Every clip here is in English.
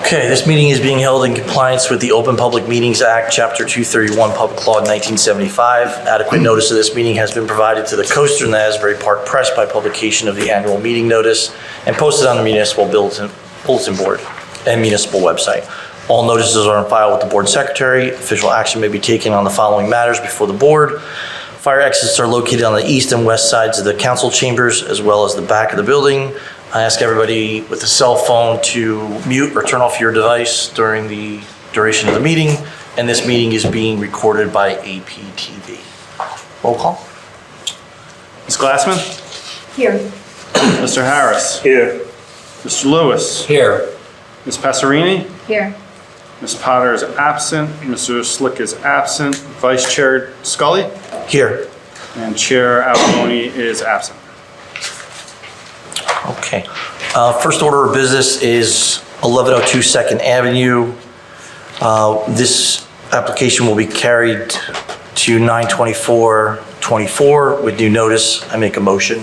Okay, this meeting is being held in compliance with the Open Public Meetings Act, Chapter 231, Public Law 1975. Adequate notice of this meeting has been provided to the Coaster and the Asbury Park Press by publication of the annual meeting notice and posted on the municipal bulletin board and municipal website. All notices are on file with the board secretary. Official action may be taken on the following matters before the board. Fire exits are located on the east and west sides of the council chambers, as well as the back of the building. I ask everybody with a cell phone to mute or turn off your device during the duration of the meeting, and this meeting is being recorded by APTV. Roll call. Ms. Glassman? Here. Mr. Harris? Here. Mr. Lewis? Here. Ms. Passerini? Here. Ms. Potter is absent. Mr. Slick is absent. Vice Chair Scully? Here. And Chair Avalone is absent. Okay. First order of business is 1102 2nd Avenue. This application will be carried to 9/24/24 with new notice. I make a motion.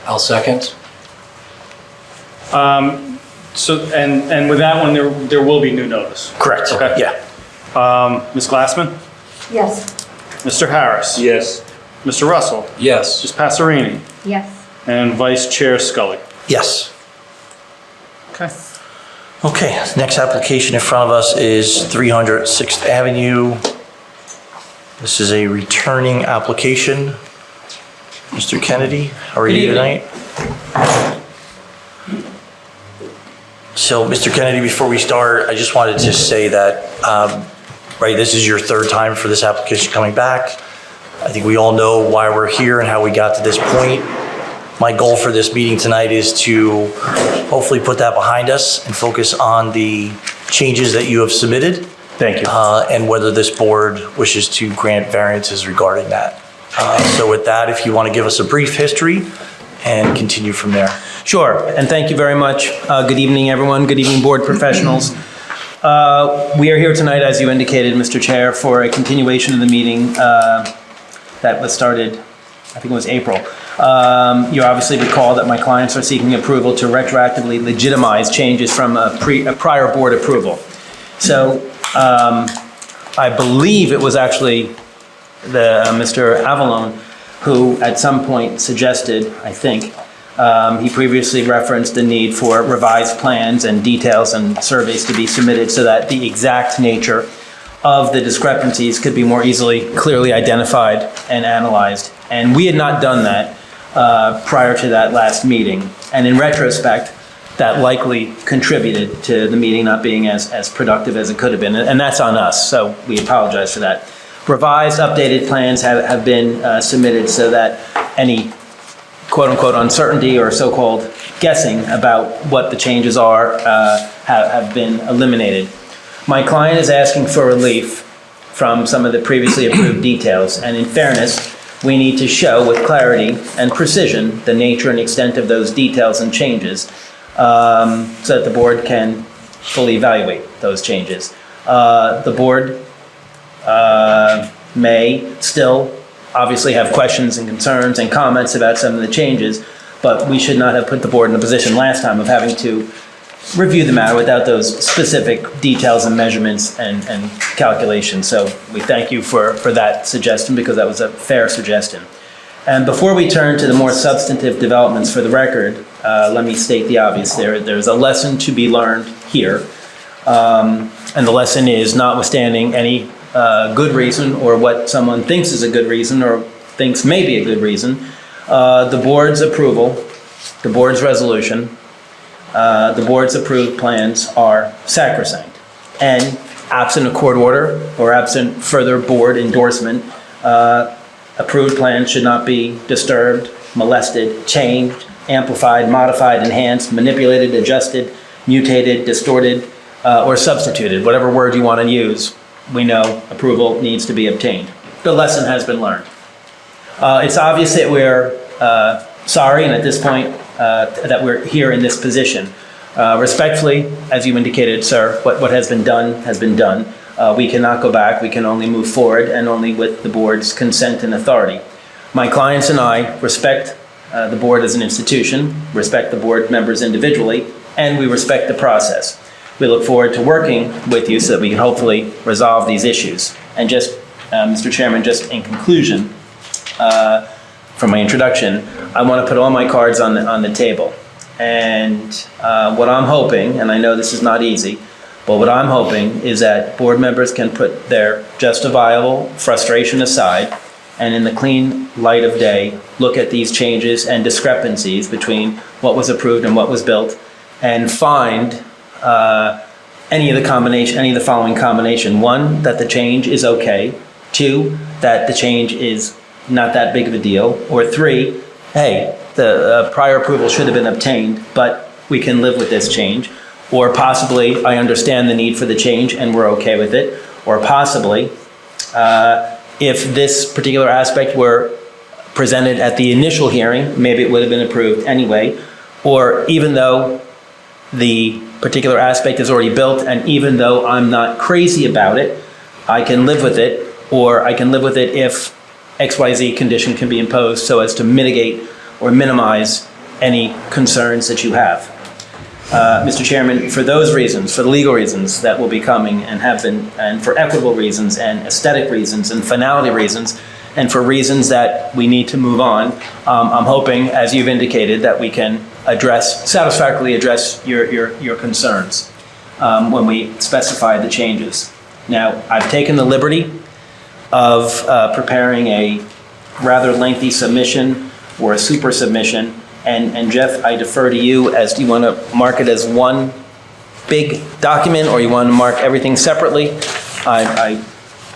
I'll second. So, and with that one, there will be new notice. Correct. Okay. Yeah. Ms. Glassman? Yes. Mr. Harris? Yes. Mr. Russell? Yes. Ms. Passerini? Yes. And Vice Chair Scully? Yes. Okay. Okay, next application in front of us is 300 6th Avenue. This is a returning application. Mr. Kennedy, how are you tonight? So, Mr. Kennedy, before we start, I just wanted to say that, right, this is your third time for this application coming back. I think we all know why we're here and how we got to this point. My goal for this meeting tonight is to hopefully put that behind us and focus on the changes that you have submitted. Thank you. And whether this board wishes to grant variances regarding that. So with that, if you want to give us a brief history and continue from there. Sure, and thank you very much. Good evening, everyone. Good evening, board professionals. We are here tonight, as you indicated, Mr. Chair, for a continuation of the meeting that was started, I think it was April. You obviously recall that my clients are seeking approval to retroactively legitimize changes from a prior board approval. So I believe it was actually Mr. Avalone who at some point suggested, I think, he previously referenced the need for revised plans and details and surveys to be submitted so that the exact nature of the discrepancies could be more easily, clearly identified and analyzed. And we had not done that prior to that last meeting. And in retrospect, that likely contributed to the meeting not being as productive as it could have been. And that's on us, so we apologize for that. Revised, updated plans have been submitted so that any quote-unquote uncertainty or so-called guessing about what the changes are have been eliminated. My client is asking for relief from some of the previously approved details, and in fairness, we need to show with clarity and precision the nature and extent of those details and changes so that the board can fully evaluate those changes. The board may still obviously have questions and concerns and comments about some of the changes, but we should not have put the board in a position last time of having to review the matter without those specific details and measurements and calculations. So we thank you for that suggestion because that was a fair suggestion. And before we turn to the more substantive developments for the record, let me state the obvious. There's a lesson to be learned here. And the lesson is, notwithstanding any good reason or what someone thinks is a good reason or thinks may be a good reason, the board's approval, the board's resolution, the board's approved plans are sacrosanct. And absent a court order or absent further board endorsement, approved plans should not be disturbed, molested, changed, amplified, modified, enhanced, manipulated, adjusted, mutated, distorted, or substituted. Whatever word you want to use, we know approval needs to be obtained. The lesson has been learned. It's obvious that we're sorry, and at this point, that we're here in this position. Respectfully, as you indicated, sir, what has been done has been done. We cannot go back. We can only move forward, and only with the board's consent and authority. My clients and I respect the board as an institution, respect the board members individually, and we respect the process. we look forward to working with you so that we can hopefully resolve these issues. And just, Mr. Chairman, just in conclusion, from my introduction, I want to put all my cards on the table. And what I'm hoping, and I know this is not easy, but what I'm hoping is that board members can put their justifiable frustration aside and in the clean light of day, look at these changes and discrepancies between what was approved and what was built and find any of the following combination. One, that the change is okay. Two, that the change is not that big of a deal. Or three, hey, the prior approval should have been obtained, but we can live with this change. Or possibly, I understand the need for the change and we're okay with it. Or possibly, if this particular aspect were presented at the initial hearing, maybe it would have been approved anyway. Or even though the particular aspect is already built, and even though I'm not crazy about it, I can live with it, or I can live with it if XYZ condition can be imposed so as to mitigate or minimize any concerns that you have. Mr. Chairman, for those reasons, for the legal reasons that will be coming and have been, and for equitable reasons and aesthetic reasons and finality reasons, and for reasons that we need to move on, I'm hoping, as you've indicated, that we can satisfactorily address your concerns when we specify the changes. Now, I've taken the liberty of preparing a rather lengthy submission or a super submission, and Jeff, I defer to you. Do you want to mark it as one big document, or you want to mark everything separately?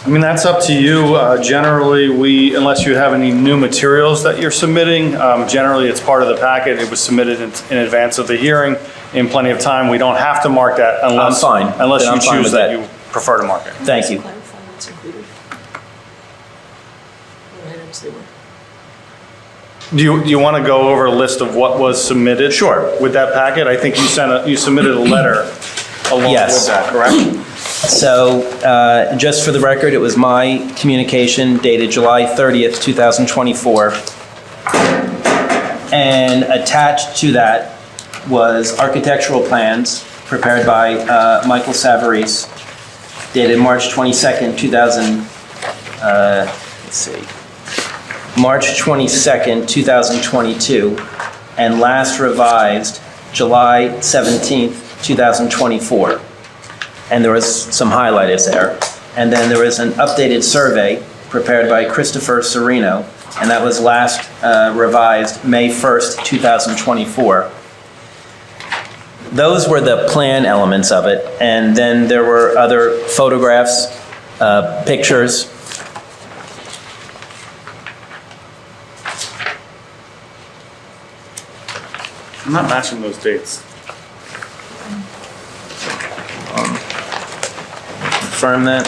I mean, that's up to you. Generally, unless you have any new materials that you're submitting, generally it's part of the packet. It was submitted in advance of the hearing in plenty of time. We don't have to mark that unless, I'm fine. unless Then you I'm fine choose with that that. you prefer to mark it. Thank you. Clarify what's included. What items they were. Do you want to go over a list of what was submitted? Sure. With that packet? I think you submitted a letter along Yes. with that, correct? So, just for the record, it was my communication dated July 30th, 2024. And attached to that was architectural plans prepared by Michael Savarese, dated March 22nd, March 22nd, 2022, and last revised July 17th, 2024. And there was some highlighted there. And then there was an updated survey prepared by Christopher Serino, and that was last revised May 1st, 2024. Those were the plan elements of it, and then there were other photographs, pictures. I'm not matching those dates. Confirm that.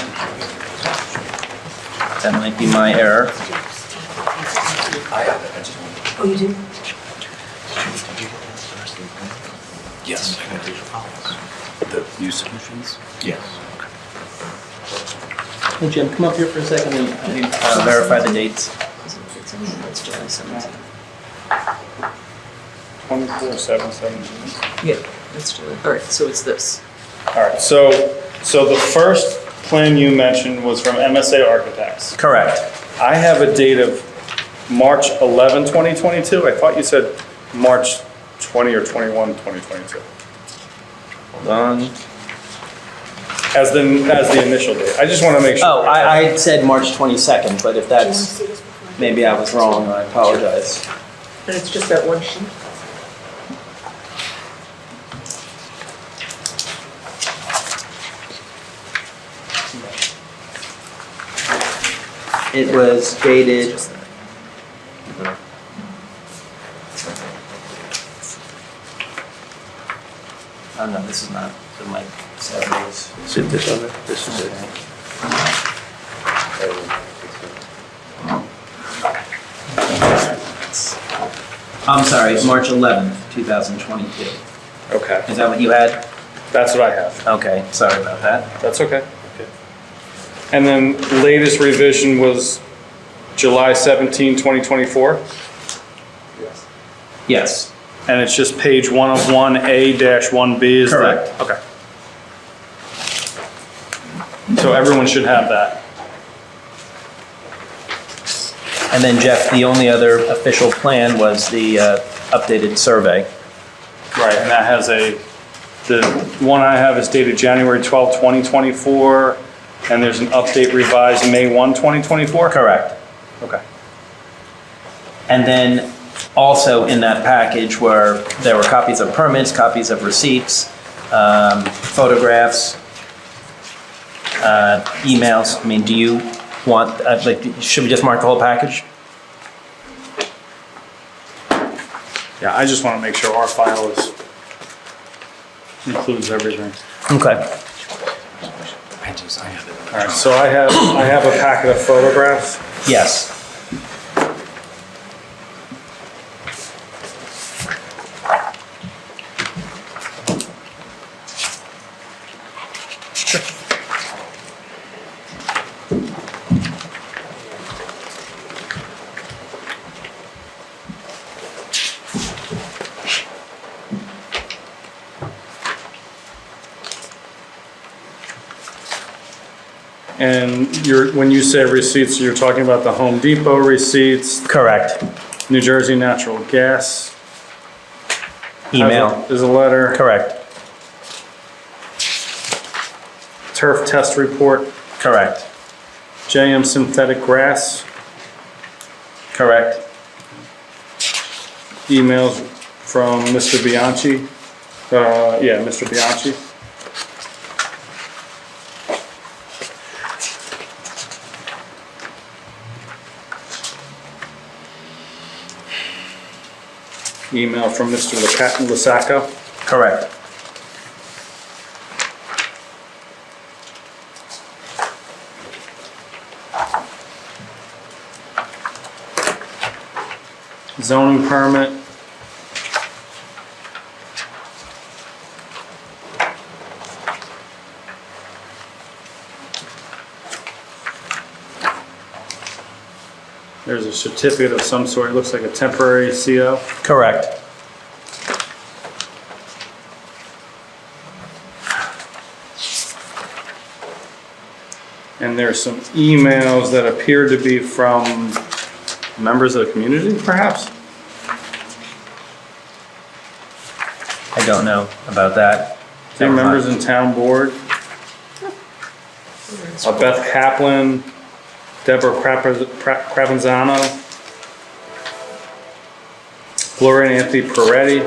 That might be my error. I have it, I just want Oh, you do? Yes. The new submissions? Yes. Hey, Jim, come up here for a second and verify the dates. That's July 17th. 24/7/17. Yeah, that's July. All right, so it's this. All right, so the first plan you mentioned was from MSA Architects. Correct. I have a date of March 11, 2022. I thought you said March 20 or 21, 2022. Hold on. As the initial date. I just want to make sure. Oh, I had said March 22nd, but if Do you want to that's, see this before? maybe I was wrong, I apologize. And it's just that one sheet? It was dated, It's just that. oh no, this is not the Mike Savarese. Is it this one? This is it. I'm sorry, March 11th, 2022. Okay, Is that what you had? that's what I have. Okay, sorry about that. That's okay. And then latest revision was July 17, 2024? Yes, And it's just page 1 of 1A-1B is the... Correct. Okay. So everyone should have that. And then Jeff, the only other official plan was the updated survey. Right, and that has the one I have is dated January 12, 2024, and there's an update revised May 1, 2024? Correct. Okay. And then also in that package there were copies of permits, copies of receipts, photographs, emails. I mean, do you want, should we just mark the whole package? Yeah, I just want to make sure our file includes everything. Okay. I have it. All right, so I have a packet of photographs. Yes. And when you say receipts, you're talking about the Home Depot receipts, Correct. New Jersey Natural Gas. Email. Is a letter. Correct. Turf test report, Correct. JM synthetic grass, Correct. emails from Mr. Bianchi. Yeah, Mr. Bianchi. Email from Mr. Lasacco. Correct. Zoning permit. There's a certificate of some sort, it looks like a temporary CO. Correct. And there's some emails that appear to be from members of the community, perhaps? I don't know about that. Team members in town board. Beth Kaplan, Deborah Cravanzano, Gloria and Anthony Peretti,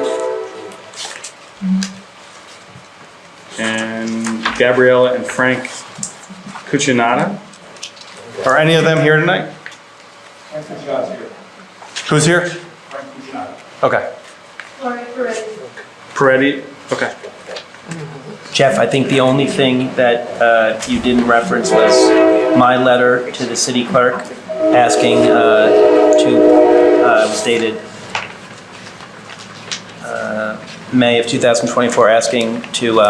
and Gabriella and Frank Cucinata. Are any of them here tonight? Who's here? Okay. Peretti, okay. Jeff, I think the only thing that you didn't reference was my letter to the city clerk asking was dated May of 2024, asking to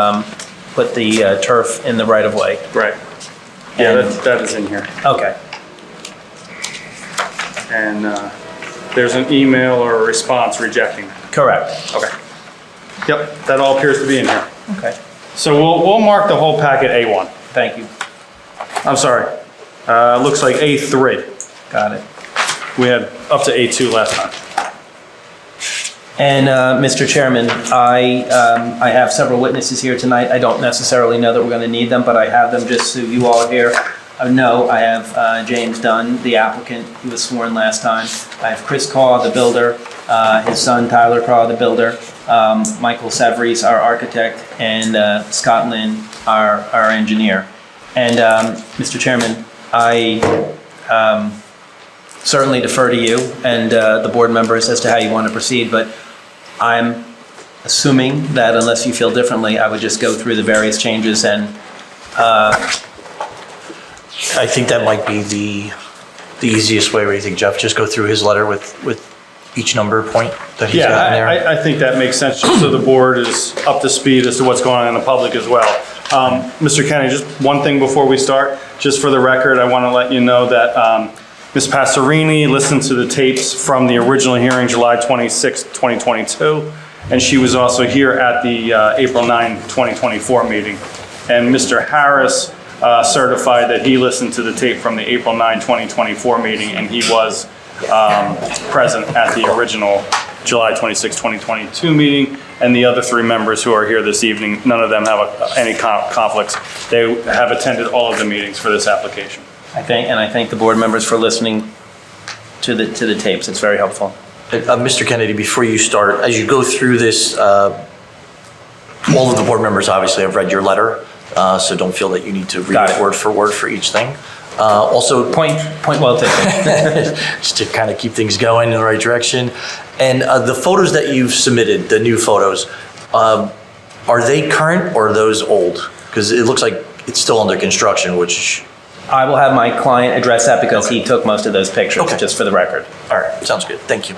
put the turf in the right-of-way. Right. Yeah, And- that is in here. Okay. And there's an email or a response rejecting it. Correct. Okay. Yep, that all appears to be in here. Okay. So we'll mark the whole packet A1. Thank you. I'm sorry. Looks like A3. Got it. We had up to A2 last time. And Mr. Chairman, I have several witnesses here tonight. I don't necessarily know that we're going to need them, but I have them just so you all here know. I have James Dunn, the applicant, who was sworn last time. I have Chris Caw, the builder, his son Tyler Caw, the builder, Michael Severies, our architect, and Scott Lynn, our engineer. And Mr. Chairman, I certainly defer to you and the board members as to how you want to proceed, but I'm assuming that unless you feel differently, I would just go through the various changes and I think that might be the easiest way. What do you think, Jeff? Just go through his letter with each number point that he's got in there? I think that makes sense, just so the board is up to speed as to what's going on in the public as well. Mr. Kenny, just one thing before we start, just for the record, I want to let you know that Ms. Passerini listened to the tapes from the original hearing, July 26, 2022, and she was also here at the April 9, 2024 meeting. And Mr. Harris certified that he listened to the tape from the April 9, 2024 meeting, and he was present at the original July 26, 2022 meeting, and the other 3 members who are here this evening, none of them have any conflicts. They have attended all of the meetings for this application. I thank the board members for listening to the tapes. It's very helpful. Mr. Kennedy, before you start, as you go through this, all of the board members obviously have read your letter, so don't feel that you need to read Got it. it word for word for each thing. Also, Point well taken. just to kind of keep things going in the right direction. And the photos that you've submitted, the new photos, are they current or are those old? Because it looks like it's still under construction, which, I will have my client address that because he took most of those pictures, Okay. just for the record. all right, sounds good. Thank you.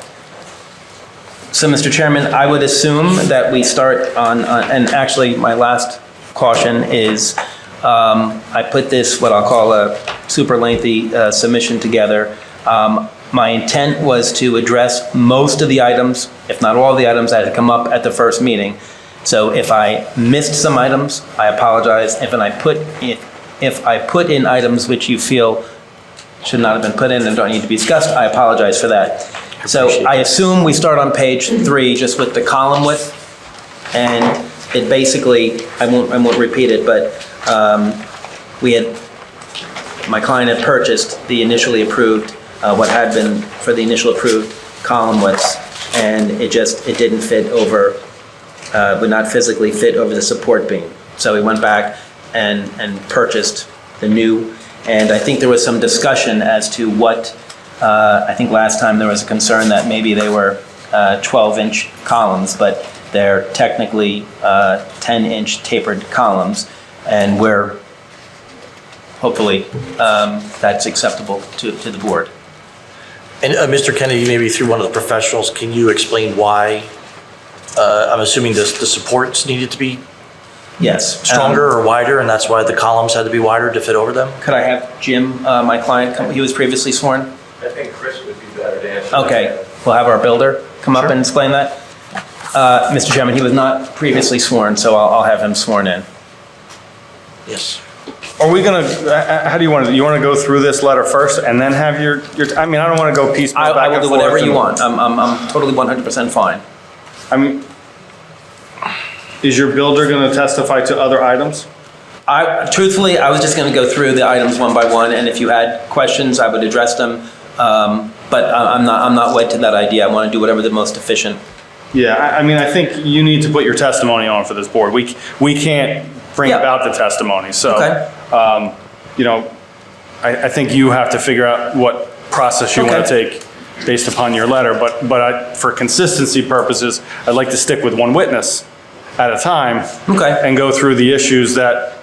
So, Mr. Chairman, I would assume that we start on, and actually, my last caution is, I put this, what I'll call a super lengthy submission together. My intent was to address most of the items, if not all the items that had come up at the first meeting. So if I missed some items, I apologize. If I put in items which you feel should not have been put in and don't need to be discussed, I apologize for that. So I assume we start on page 3, just with the column width. And it basically, I won't repeat it, but my client had purchased the initially approved, what had been for the initial approved column widths, and it didn't fit over, would not physically fit over the support beam. So we went back and purchased the new, and I think there was some discussion as to what, I think last time there was a concern that maybe they were 12-inch columns, but they're technically 10-inch tapered columns, and we're, hopefully, that's acceptable to the board. And Mr. Kennedy, maybe through one of the professionals, can you explain why, I'm assuming the supports needed to be Yes. stronger or wider, and that's why the columns had to be wider to fit over them? Could I have Jim, my client, come? He was previously sworn? I think Chris would be better to answer. Okay, we'll have our builder come up and explain that. Mr. Chairman, he was not previously sworn, so I'll have him sworn in. Yes. Are we gonna, how do you want to go through this letter first and then have your I mean, I don't want to go piecemeal back I and will do forth whatever you and- want. I'm totally 100% fine. I mean, is your builder going to testify to other items? Truthfully, I was just going to go through the items one by one, and if you had questions, I would address them. But I'm not wed to that idea. I want to do whatever the most efficient. Yeah, I mean, I think you need to put your testimony on for this board. We can't bring Yeah. about the testimony, so, Okay. you know, I think you have to figure out what process you want to Okay. take based upon your letter, but for consistency purposes, I'd like to stick with one witness at a time. Okay. And go through the issues that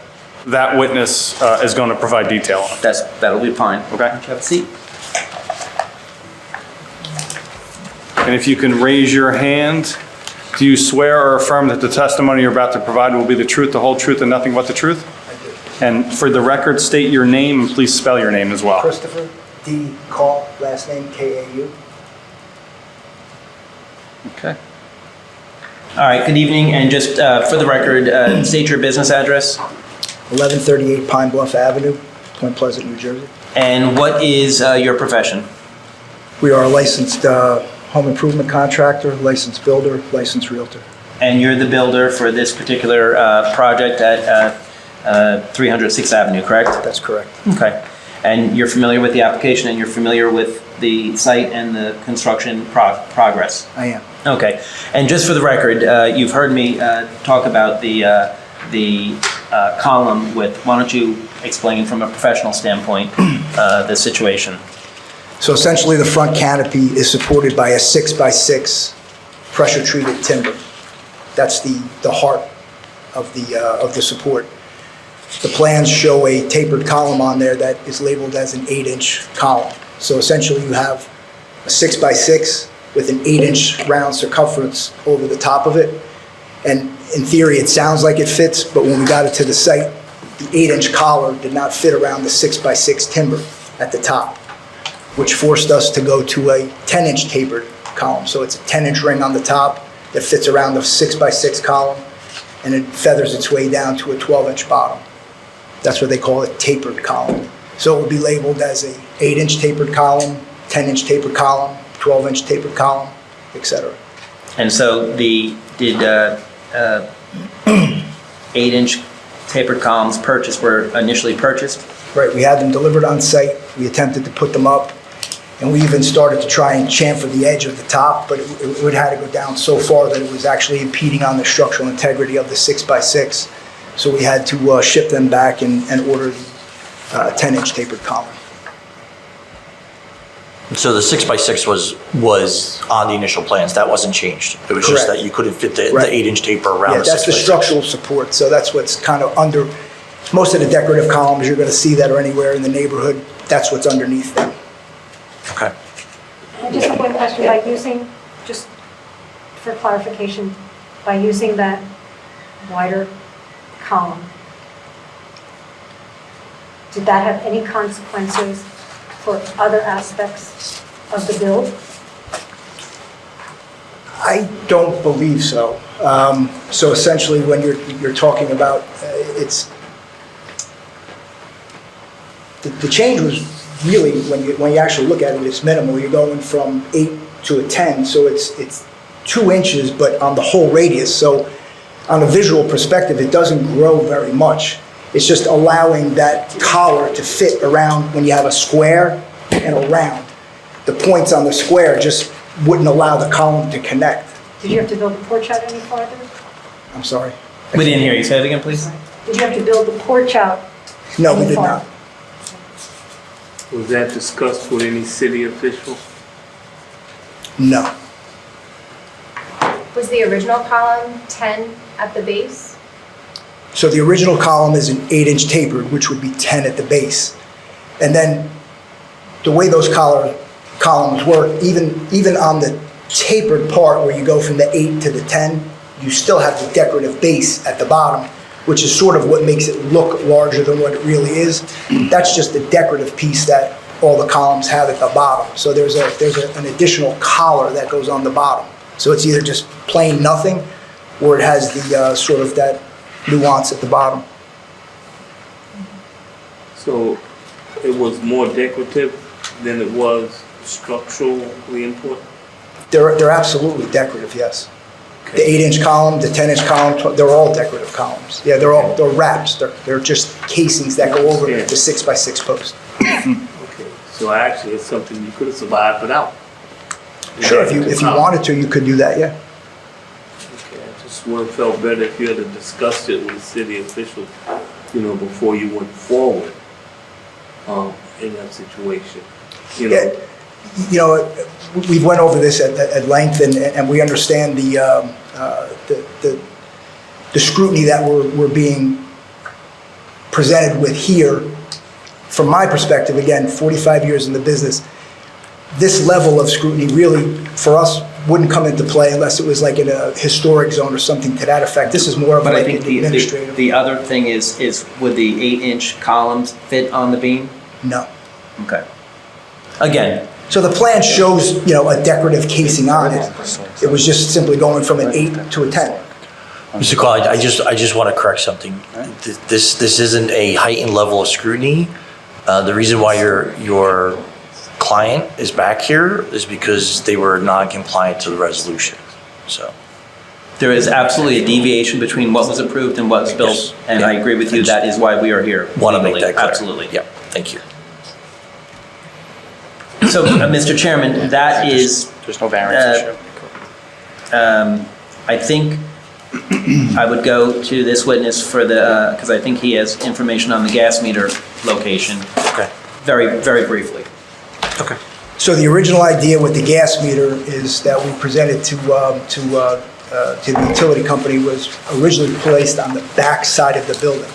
witness is going to provide detail on. That'll be fine. Okay. Have a seat. And if you can raise your hand, do you swear or affirm that the testimony you're about to provide will be the truth, the whole truth, and nothing but the truth? I do. And for the record, state your name and please spell your name as well. Christopher D. Call, last name K-A-U. Okay. All right, good evening, and just for the record, state your business address, 1138 Pine Bluff Avenue, Point Pleasant, New Jersey. and what is your profession? We are a licensed home improvement contractor, licensed builder, licensed realtor. And you're the builder for this particular project at 306th Avenue, correct? That's correct. Okay. And you're familiar with the application, and you're familiar with the site and the construction progress? I am. Okay. And just for the record, you've heard me talk about the column width. Why don't you explain from a professional standpoint the situation? So essentially, the front canopy is supported by a 6x6 pressure-treated timber. That's the heart of the support. The plans show a tapered column on there that is labeled as an 8-inch column. So essentially, you have a 6x6 with an 8-inch round circumference over the top of it. And in theory, it sounds like it fits, but when we got it to the site, the 8-inch collar did not fit around the 6x6 timber at the top, which forced us to go to a 10-inch tapered column. So it's a 10-inch ring on the top that fits around the 6x6 column, and it feathers its way down to a 12-inch bottom. That's what they call it, tapered column. So it will be labeled as a 8-inch tapered column, 10-inch tapered column, 12-inch tapered column, et cetera. And so did 8-inch tapered columns were initially purchased? Right, we had them delivered on site, we attempted to put them up, and we even started to try and chamfer the edge of the top, but it would have to go down so far that it was actually impeding on the structural integrity of the 6x6. So we had to ship them back and order the 10-inch tapered column. So the 6x6 was on the initial plans, that wasn't changed? It was just Correct. that you couldn't fit the Right. 8-inch taper around Yeah, the 6x6? that's the structural support, so that's what's kind of under, most of the decorative columns you're going to see that are anywhere in the neighborhood, that's what's underneath them. Okay. And just one question, by using, just for clarification, by using that wider column, did that have any consequences for other aspects of the build? I don't believe so. So essentially, when you're talking about, the change was really, when you actually look at it, it's minimal. You're going from 8 to a 10, so it's 2 inches, but on the whole radius. So on a visual perspective, it doesn't grow very much. It's just allowing that collar to fit around when you have a square and a round. The points on the square just wouldn't allow the column to connect. Did you have to build the porch out any farther? I'm sorry. We didn't hear you. Say it again, please. Did you have to build the porch out? No, we any did farther? not. Was that discussed with any city official? No. Was the original column 10 at the base? So the original column is an 8-inch tapered, which would be 10 at the base. And then the way those columns work, even on the tapered part where you go from the 8 to the 10, you still have the decorative base at the bottom, which is sort of what makes it look larger than what it really is. That's just the decorative piece that all the columns have at the bottom. So there's an additional collar that goes on the bottom. So it's either just plain nothing, or it has the sort of that nuance at the bottom. So it was more decorative than it was structurally important? They're absolutely decorative, yes. The 8-inch column, the 10-inch column, they're all decorative columns. Yeah, they're wraps. They're just casings that go over the 6x6 post. Okay, so actually it's something you could have survived without. Sure, if you wanted to, you could do that, yeah. Okay, I just would have felt better if you had discussed it with the city officials, before you went forward, in that situation, Yeah, we've went over this at length, and we understand the scrutiny that we're being presented with here. From my perspective, again, 45 years in the business, this level of scrutiny really, for us, wouldn't come into play unless it was like in a historic zone or something to that effect. This is more of But I like think an the administrative. the other thing is would the 8-inch columns fit on the beam? No. Okay. Again, So the plan shows, a decorative casing on it. It was just simply going from an 8 to a 10. Mr. Call, I just want to correct something. This isn't a heightened level of scrutiny. The reason why your client is back here is because they were non-compliant to the resolution, so. there is absolutely a deviation between what was approved and what was built, Yes. and I agree with you, that is why we are here. Want to make legally. that clear. Absolutely. Yeah, thank you. So, Mr. Chairman, that is, There's no variance issue. I think I would go to this witness for the, because I think he has information on the gas meter location, Okay. very, very briefly. Okay. So the original idea with the gas meter is that we presented to the utility company was originally placed on the back side of the building.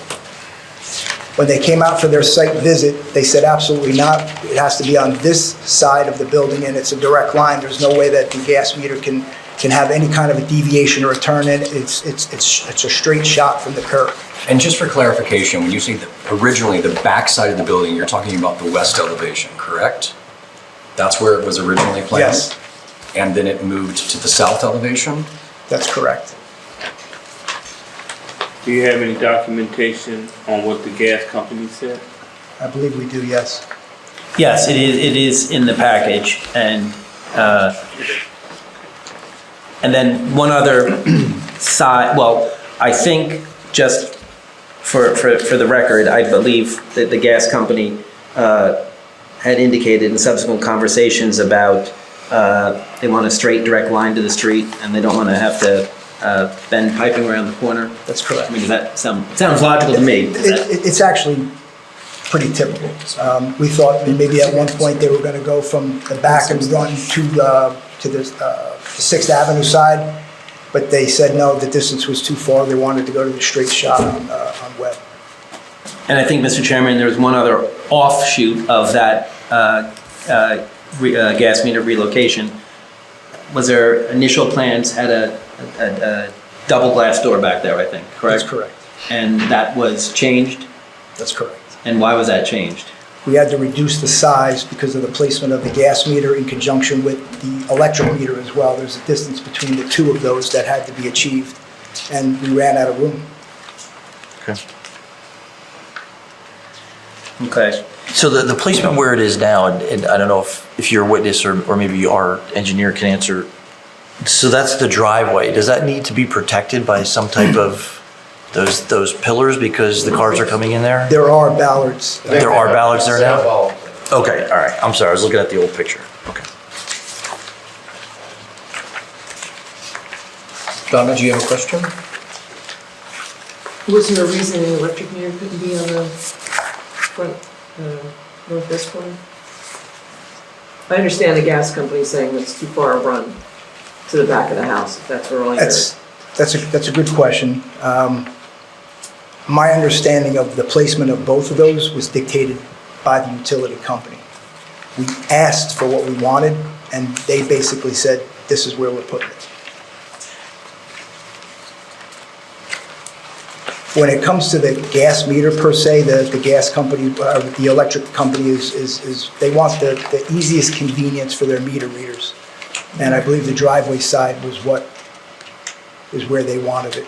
When they came out for their site visit, they said absolutely not. It has to be on this side of the building, and it's a direct line. There's no way that the gas meter can have any kind of a deviation or a turn in. It's a straight shot from the curb. And just for clarification, when you say originally the back side of the building, you're talking about the west elevation, correct? That's where it was originally planned? Yes. And then it moved to the south elevation? That's correct. Do you have any documentation on what the gas company said? I believe we do, yes. Yes, it is in the package, and then one other side, well, I think, just for the record, I believe that the gas company had indicated in subsequent conversations about they want a straight, direct line to the street, and they don't want to have to bend piping around the corner. That's correct. I mean, does that sounds logical to me. It's actually pretty typical. We thought that maybe at one point they were going to go from the back and run to the 6th Avenue side, but they said no, the distance was too far. They wanted to go to the straight shot on Webb. And I think, Mr. Chairman, there's one other offshoot of that gas meter relocation. Was there initial plans had a double glass door back there, I think, correct? That's correct. And that was changed? That's correct. And why was that changed? We had to reduce the size because of the placement of the gas meter in conjunction with the electric meter as well. There's a distance between the two of those that had to be achieved, and we ran out of room. Okay. Okay. So the placement where it is now, and I don't know if you're a witness or maybe our engineer can answer. So that's the driveway. Does that need to be protected by some type of those pillars because the cars are coming in there? There are ballards. There are ballards there now? Okay, all right. I'm sorry. I was looking at the old picture. Okay. Donna, do you have a question? Was there a reason the electric meter couldn't be on the front, northwest corner? I understand the gas company saying it's too far a run to the back of the house, if that's where all your... That's a good question. My understanding of the placement of both of those was dictated by the utility company. We asked for what we wanted, and they basically said, this is where we're putting it. When it comes to the gas meter per se, the gas company, the electric company is they want the easiest convenience for their meter readers. And I believe the driveway side was where they wanted it.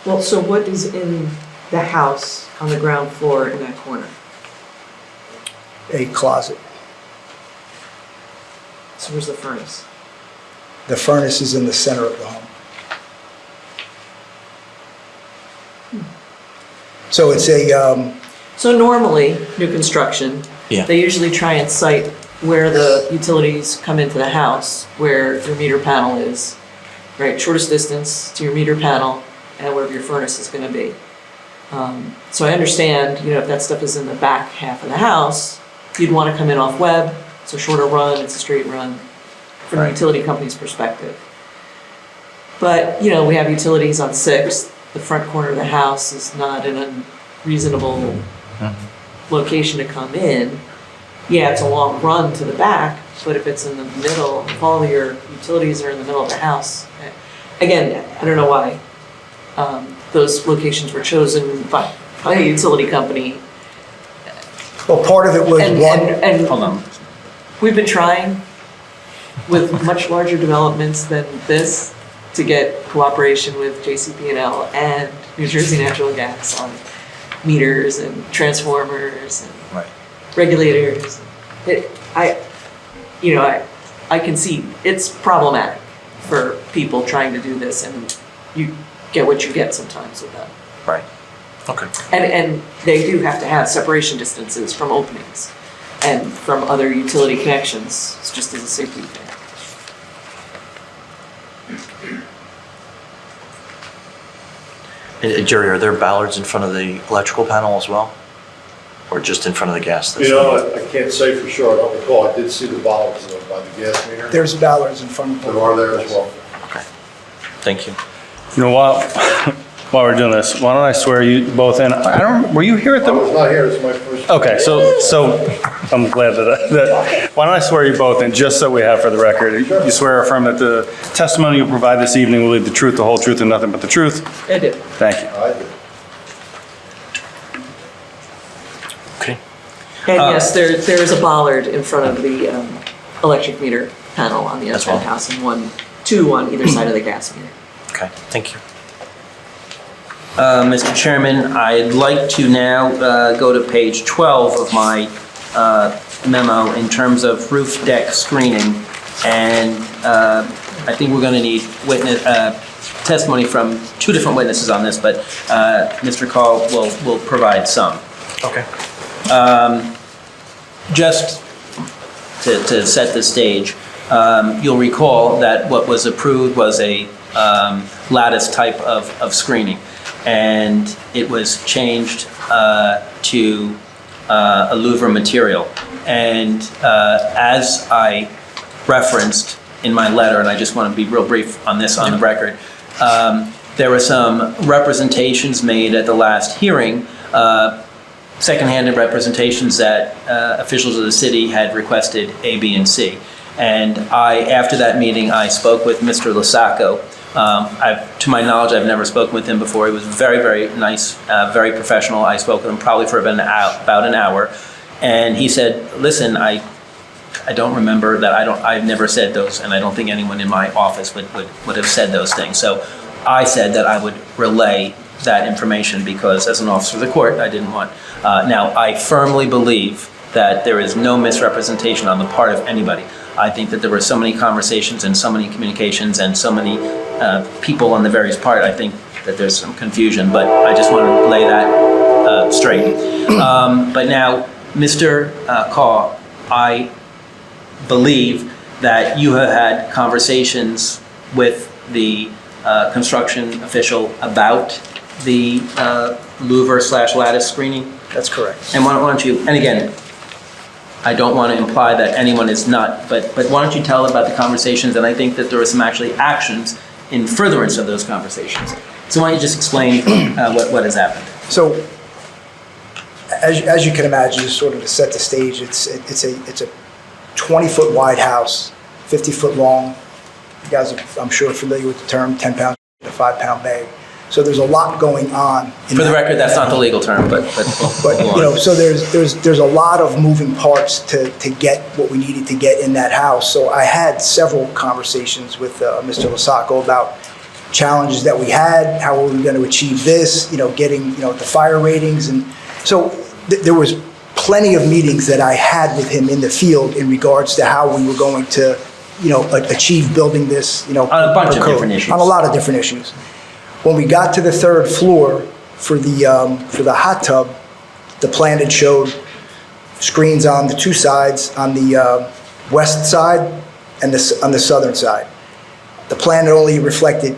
Well, so what is in the house on the ground floor in that corner? A closet. So where's the furnace? The furnace is in the center of the home. So it's a, So normally, new construction, Yeah. they usually try and cite where the utilities come into the house, where your meter panel is, right? Shortest distance to your meter panel and wherever your furnace is gonna be. So I understand, if that stuff is in the back half of the house, you'd wanna come in off Webb, it's a shorter run, it's a straight run, from the utility company's perspective. But, we have utilities on 6th, the front corner of the house is not an unreasonable location to come in. Yeah, it's a long run to the back, but if it's in the middle, if all of your utilities are in the middle of the house, again, I don't know why those locations were chosen by a utility company. well, part of it was one. And Hold on. we've been trying with much larger developments than this to get cooperation with JCP&L and New Jersey Natural Gas on meters and transformers and Right. regulators. I can see it's problematic for people trying to do this, and you get what you get sometimes with that. Right. Okay. And they do have to have separation distances from openings and from other utility connections, it's just as a safety thing. Jerry, are there ballards in front of the electrical panel as well? Or just in front of the gas? I can't say for sure, I don't recall, I did see the bollards though by the gas meter. There's ballards in front of There them. are there as well. Okay. Thank you. While we're doing this, why don't I swear you both in? Were you here at I was the? not here, it's my first. Okay, so I'm glad that, why don't I swear you both in, just so we have for the record? You swear or affirm that the testimony you provide this evening will lead the truth, the whole truth, and nothing but the truth? I do. Thank you. I did. Okay. And yes, there is a bollard in front of the electric meter panel on the That's outside of the all. house, and two on either side of the gas meter. Okay. Thank you. Mr. Chairman, I'd like to now go to page 12 of my memo in terms of roof deck screening. And I think we're going to need testimony from two different witnesses on this, but Mr. Call will provide some. Okay. Just to set the stage, you'll recall that what was approved was a lattice type of screening, and it was changed to a louver material. And as I referenced in my letter, and I just want to be real brief on this on the record, there were some representations made at the last hearing, second-handed representations that officials of the city had requested A, B, and C. And after that meeting, I spoke with Mr. Lasacco. To my knowledge, I've never spoken with him before. He was very, very nice, very professional. I spoke with him probably for about an hour. And he said, listen, I don't remember that. I've never said those, and I don't think anyone in my office would have said those things. So I said that I would relay that information because as an officer of the court, I didn't want. Now, I firmly believe that there is no misrepresentation on the part of anybody. I think that there were so many conversations and so many communications and so many people on the various part. I think that there's some confusion, but I just want to lay that straight. But now, Mr. Kaw, I believe that you have had conversations with the construction official about the louver/lattice screening? That's correct. And why don't you, and again, I don't want to imply that anyone is not, but why don't you tell about the conversations? And I think that there were some actually actions in furtherance of those conversations. So why don't you just explain what has happened? So, as you can imagine, just sort of to set the stage, it's a 20-foot wide house, 50-foot long. You guys are, I'm sure, familiar with the term 10-pound to 5-pound bag. So there's a lot going on. For the record, that's not the legal term, but you know, so there's a lot of moving parts to get what we needed to get in that house. So I had several conversations with Mr. Lasacco about challenges that we had, how were we going to achieve this, you know, getting, you know, the fire ratings. And so there was plenty of meetings that I had with him in the field in regards to how we were going to, you know, achieve building this, you know, on a bunch of different issues. On a lot of different issues. When we got to the third floor for the hot tub, the plan had showed screens on the two sides, on the west side and on the southern side. The plan had only reflected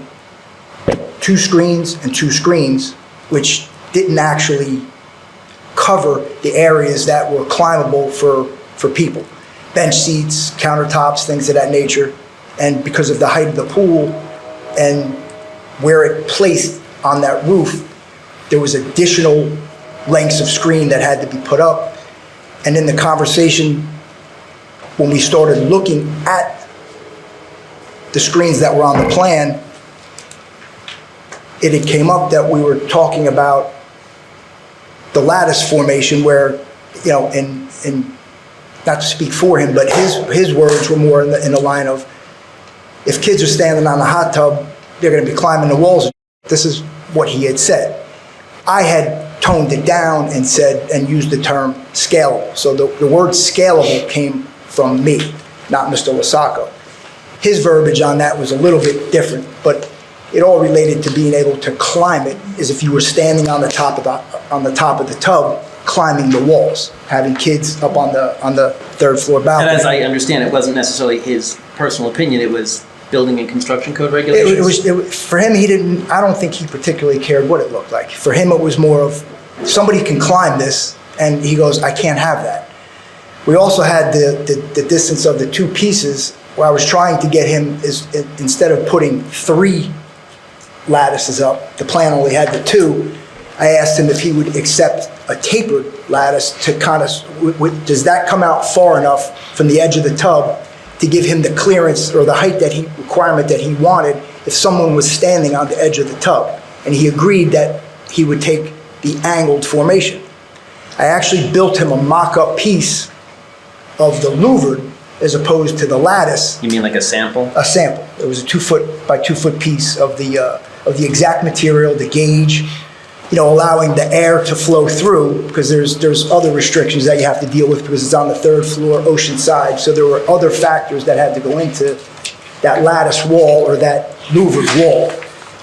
2 screens and 2 screens, which didn't actually cover the areas that were climbable for people. Bench seats, countertops, things of that nature. And because of the height of the pool and where it placed on that roof, there was additional lengths of screen that had to be put up. And in the conversation, when we started looking at the screens that were on the plan, it had came up that we were talking about the lattice formation where, you know, and not to speak for him, but his words were more in the line of, if kids are standing on the hot tub, they're going to be climbing the walls. This is what he had said. I had toned it down and said, and used the term scalable. So the word scalable came from me, not Mr. Lasacco. His verbiage on that was a little bit different, but it all related to being able to climb it as if you were standing on the top of the tub, climbing the walls, having kids up on the third floor balcony. And as I understand, it wasn't necessarily his personal opinion, it was building and construction code regulations? It was for him, I don't think he particularly cared what it looked like. For him, it was more of, somebody can climb this, and he goes, I can't have that. We also had the distance of the 2 pieces, where I was trying to get him, instead of putting 3 lattices up, the plan only had the 2, I asked him if he would accept a tapered lattice to kind of, does that come out far enough from the edge of the tub to give him the clearance or the height requirement that he wanted if someone was standing on the edge of the tub. And he agreed that he would take the angled formation. I actually built him a mock-up piece of the louvered as opposed to the lattice. You mean like a sample? A sample. It was a 2-foot by 2-foot piece of the exact material, the gauge, allowing the air to flow through, because there's other restrictions that you have to deal with because it's on the third floor, ocean side. So there were other factors that had to go into that lattice wall or that louvered wall,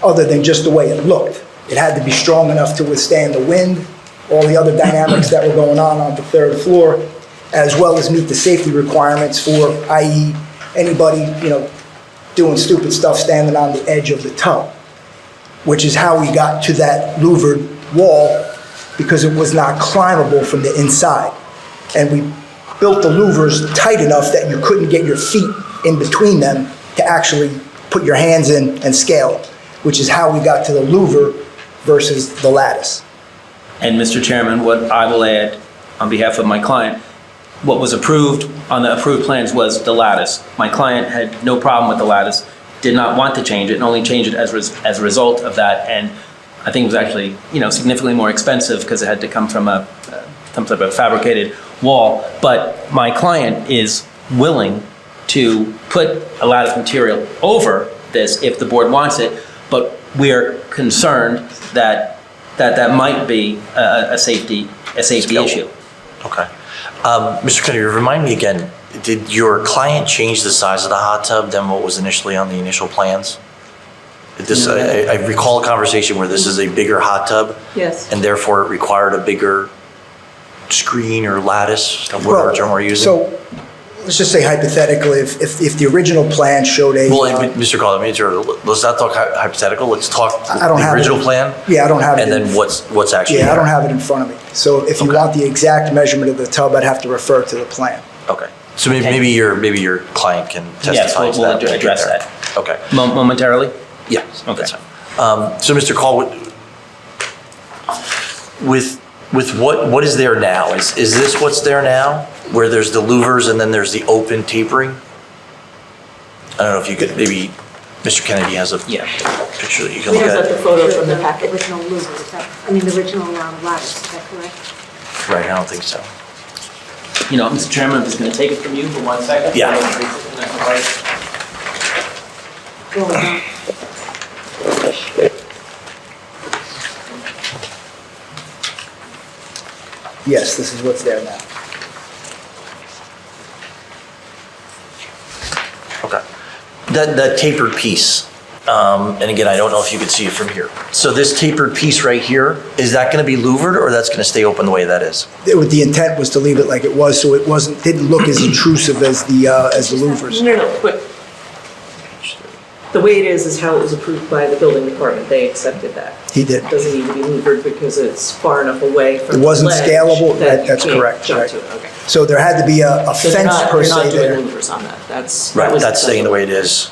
other than just the way it looked. It had to be strong enough to withstand the wind, all the other dynamics that were going on the third floor, as well as meet the safety requirements for, i.e., anybody, doing stupid stuff standing on the edge of the tub, which is how we got to that louvered wall, because it was not climbable from the inside. And we built the louvers tight enough that you couldn't get your feet in between them to actually put your hands in and scale, which is how we got to the louver versus the lattice. And Mr. Chairman, what I will add on behalf of my client, what was approved on the approved plans was the lattice. My client had no problem with the lattice, did not want to change it, and only changed it as a result of that. And I think it was actually, significantly more expensive because it had to come from some type of fabricated wall. But my client is willing to put a lattice material over this if the board wants it, but we are concerned that might be a safety issue. Okay. Mr. Kennedy, remind me again, did your client change the size of the hot tub than what was initially on the initial plans? I recall a conversation where this is a bigger hot tub. Yes. And therefore it required a bigger screen or lattice, whatever term we're using. So let's just say hypothetically, if the original plan showed a... Well, Mr. Caldwell, let's not talk hypothetical, let's talk I don't the have original it. plan. Yeah, I don't have it. And then what's actually Yeah, I don't there. have it in front of me. So if you Okay. want the exact measurement of the tub, I'd have to refer to the plan. Okay. So maybe your client can testify Yes, to that. we'll when we get address there. that. Okay. Momentarily? Yeah, Okay. that's fine. So Mr. Caldwell, with what is there now? Is this what's there now? Where there's the louvers and then there's the open tapering? I don't know if you could, maybe Mr. Kennedy has a picture that you can We look have the at. photo from the The packet. original louver, the original lattice, is that correct? Right, I don't think so. Mr. Chairman, I'm just going to take it from you for 1 second. Yeah. Well done. Yes, this is what's there now. Okay. That tapered piece, and again, I don't know if you could see it from here. So this tapered piece right here, is that going to be louvered or that's going to stay open the way that is? The intent was to leave it like it was, so it didn't look as intrusive as the louvers. No, but the way it is how it was approved by the building department. They accepted that. He did. It doesn't need to be louvered because it's far enough away from It the wasn't ledge scalable, that you that's can't correct, jump right. to it. Okay. So there had to be a So fence per you're not se there. doing louvers on that. That Right, was that's staying the way it is.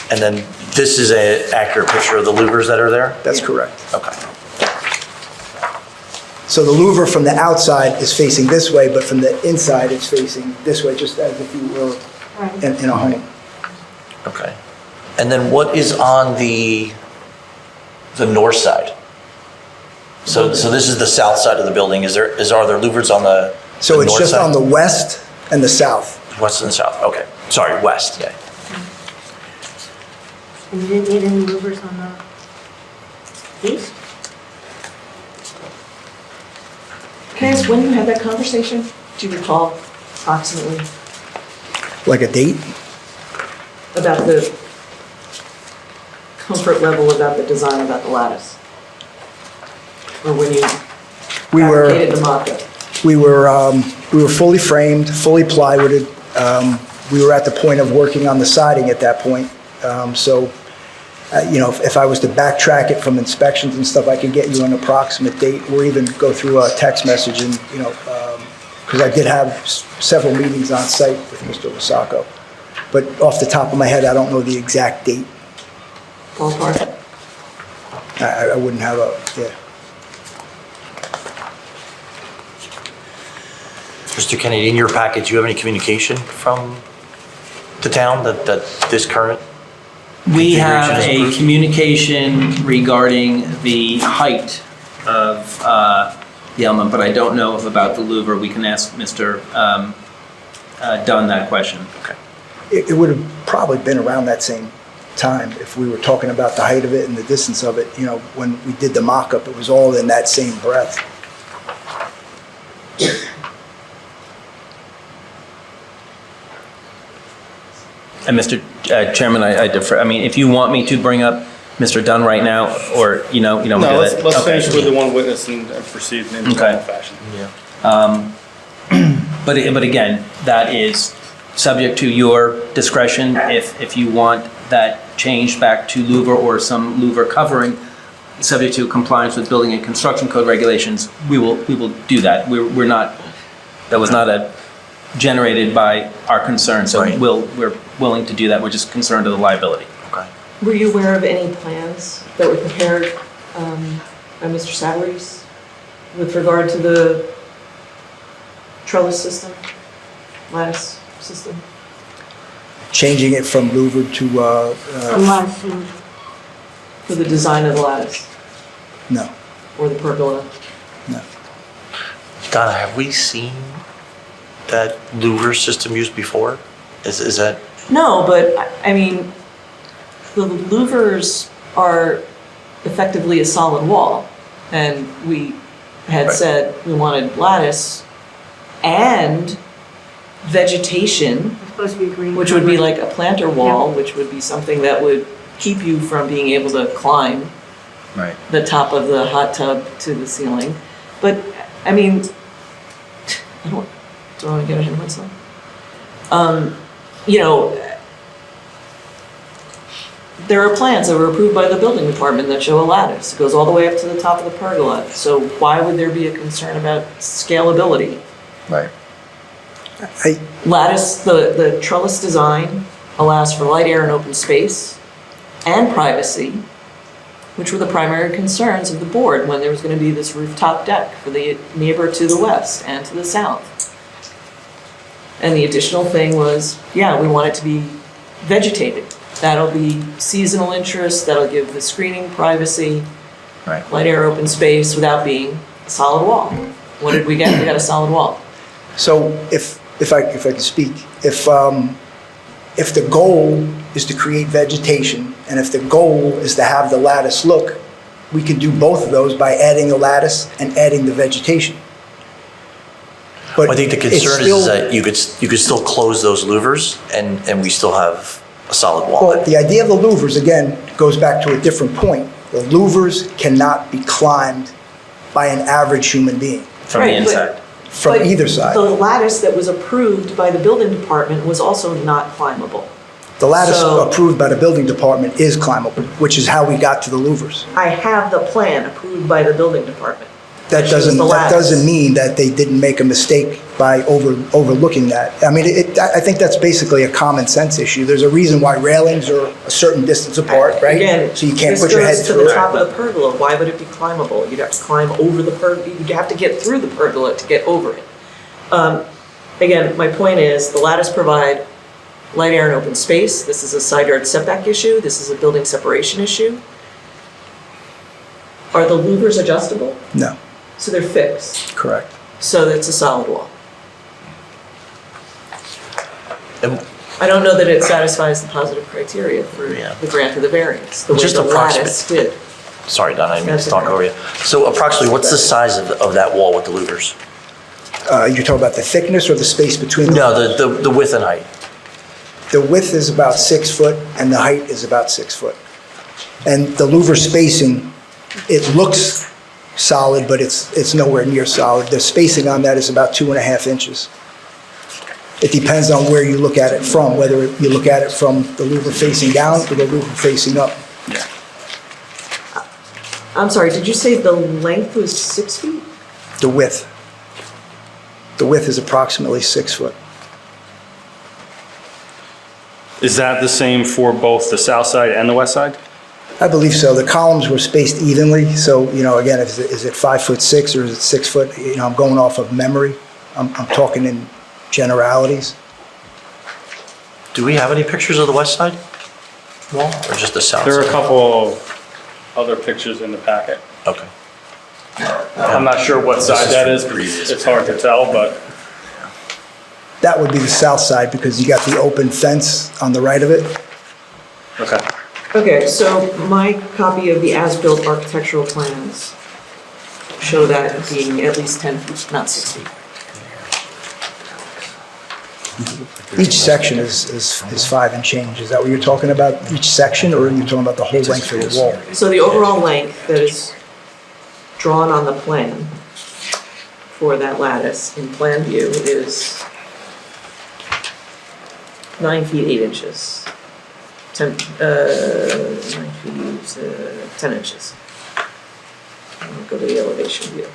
And then this is an accurate picture of the louvers that are there? That's correct. Okay. So the louver from the outside is facing this way, but from the inside, it's facing this way, just as if you were Right. in a home. Okay. And then what is on the north side? So this is the south side of the building. Are there louvers on the So it's north just side? on the west and the south. West and south, okay. Sorry, west, yeah. And you didn't need any louvers on the east? Can I ask when you had that conversation? Do you recall approximately Like a date? about the comfort level about the design, about the lattice? Or when you We were, fabricated the mock-up? we were fully framed, fully plywooded. We were at the point of working on the siding at that point. If I was to backtrack it from inspections and stuff, I could get you an approximate date or even go through a text message and, because I did have several meetings on site with Mr. Lasacco. But off the top of my head, I don't know the exact date. Ballpark? I wouldn't have yeah. Mr. Kennedy, in your package, do you have any communication from the town that this current? We have configuration is a approved? communication regarding the height of the element, but I don't know about the louver. We can ask Mr. Dunn that question. Okay. It would have probably been around that same time. If we were talking about the height of it and the distance of it, you know, when we did the mock-up, it was all in that same breath. And Mr. Chairman, I defer, I mean, if you want me to bring up Mr. Dunn right now, or, you know, we do No, that. let's Okay. finish with the one witness and proceed in Okay. normal fashion. But again, that is subject to your discretion. If you want that changed back to louver or some louver covering, subject to compliance with building and construction code regulations, we will do that. We're not, that was not generated by our concern, so Right. we're willing to do that. We're just concerned of the liability. Okay. Were you aware of any plans that were prepared by Mr. Savarese with regard to the trellis system, lattice system? Changing it from louvered to, For the design of the lattice no, or the pergola? no. Donna, have we seen that louver system used before? Is that, No, but I mean, the louvers are effectively a solid wall. And we had Right. said we wanted lattice and vegetation, It's supposed to be green. which would be like a planter wall, Yeah. which would be something that would keep you from being able to climb Right. the top of the hot tub to the ceiling. But, I mean, I don't want to get ahead of myself. You know, there are plans that were approved by the building department that show a lattice. It goes all the way up to the top of the pergola. So why would there be a concern about scalability? Right. Lattice, the trellis design allows for light, air, and open space and privacy, which were the primary concerns of the board when there was going to be this rooftop deck for the neighbor to the west and to the south. And the additional thing was, yeah, we want it to be vegetated. That'll be seasonal interest, that'll give the screening privacy, Right. light, air, open space without being a solid wall. What did we get? We got a solid wall. So if I can speak, if the goal is to create vegetation, and if the goal is to have the lattice look, we could do both of those by adding the lattice and adding the vegetation. But I think the it's concern still- is that you could still close those louvers and we still have a solid wall. Well, the idea of the louvers, again, goes back to a different point. The louvers cannot be climbed by an average human being From the Right, but- inside. from But either side. The lattice that was approved by the building department was also not climbable. The lattice So- approved by the building department is climbable, which is how we got to the louvers. I have the plan approved by the building department. That shows the lattice. doesn't mean that they didn't make a mistake by overlooking that. I mean, I think that's basically a common sense issue. There's a reason why railings are a certain distance apart, right? Again, So you can't put your head this goes to through the it. top of the pergola. Why would it be climbable? You'd have to climb over the pergola. You'd have to get through the pergola to get over it. Again, my point is the lattice provide light, air, and open space. This is a side yard setback issue. This is a building separation issue. Are the louvers adjustable? No, So they're fixed. correct. So it's a solid wall. And I don't know that it satisfies the positive criteria for Yeah. the grant of the variance, the way Just the approximate. lattice did. sorry, Donna, I didn't mean to That's talk okay. over you. So approximately, what's the size of that wall with the louvers? You're talking about the thickness or the space between them? No, the width and height. The width is about 6 foot and the height is about 6 foot. And the louver spacing, it looks solid, but it's nowhere near solid. The spacing on that is about 2.5 inches. It depends on where you look at it from, whether you look at it from the louver facing down or the louver facing up. I'm sorry, did you say the length was 6 feet? The width. The width is approximately 6 foot. Is that the same for both the south side and the west side? I believe so. The columns were spaced evenly, so, you know, again, is it 5'6" or is it 6 foot? You know, I'm going off of memory. I'm talking in generalities. Do we have any pictures of the west side wall or just the south There are a side? couple of other pictures in the packet. Okay. I'm not sure what side that is, Previous it's hard to tell, but That would be the south side because you got the open fence on the right of it. okay. Okay, so my copy of the as-built architectural plans show that being at least 10 feet, not 6 feet. Each section is 5 and change. Is that what you're talking about, each section, or are you talking about the whole length of the wall? So the overall length that is drawn on the plan for that lattice in plan view is 9 feet 8 inches. 9 feet 10 inches. I'll go to the elevation view.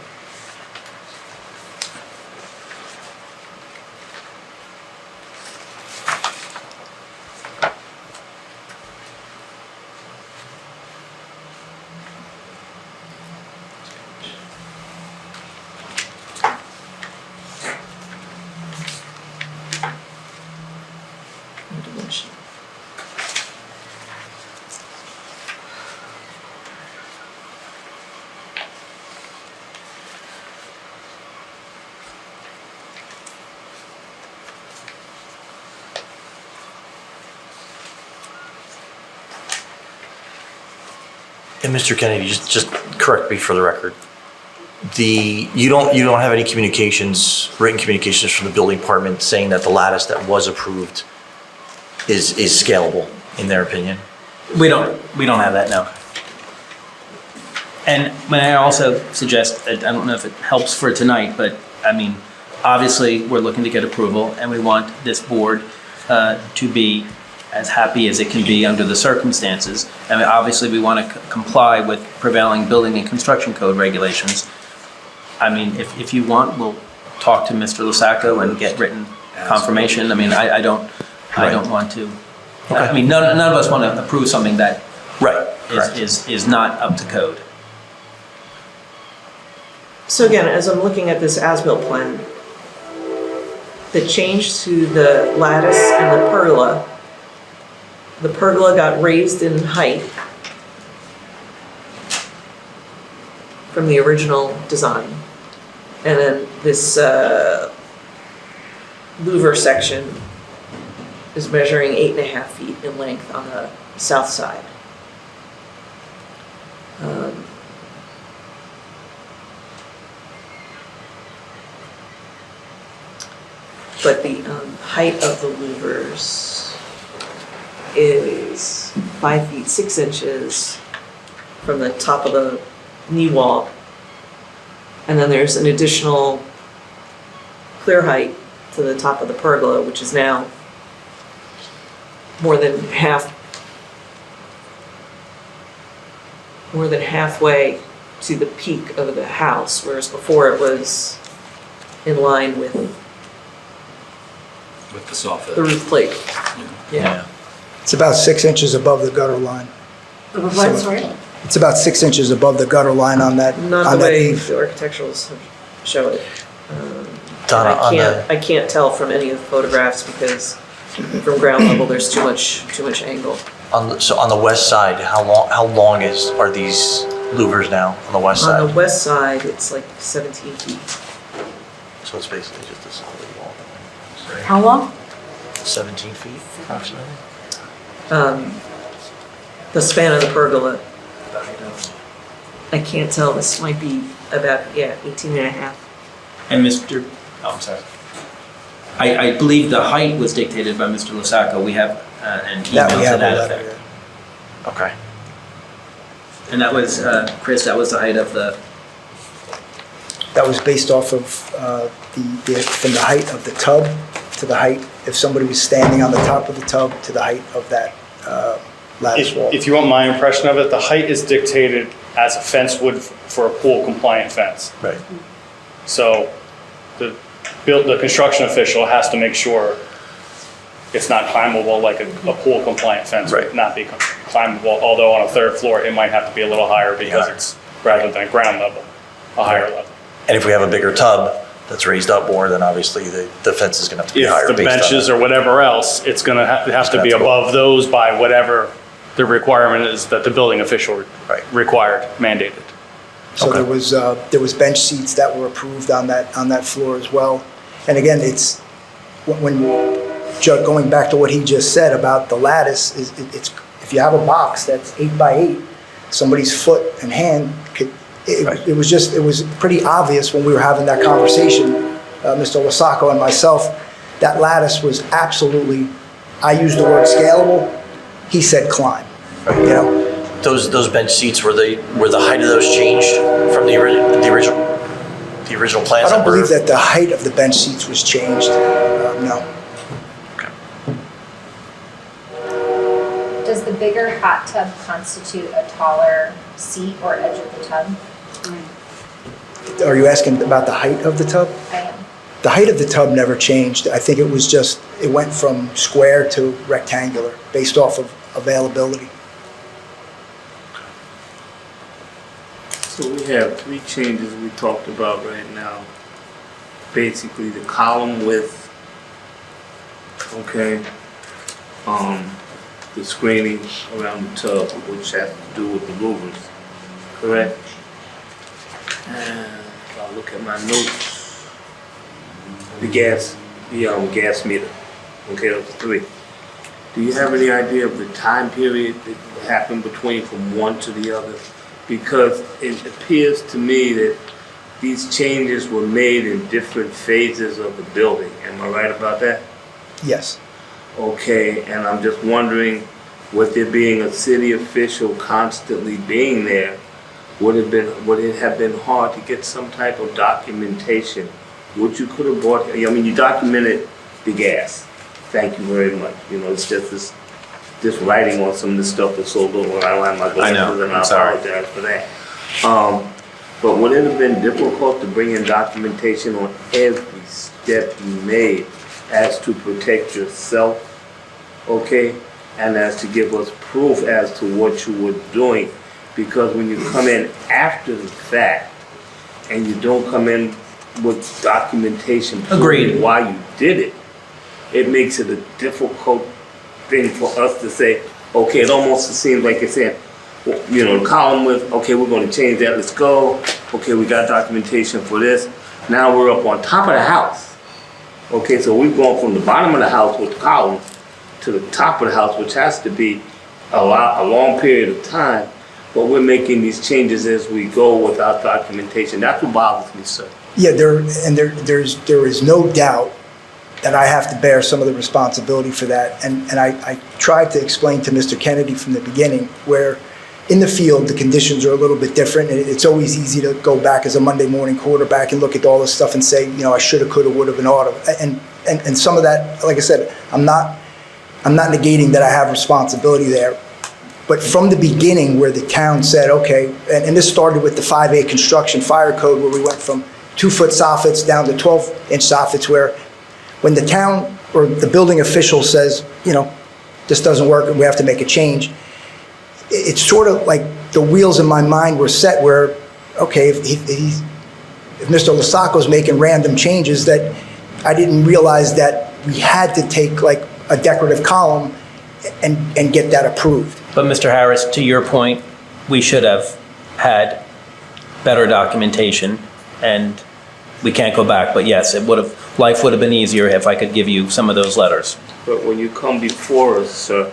Dimension. And Mr. Kennedy, just correct me for the record. You don't have any written communications from the building department saying that the lattice that was approved is scalable, in their opinion? We don't have that, no. And may I also suggest, I don't know if it helps for tonight, but I mean, obviously, we're looking to get approval, and we want this board to be as happy as it can be under the circumstances. I mean, obviously, we want to comply with prevailing building and construction code regulations. I mean, if you want, we'll talk to Mr. Lusacco and get written confirmation. I mean, I don't want to. I mean, none of us want to approve something that is not up to code. So again, as I'm looking at this as-built plan, the change to the lattice and the pergola got raised in height from the original design. And then this louver section is measuring 8.5 feet in length on the south side. But the height of the louvers is 5 feet 6 inches from the top of the knee wall. And then there's an additional clear height to the top of the pergola, which is now more than halfway to the peak of the house, whereas before it was in line with the soffit. the roof plate. Yeah. It's about 6 inches above the gutter line. What, sorry? It's about 6 inches above the gutter line on that, Not on the that way eave. the architecturals show it. Donna, on the, I can't tell from any of the photographs because from ground level, there's too much angle. so on the west side, how long are these louvers now on the west On the side? west side, it's like 17 feet. So it's basically just a solid wall. How long? 17 feet approximately? The span of the pergola, I can't tell, this might be about, 18 and a half. And Mr. Oh, I'm sorry. I believe the height was dictated by Mr. Lusacco. We have an email That we to have a that letter, effect. yeah. Okay. And that was, Chris, that was the height of the, That was based off of from the height of the tub to the height, if somebody was standing on the top of the tub, to the height of that lattice wall. If you want my impression of it, the height is dictated as a fence would for a pool compliant fence. Right. So the construction official has to make sure it's not climbable like a pool compliant fence would Right. not be climbable, although on a third floor, it might have to be a little higher because it's, rather than ground level, a higher level. And if we have a bigger tub that's raised up more, then obviously the fence is gonna have to be higher If the based on benches that. or whatever else, it's gonna have to be above those by whatever the requirement is that the building official Right. required, mandated. So Okay. there was bench seats that were approved on that floor as well. And again, it's, when, going back to what he just said about the lattice, it's, if If you have a box that's 8 by 8, somebody's foot and hand could, it was pretty obvious when we were having that conversation, Mr. Lasacco and myself, that lattice was absolutely, I used the word scalable, he said climb, you know? Those bench seats, were the height of those changed from the original plans? I don't believe that the height of the bench seats was changed, no. Does the bigger hot tub constitute a taller seat or edge of the tub? Are you asking about the height of the tub? I am. The height of the tub never changed. I think it was just, it went from square to rectangular based off of availability. So we have 3 changes we talked about right now. Basically, the column width, okay, the screening around the tub, which has to do with the louvers, correct? And if I look at my notes, the gas meter, okay, those 3. Do you have any idea of the time period that happened between from one to the other? Because it appears to me that these changes were made in different phases of the building. Am I right about that? Yes. Okay, and I'm just wondering, with there being a city official constantly being there, would it have been hard to get some type of documentation? What you could have bought, I mean, you documented the gas. Thank you very much. You know, it's just this writing on some of this stuff is so little, I don't have my glasses, and I apologize for that. But would it have been difficult to bring in documentation on every step you made as to protect yourself, okay? And as to give us proof as to what you were doing? Because when you come in after the fact and you don't come in with documentation proving why you did it, it makes it a difficult thing for us to say, okay, it almost seems like it's saying, you know, the column with, okay, we're going to change that, let's go. Okay, we got documentation for this. Now we're up on top of the house. Okay, so we've gone from the bottom of the house with the column to the top of the house, which has to be a long period of time, but we're making these changes as we go without documentation. That's what bothers me, sir. Yeah, there is no doubt that I have to bear some of the responsibility for that. And I tried to explain to Mr. Kennedy from the beginning where in the field, the conditions are a little bit different. It's always easy to go back as a Monday morning quarterback and look at all this stuff and say, you know, I shoulda, coulda, woulda, and oughta. And some of that, like I said, I'm not negating that I have responsibility there. But from the beginning where the town said, okay, and this started with the 5A construction fire code where we went from 2-foot soffits down to 12-inch soffits, where when the town or the building official says, you know, this doesn't work and we have to make a change, it's sort of like the wheels in my mind were set where, okay, if Mr. Lasacco's making random changes, that I didn't realize that we had to take like a decorative column and get that approved. But Mr. Harris, to your point, we should have had better documentation, and we can't go back. But yes, life would have been easier if I could give you some of those letters. But when you come before us, sir,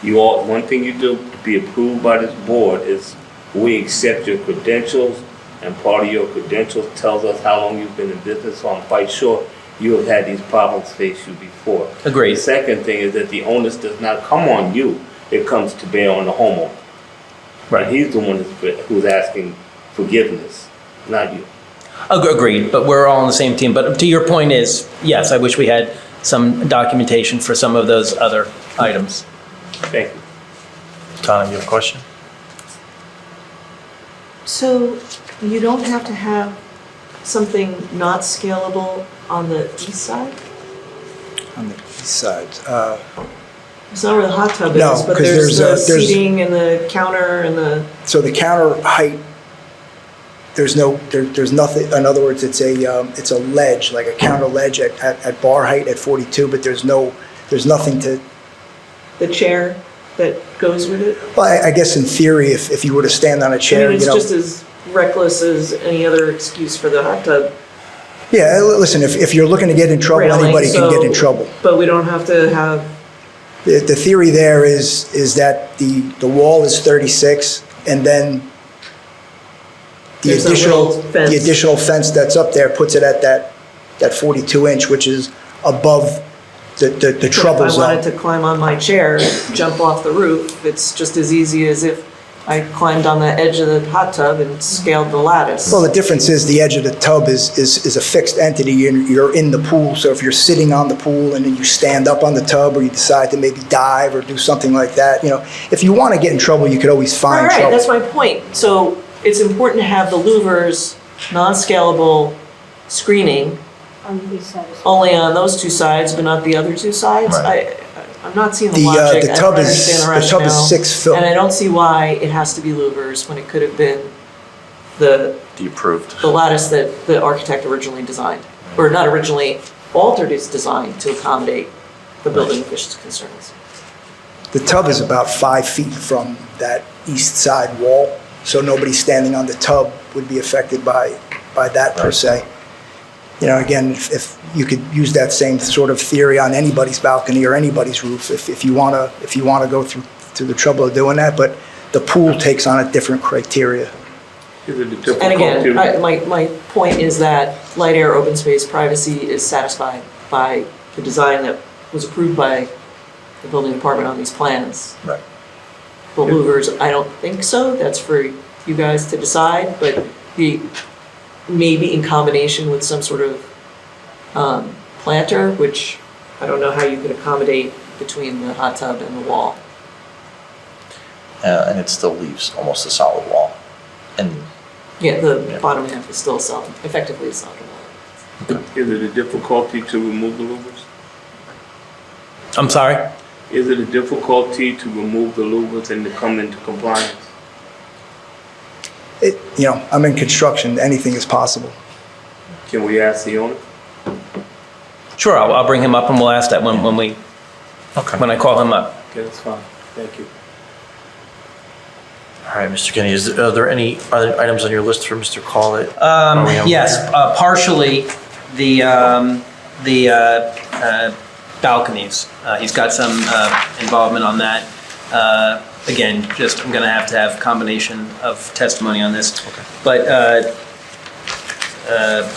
one thing you do to be approved by this board is we accept your credentials, and part of your credentials tells us how long you've been in business, so I'm quite sure you have had these problems face you before. Agreed. The second thing is that the onus does not come on you, it comes to bear on the homeowner. Right. And he's the one who's asking forgiveness, not you. Agreed, but we're all on the same team. But to your point is, yes, I wish we had some documentation for some of those other items. Thank you. Connor, you have a question? So you don't have to have something not scalable on the east side? On the east side. It's not where the hot tub No, is, but 'cause there's the there's- seating and the counter and the, So the counter height, there's nothing, in other words, it's a ledge, like a counter ledge at bar height at 42, but there's nothing to, the chair that goes with it. well, I guess in theory, if you were to stand on a I chair, mean, you it's know. just as reckless as any other excuse for the hot tub. Yeah, listen, if you're looking to get in trouble, railing, anybody can get in so- trouble. But we don't have to have The theory there is that the wall is 36, and then the There's a little fence. additional fence that's up there puts it at that 42 inch, which is above the trouble If I wanted zone. to climb on my chair, jump off the roof, it's just as easy as if I climbed on the edge of the hot tub and scaled the lattice. Well, the difference is the edge of the tub is a fixed entity, and you're in the pool. So if you're sitting on the pool and then you stand up on the tub, or you decide to maybe dive or do something like that, if you want to get in trouble, you could always find Right, trouble. that's my point. So it's important to have the louvers, non-scalable screening On these sides. only on those two sides, but not the other two sides. Right. I'm not seeing the The, logic. the I tub don't is- understand the the tub is rationale. 6 foot. And I don't see why it has to be louvers when it could have been the The approved. lattice that the architect originally designed, or not originally, altered its design to accommodate the building official's concerns. The tub is about 5 feet from that east side wall, so nobody standing on the tub would be affected by that per se. Again, if you could use that same sort of theory on anybody's balcony or anybody's roof, if you want to go through the trouble of doing that, but the pool takes on a different criteria. Is it a difficult And again, to- my point is that light air, open space, privacy is satisfied by the design that was approved by the building department on these plans. Right. The louvers, I don't think so, that's for you guys to decide, but maybe in combination with some sort of planter, which I don't know how you could accommodate between the hot tub and the wall. And it still leaves almost a solid wall. And Yeah, the Yeah. bottom half is still effectively a solid wall. Is it a difficulty to remove the louvers? I'm sorry? Is it a difficulty to remove the louvers and to come into compliance? I'm in construction, anything is possible. Can we ask the owner? Sure, I'll bring him up and we'll ask that when I call him up. Okay, that's fine. Thank you. all right, Mr. Kenny, are there any other items on your list for Mr. Collett? Are we on- Yes, partially the balconies. He's got some involvement on that. Again, I'm going to have combination of testimony on this. Okay. But,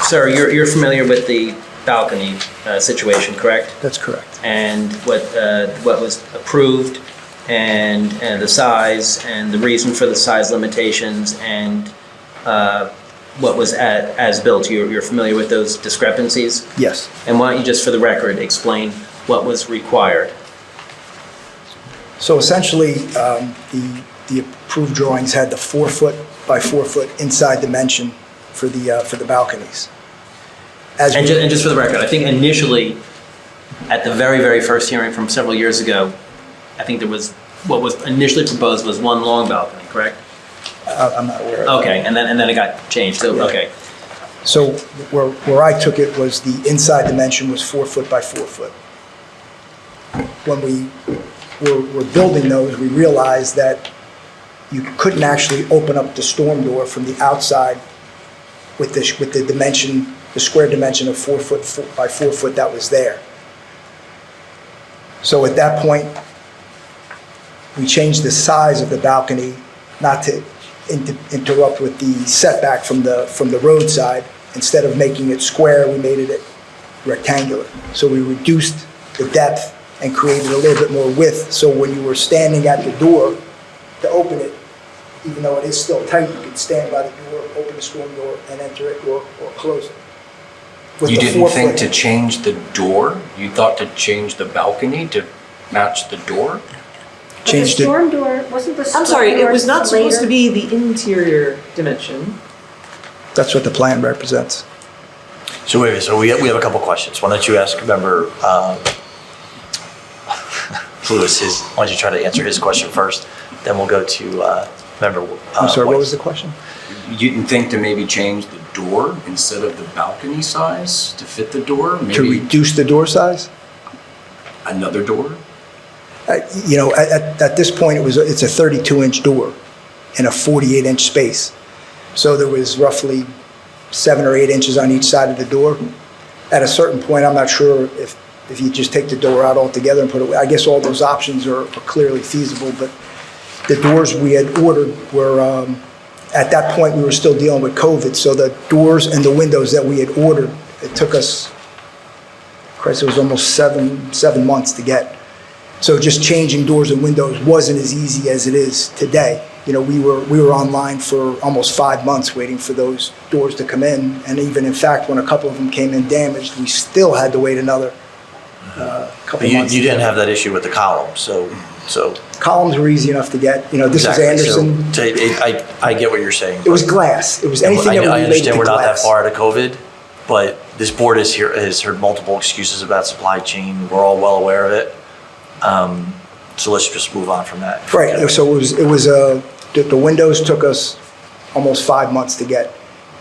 sir, you're familiar with the balcony situation, correct? That's correct. And what was approved and the size and the reason for the size limitations and what was as built. You're familiar with those discrepancies? Yes. And why don't you just for the record explain what was required? So essentially, the approved drawings had the 4 foot by 4 foot inside dimension for the balconies. And just for the record, I think initially, at the very, very first hearing from several years ago, I think what was initially proposed was one long balcony, correct? I'm not aware of that. Okay, and then it got changed, so, okay. So where I took it was the inside dimension was 4 foot by 4 foot. When we were building those, we realized that you couldn't actually open up the storm door from the outside with the dimension, the square dimension of 4 foot by 4 foot that was there. So at that point, we changed the size of the balcony, not to interrupt with the setback from the roadside. Instead of making it square, we made it rectangular. So we reduced the depth and created a little bit more width. So when you were standing at the door to open it, even though it is still tight, you could stand by the door, open the storm door, and enter it or close it. With You the didn't 4 think foot- to change the door? You thought to change the balcony to match the door? But the Changed it. storm door, wasn't the storm door I'm sorry, it was not supposed to later? be the interior dimension. That's what the plan represents. So wait, so we have a couple questions. Why don't you ask member Lewis why don't you try to answer his question first, then we'll go to member I'm sorry, what White. was the question? You didn't think to maybe change the door instead of the balcony size to fit the door? To Maybe reduce the door size? another door? At this point, it's a 32-inch door in a 48-inch space. So there was roughly 7 or 8 inches on each side of the door. At a certain point, I'm not sure if if you just take the door out altogether and put it, I guess all those options are clearly feasible, but the doors we had ordered were, at that point, we were still dealing with COVID, so the doors and the windows that we had ordered, it took us, Christ, it was almost seven months to get. So just changing doors and windows wasn't as easy as it is today. You know, we were online for almost 5 months waiting for those doors to come in, and even in fact, when a couple of them came in damaged, we still had to wait another couple But you months. didn't have that issue with the columns, so. Columns were easy enough to get. You know, this is Exactly. So, Anderson. I get what you're saying. It was glass. It was anything that I related to understand we're not that glass. far out of COVID, but this board has heard multiple excuses about supply chain. We're all well aware of it. So let's just move on from that. Right, so the windows took us almost 5 months to get.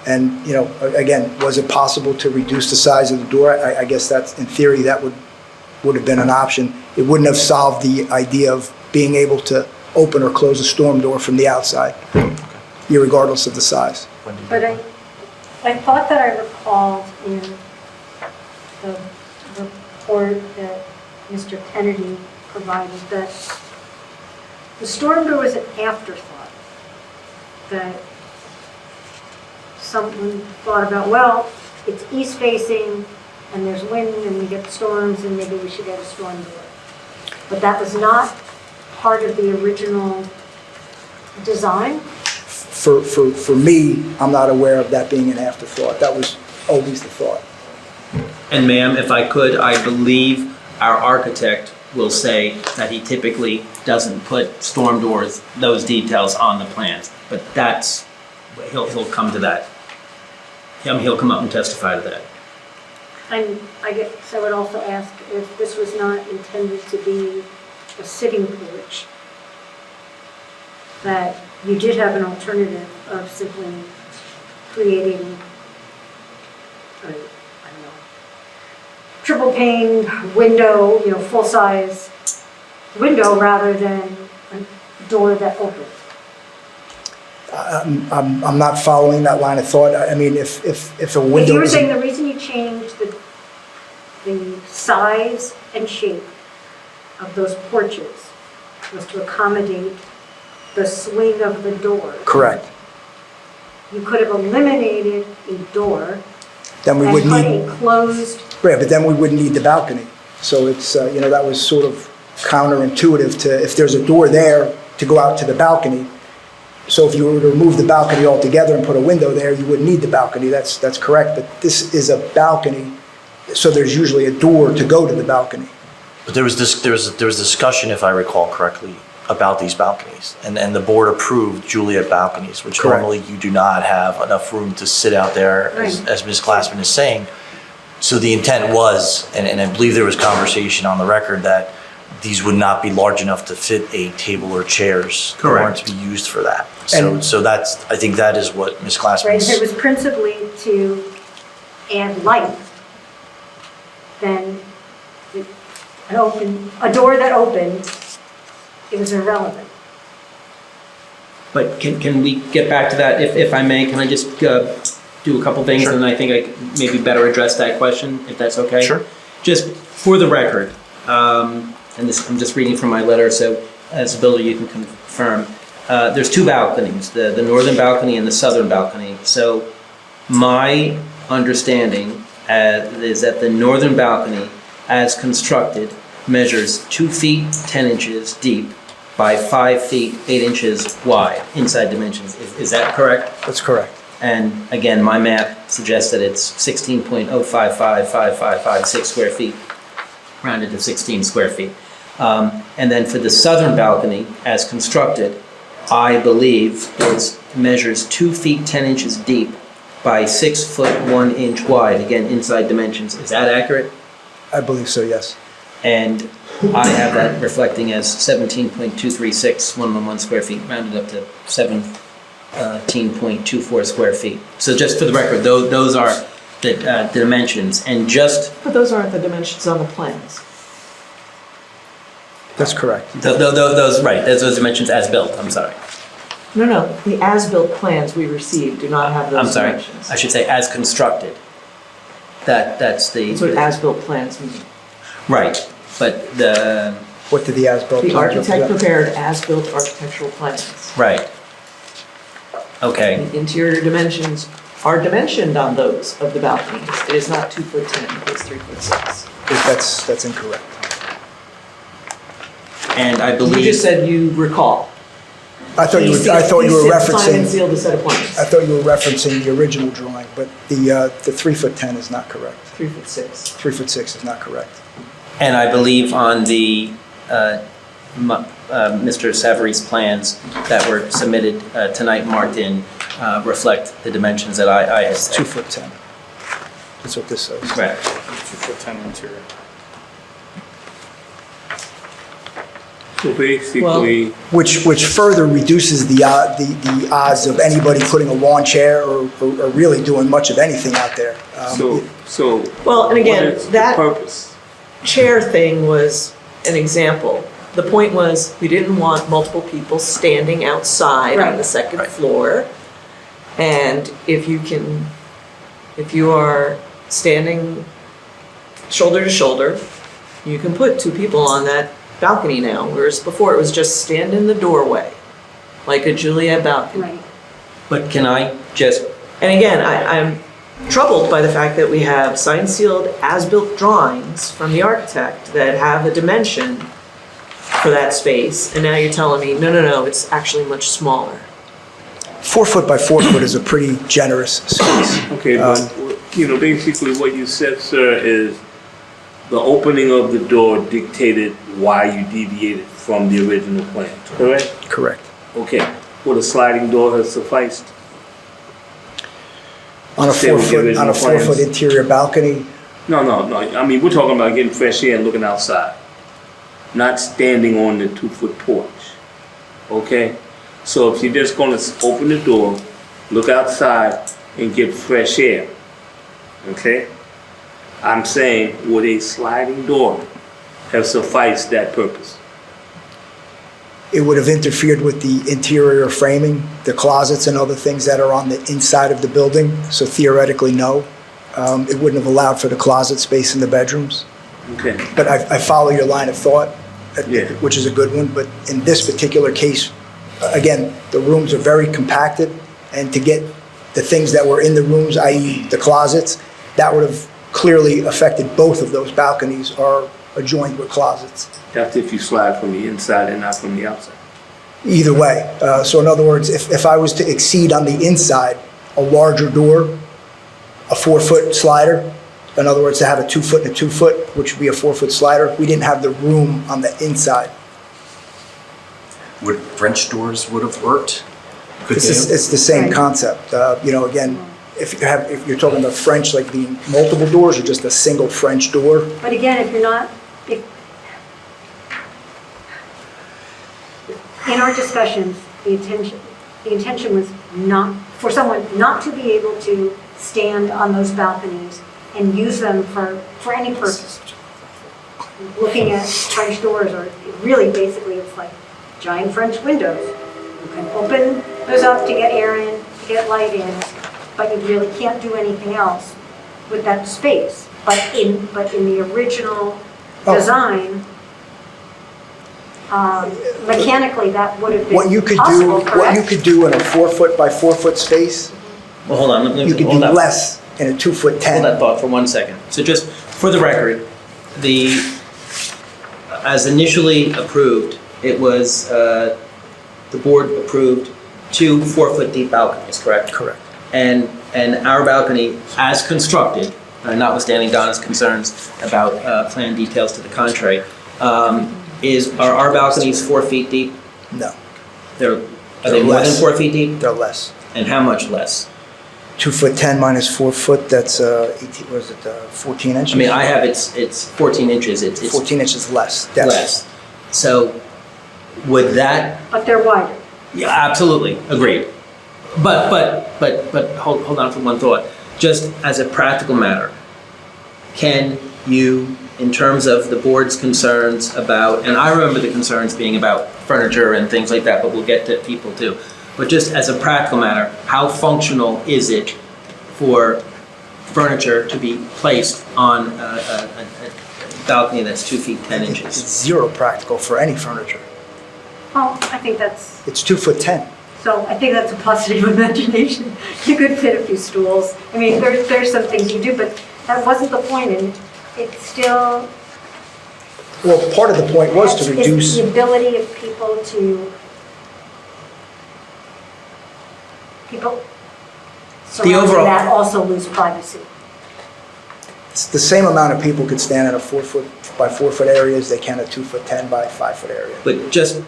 And, you know, again, was it possible to reduce the size of the door? I guess that's, in theory, that would have been an option. It wouldn't have solved the idea of being able to open or close a storm door from the outside, irregardless of the size. But I thought that I recalled in the report that Mr. Kennedy provided that the storm door was an afterthought, that someone thought about, well, it's east facing and there's wind and we get storms and maybe we should get a storm door. But that was not part of the original design. For me, I'm not aware of that being an afterthought. That was always the thought. And ma'am, if I could, I believe our architect will say that he typically doesn't put storm doors, those details on the plans. But that's, he'll come to that. He'll come up and testify to that. And I guess I would also ask if this was not intended to be a sitting porch, that you did have an alternative of simply creating, I don't know, triple pane window, you know, full-size window rather than a door that opens. I'm not following that line of thought. I mean, if a window If you were is- saying the reason you changed the size and shape of those porches was to accommodate the swing of the door. Correct. You could have eliminated a door Then we and would put need, a closed, right, but then we wouldn't need the balcony. So it's, you know, that was sort of counterintuitive to, if there's a door there, to go out to the balcony. So if you were to remove the balcony altogether and put a window there, you wouldn't need the balcony. That's correct, but this is a balcony, so there's usually a door to go to the balcony. But there was discussion, if I recall correctly, about these balconies. And the board approved Juliet balconies, which Correct. normally you do not have enough room to sit out there, as Ms. Glassman is saying. So the intent was, and I believe there was conversation on the record, that these would not be large enough to fit a table or chairs. They weren't to be used for that. So that's, I think that is what Ms. right? Glassman's. If it was principally to add light, then a door that opened, it was irrelevant. But can we get back to that, if I may? Can I just do a couple things? Sure. And I think I could maybe better address that question, if that's okay? Sure. Just for the record, and this, I'm just reading from my letter, so as a builder you can confirm. There's two balconies, the northern balcony and the southern balcony. So my understanding is that the northern balcony, as constructed, measures 2 feet 10 inches deep by 5 feet 8 inches wide, inside dimensions. Is that correct? That's correct. And again, my math suggests that it's 16.055556 square feet, rounded to 16 square feet. And then for the southern balcony, as constructed, I believe it measures 2 feet 10 inches deep by 6 foot 1 inch wide, again, inside dimensions. Is that accurate? I believe so, yes. And I have that reflecting as 17.236111 square feet, rounded up to 17.24 square feet. So just for the record, those are the dimensions, and just But those aren't the dimensions on the plans. That's correct. those right, those dimensions as built. I'm sorry. No, the as-built plans we received do not have I'm those sorry. dimensions. I should say as constructed. That's the. That's what as-built plans mean. Right, but the, What did the as-built? The plans architect represent? prepared as-built architectural plans. right. Okay, The interior dimensions are dimensioned on those of the balconies. It is not 2'10", it's 3'6". That's incorrect. and I You believe. just said you recall. I thought you were Signed and referencing, sealed a set of plans. I thought you were referencing the original drawing, but the 3'10" is not correct. 3'6". 3'6" is not correct. And I believe on the, Mr. Savary's plans that were submitted tonight, marked in, reflect the dimensions that I had It's said. 2'10". That's what this says. Right. 2'10" interior. So basically, Which further reduces the odds of anybody putting a lawn chair or really doing much of anything out there. so. Well, and again, what is the that- purpose? Chair thing was an example. The point was, we didn't want multiple people standing outside on Right. the second floor. And if you are standing shoulder to shoulder, you can put two people on that balcony now, whereas before it was just stand in the doorway, like a Juliet balcony. Right. But can I just, And again, I'm troubled by the fact that we have signed, sealed, as-built drawings from the architect that have a dimension for that space, and now you're telling me, no, it's actually much smaller. 4 foot by 4 foot is a pretty generous space. Okay, but, basically what you said, sir, is the opening of the door dictated why you deviated from the original plan, correct? Correct. Okay, would a sliding door have sufficed? On a Stay with the original 4 foot plans. interior balcony, No. I mean, we're talking about getting fresh air and looking outside, not standing on the 2-foot porch. Okay? So if you're just gonna open the door, look outside and get fresh air, okay? I'm saying, would a sliding door have sufficed that purpose? it would have interfered with the interior framing, the closets and other things that are on the inside of the building, so theoretically, no. It wouldn't have allowed for the closet space in the bedrooms. Okay, But I follow your line of thought, Yeah. which is a good one, but in this particular case, again, the rooms are very compacted, and to get the things that were in the rooms, i.e. the closets, that would have clearly affected both of those balconies are adjoined with closets. that's if you slide from the inside and not from the outside. Either way. So in other words, if I was to exceed on the inside, a larger door, a 4 foot slider, in other words, to have a 2 foot and a 2 foot, which would be a 4 foot slider, we didn't have the room on the inside. Would French doors would have worked? Could they have? It's the same Right. concept. Again, if you're talking about French, like being multiple doors or just a single French door, But again, if in our discussions, the intention was not, for someone not to be able to stand on those balconies and use them for any purpose. Looking at French doors, or really basically it's like giant French windows. You can open those up to get air in, to get light in, but you really can't do anything else with that space. But in the original Oh. design, mechanically, that would have what you been could do, possible, what you correct? could do in a 4 foot by 4 foot space, well, hold on, let me you could do hold that. less in a 2 foot Hold 10. that thought for 1 second. So just for the record, as initially approved, it was, the board approved 2 4-foot deep balconies, correct? Correct. And our balcony, as constructed, notwithstanding Donna's concerns about plan details to the contrary, are our balconies 4 feet deep? No, Are They're they more than less. 4 feet deep? they're less. And how much less? 2 foot 10 minus 4 foot, that's 18, was it 14 inches? I mean, I have it's 14 inches. It's 14 inches less. That's- less. So would that? But they're wider. Yeah, absolutely, agreed. But hold on for one thought. Just as a practical matter, can you, in terms of the board's concerns about, and I remember the concerns being about furniture and things like that, but we'll get to people too. But just as a practical matter, how functional is it for furniture to be placed on balcony that's 2 feet 10 It's inches. zero practical for any furniture. Oh, I think that's, It's 2'10". so I think that's a positive imagination. You could fit a few stools. I mean, there's some things you do, but that wasn't the point, and it's still. Well, part of the point was to It's reduce, the ability of people surrounding overall- that also lose privacy. it's the same amount of people could stand in a 4 by 4 area as they can a 2'10" by 5 area. But just,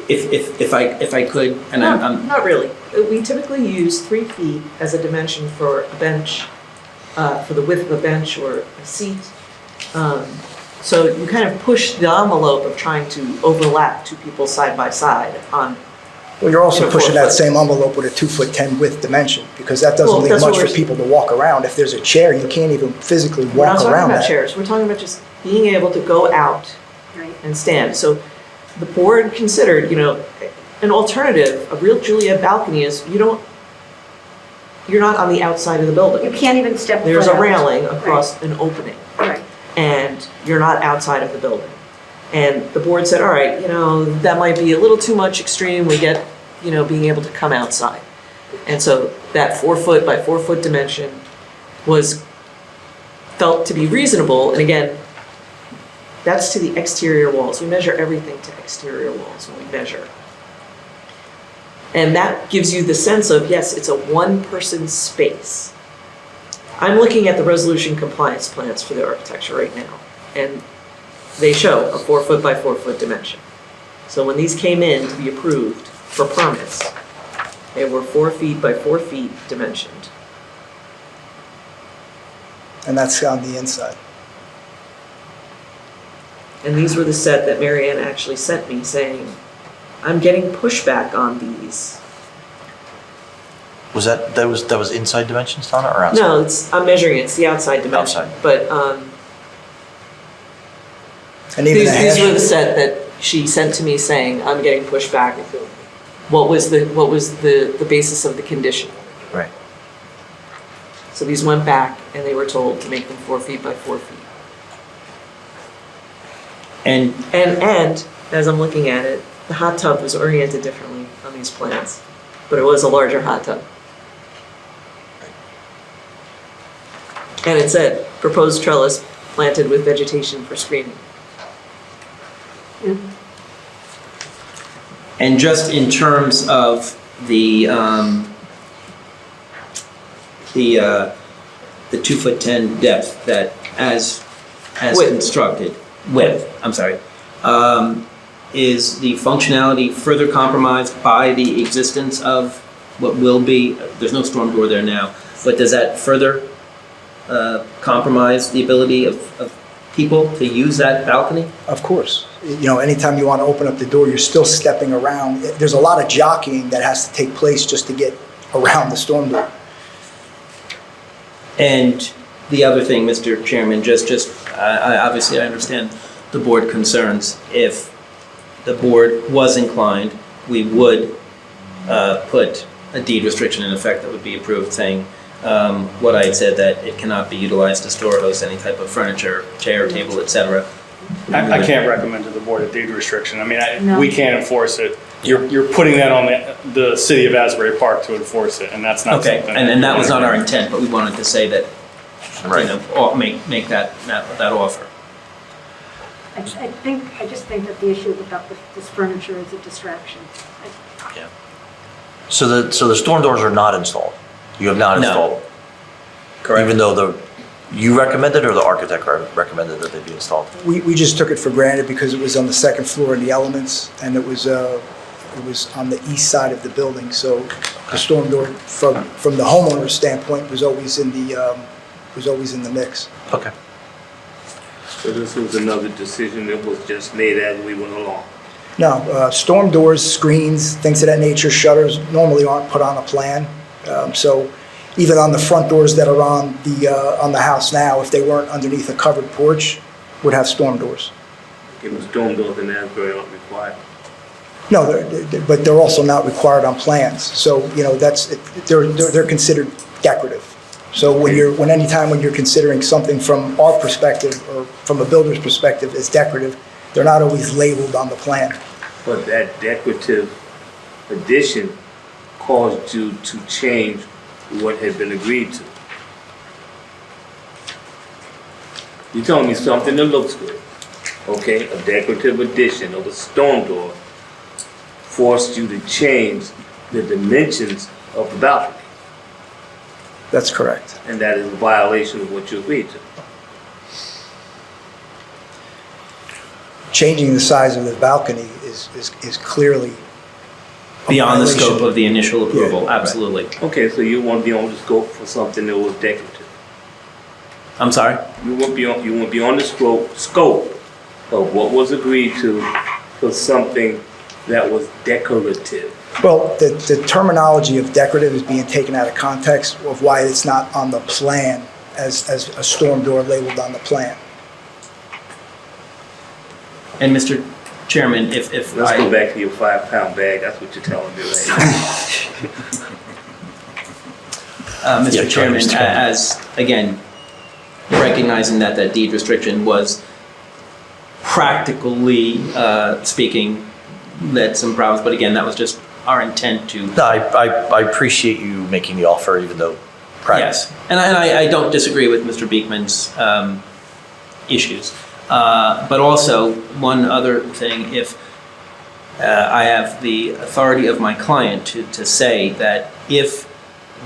if I could, and I'm, Not really. We typically use 3 feet as a dimension for a bench, for the width of a bench or a seat. So you kind of push the envelope of trying to overlap two people side by side on. Well, you're also In a pushing 4 that foot. same envelope with a 2'10" width dimension, because that doesn't Well, leave that's much what for we're- people to walk around. If there's a chair, you can't even physically We're not walk talking around about that. chairs, we're talking about just being able to go out Right. and stand. So the board considered, an alternative, a real Juliet balcony is you're not on the outside of the You building. can't even step foot There's a out. railing across an opening. Right. And you're not outside of the building. And the board said, all right, that might be a little too much extreme, we get, being able to come outside. And so that 4 foot by 4 foot dimension was felt to be reasonable, and again, that's to the exterior walls. We measure everything to exterior walls when we measure. And that gives you the sense of, yes, it's a one-person space. I'm looking at the resolution compliance plans for the architecture right now, and they show a 4 foot by 4 foot dimension. So when these came in to be approved for permits, they were 4 feet by 4 feet dimensioned. And that's on the inside. And these were the set that Marianne actually sent me saying, I'm getting pushback on these. Was that was inside dimensions, Donna, or outside? No, I'm measuring it, it's the outside dimension. Outside. But And even the these were the hash, set that she sent to me saying, I'm getting pushback. What was the basis of the condition? Right. So these went back and they were told to make them 4 feet by 4 feet. and And as I'm looking at it, the hot tub was oriented differently on these plans, but it was a larger hot tub. And it said, proposed trellis planted with vegetation for screening. And just in terms of the 2'10" depth that as Width. constructed, width, I'm sorry, is the functionality further compromised by the existence of what will be, there's no storm door there now, but does that further compromise the ability of people to use that balcony? of course. Anytime you want to open up the door, you're still stepping around. There's a lot of jockeying that has to take place just to get around the storm door. And the other thing, Mr. Chairman, obviously I understand the board concerns. If the board was inclined, we would put a deed restriction in effect that would be approved saying what I had said, that it cannot be utilized to store or host any type of furniture, chair, table, etc. I can't recommend to the board a deed restriction. I mean, No. we can't enforce it. You're putting that on the city of Asbury Park to enforce it, and that's not Okay, something. and that was not our intent, but we wanted to say that, Right. make that offer. I just think that the issue about this furniture is a distraction. Yeah. So the storm doors are not installed? You have not No. installed them? Correct. Even though you recommended or the architect recommended that they be installed? We just took it for granted because it was on the second floor in the elements, and it was on the east side of the building. So the storm door, from the homeowner's standpoint, was always in the mix. Okay. So this was another decision that was just made as we went along. No, storm doors, screens, things of that nature, shutters normally aren't put on a plan. So even on the front doors that are on the house now, if they weren't underneath a covered porch, would have storm doors. The storm doors in Asbury aren't required. No, but they're also not required on plans. So, they're considered decorative. So anytime when you're considering something from our perspective or from a builder's perspective as decorative, they're not always labeled on the plan. But that decorative addition caused you to change what had been agreed to. You're telling me something that looks good, okay? A decorative addition of a storm door forced you to change the dimensions of the balcony, That's correct. and that is a violation of what you agreed to. Changing the size of the balcony is clearly a Beyond the violation. scope of the initial approval, right. absolutely. Okay, so you won't be on the scope for something that was decorative. I'm sorry? You won't be on the scope of what was agreed to for something that was decorative. Well, the terminology of decorative is being taken out of context of why it's not on the plan as a storm door labeled on the plan. And Mr. Chairman, if Let's go I, back to your 5-pound bag, that's what you're telling me right now. Yeah, Mr. Chairman, Mr. Chairman. as, again, recognizing that that deed restriction was practically speaking led some problems, but again, that was just our intent to. No, I appreciate you making the offer, even though Yes, and I don't disagree with Mr. Beekman's issues. But also, one other thing, if I have the authority of my client to say that if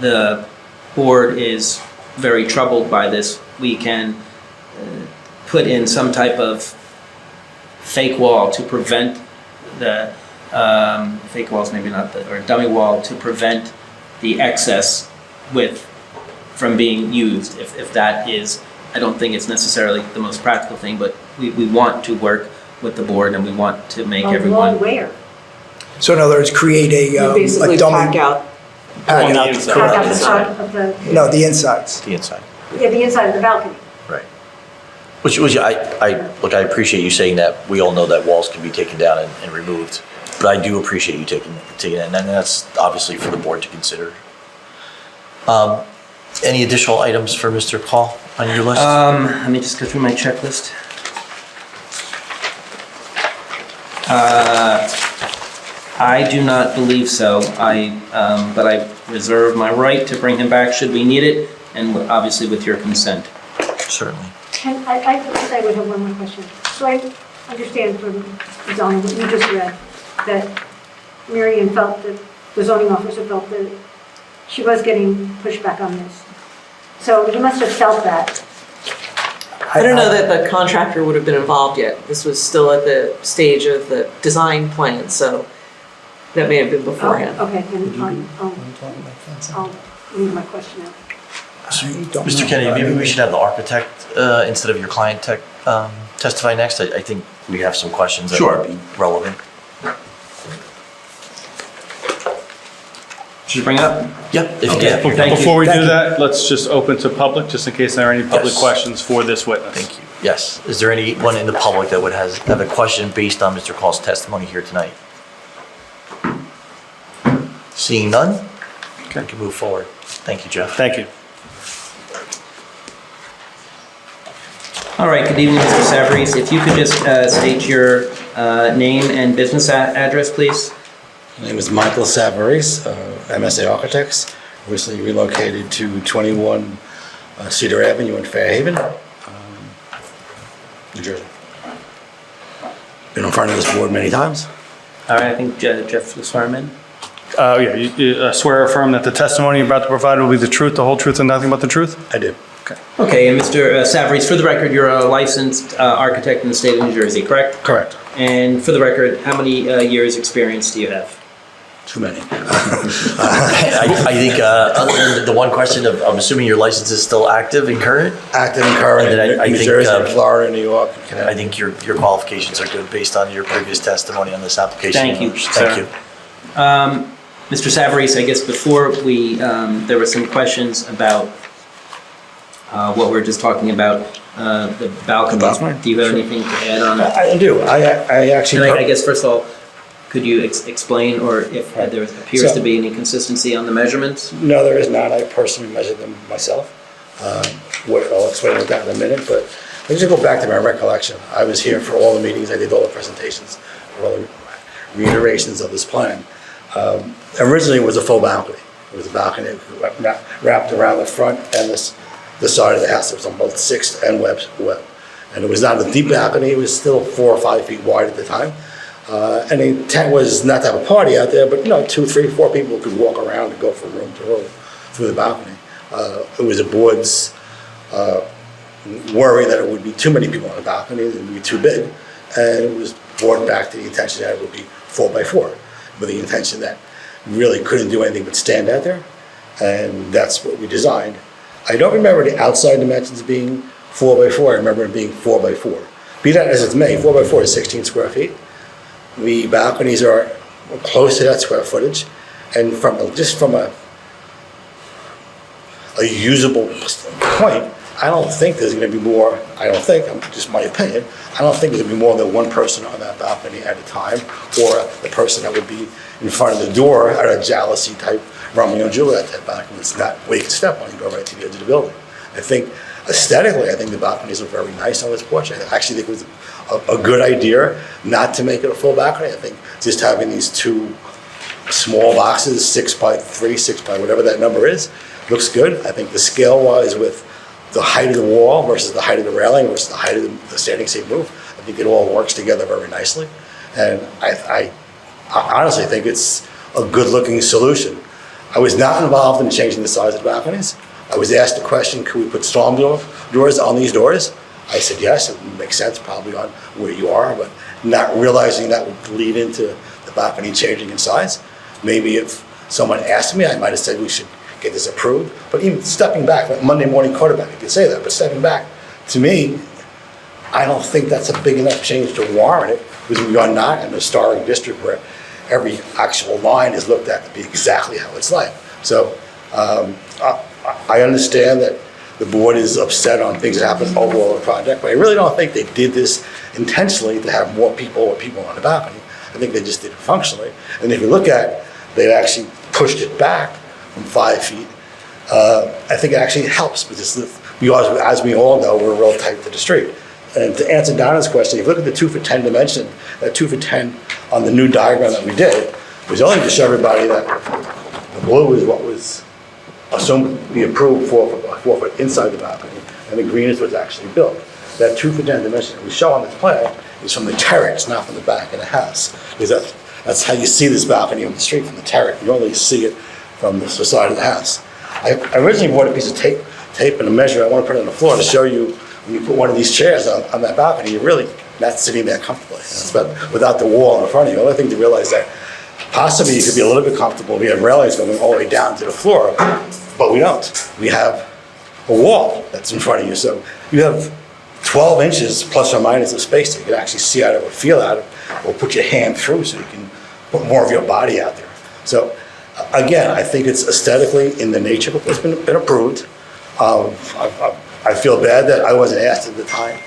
the board is very troubled by this, we can put in some type of fake wall to prevent the, fake walls maybe not, or dummy wall to prevent the excess width from being used. If that is, I don't think it's necessarily the most practical thing, but we want to work with the board and we want to make A wall everyone. where? So in other words, create You a basically dummy. pack out, pack On the out. inside. Back out the Correct. side of the, No, the insides. the inside. yeah, the inside of the balcony. Right. Which look, I appreciate you saying that. We all know that walls can be taken down and removed, but I do appreciate you taking it, and that's obviously for the board to consider. Any additional items for Mr. Call on your list? Let me just go through my checklist. I do not believe so. But I reserve my right to bring him back should we need it, and obviously with your consent. Certainly. And I guess I would have one more question. So I understand from zoning, what you just read, that Marion felt that, the zoning officer felt that she was getting pushback on this. So you must have felt that. I don't know that the contractor would have been involved yet. This was still at the stage of the design plan, so that may have been beforehand. Oh, okay, then I'll leave my question out. Mr. Kennedy, maybe we should have the architect instead of your client testify next. I think we have some questions that Sure. might be relevant. Should you bring it up? Yeah. If Okay. yeah, Thank you. Before we Thank do you. that, let's just open to public, just in case there are any public Yes. questions for this witness. Thank you. Yes. Is there anyone in the public that would have a question based on Mr. Call's testimony here tonight? Seeing none, we can move forward. Thank you, Jeff. Thank you. All right, good evening, Mr. Savarese. If you could just state your name and business address, please. My name is Michael Savarese, MSA Architects, recently relocated to 21 Cedar Avenue in Fairhaven, New Jersey. Been in front of this board many times. All right, I think Jeff was sworn in. Yeah, you swear or affirm that the testimony you're about to provide will be the truth, the whole truth, and nothing but the truth? I do. Okay, and Mr. Savarese, for the record, you're a licensed architect in the state of New Jersey, correct? Correct. And for the record, how many years' experience do you have? Too many. I think other than the one question of, I'm assuming your license is still active and current? Active and current And then in I New think, Jersey, Florida, New York, and I Connecticut. think your qualifications are good based on your previous testimony on this application. Thank you, Thank sir. you. Mr. Savarese, I guess before we, there were some questions about what we were just talking about, the balcony. The balcony? Do you have Sure. anything to add on? I do. I actually. And I guess, first of all, Could you explain, or if there appears to be any consistency on the measurements? No, there is not. I personally measured them myself. I'll explain with that in a minute, but let's just go back to my recollection. I was here for all the meetings, I did all the presentations, all the reiterations of this plan. Originally, it was a full balcony. It was a balcony wrapped around the front and the side of the house. It was on both 6th and Webb. And it was not a deep balcony, it was still 4 or 5 feet wide at the time. And the intent was not to have a party out there, but 2, 3, 4 people could walk around and go from room to room through the balcony. It was the board's worry that it would be too many people on the balcony, it would be too big, and it was brought back to the intention that it would be 4 by 4, with the intention that we really couldn't do anything but stand out there, and that's what we designed. I don't remember the outside dimensions being 4 by 4, I remember it being 4 by 4. Be that as it may, 4 by 4 is 16 square feet. The balconies are close to that square footage, and from a usable point, I don't think there's going to be more, just my opinion, I don't think there's going to be more than one person on that balcony at a time, or the person that would be in front of the door at a jealousy type Romeo and Juliet type balcony. It's not where you can step on, you go right to the edge of the building. I think aesthetically, I think the balconies are very nice on this porch. I actually think it was a good idea not to make it a full balcony. I think just having these 2 small boxes, 6 by 3, 6 by whatever that number is, looks good. I think the scale-wise with the height of the wall versus the height of the railing versus the height of the standing seam roof, I think it all works together very nicely. And I honestly think it's a good-looking solution. I was not involved in changing the size of the balconies. I was asked the question, could we put storm doors on these doors? I said yes, it would make sense probably on where you are, but not realizing that would lead into the balcony changing in size. Maybe if someone asked me, I might have said we should get this approved. But even stepping back, like Monday morning quarterback, you could say that, but stepping back, to me, I don't think that's a big enough change to warrant it, because we are not in a historic district where every actual line is looked at to be exactly how it's like. So I understand that the board is upset on things that happen overall in the project, but I really don't think they did this intentionally to have more people on the balcony. I think they just did it functionally. And if you look at, they actually pushed it back from 5 feet. I think it actually helps because as we all know, we're real tight to the street. And to answer Donna's question, if you look at the 2 for 10 dimension, that 2 for 10 on the new diagram that we did, was only to show everybody that the blue is what was assumed to be approved 4 foot inside the balcony, and the green is what's actually built. That 2 for 10 dimension that we show on this plan is from the terrace, not from the back of the house. Because that's how you see this balcony on the street, from the terrace. You only see it from the side of the house. I originally bought a piece of tape and a measure I want to put it on the floor to show you when you put one of these chairs on that balcony, you're really not sitting there comfortably. But without the wall in front of you. The only thing to realize that possibly you could be a little bit comfortable. We have railings going all the way down to the floor, but we don't. We have a wall that's in front of you. So you have 12 inches plus or minus of space that you can actually see out of or feel out of, or put your hand through so you can put more of your body out there. So again, I think it's aesthetically in the nature of what's been approved. I feel bad that I wasn't asked at the time,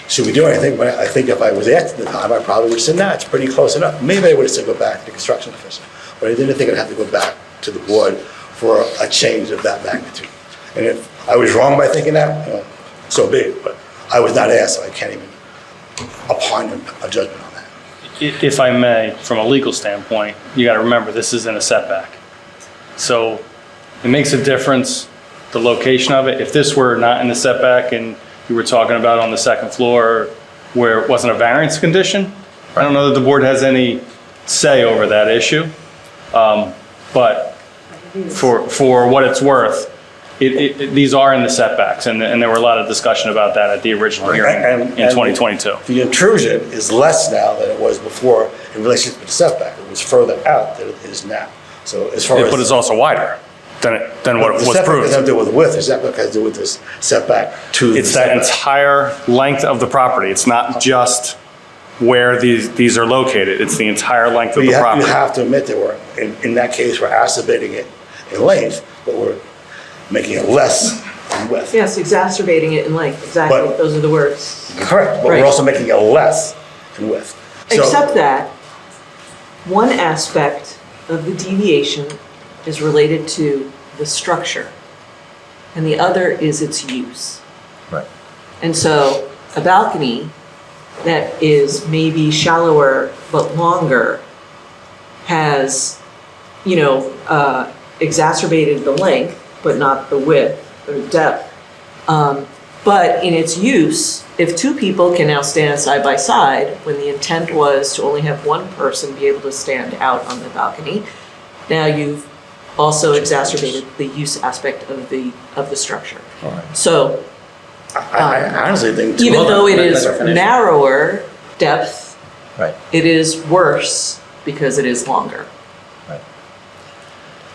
should we do anything? But I think if I was asked at the time, I probably would have said, nah, it's pretty close enough. Maybe I would have said go back to the construction official, but I didn't think I'd have to go back to the board for a change of that magnitude. And if I was wrong by thinking that, so be it. But I was not asked, so I can't even opine a judgment on that. If I may, from a legal standpoint, you got to remember this is in a setback. So it makes a difference, the location of it. If this were not in the setback and you were talking about on the second floor where it wasn't a variance condition, I don't know that the board has any say over that issue. But for what it's worth, these are in the setbacks, and there were a lot of discussion about that at the original hearing in 2022. The intrusion is less now than it was before in relation to the setback. It was further out than it is now. So as far as... But it's also wider than what was the setback proved. doesn't have to do with width, the setback has to do with this setback to the It's that setback. entire length of the property. It's not just where these are located. It's the entire length of the property. You have to admit that in that case, we're acerbating it in length, but we're making it less in width. Yes, exacerbating it in length, exactly, But- those are the words. Correct, but Right. we're also making it less in width. So- Except that one aspect of the deviation is related to the structure, and the other is its use. Right. And so a balcony that is maybe shallower but longer has, exacerbated the length, but not the width or depth. But in its use, if two people can now stand side by side, when the intent was to only have one person be able to stand out on the balcony, now you've also exacerbated the use aspect of the structure. All right. So I honestly think. even though it is narrower depth, Right. it is worse because it is longer. Right.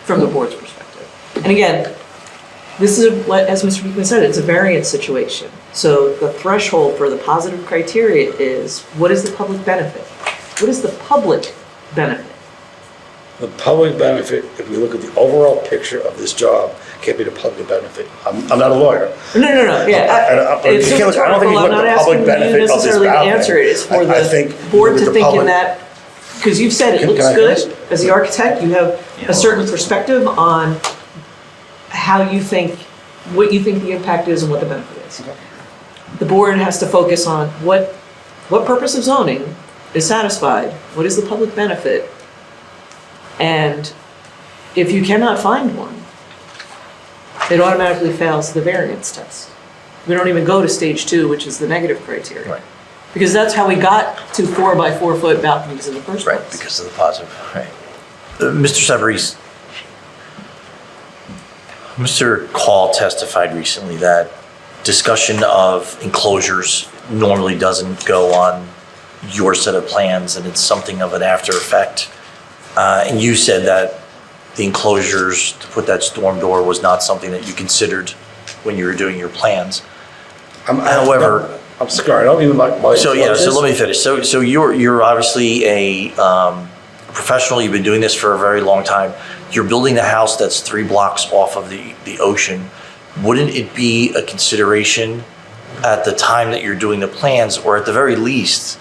From the board's perspective. And again, this is what, as Mr. Beekman said, it's a variance situation. So the threshold for the positive criteria is, what is the public benefit? What is the public benefit? The public benefit, if we look at the overall picture of this job, can't be the public benefit. I'm not a lawyer. No, yeah, it's I don't think rhetorical, you I'm look not at the public asking you benefit of this necessarily to balcony. answer it, it's for I think the you board look at to the think in public- that, because you've said it Can looks I good, finish? as the architect, you have a certain perspective on how you think, what you think the impact is and what the benefit is. The board has to focus on what purpose of zoning is satisfied, what is the public benefit, and if you cannot find one, it automatically fails the variance test. We don't even go to stage 2, which is the negative criteria. Right. Because that's how we got to 4 by 4 foot balconies in the first place. Right, because of the positive, right. Mr. Savarese, Mr. Call testified recently that discussion of enclosures normally doesn't go on your set of plans, and it's something of an after effect. And you said that the enclosures to put that storm door was not something that you considered when you were doing your plans. However, I'm sorry, I don't even like my. so let me finish. So you're obviously a professional. You've been doing this for a very long time. You're building a house that's 3 blocks off of the ocean. Wouldn't it be a consideration at the time that you're doing the plans, or at the very least,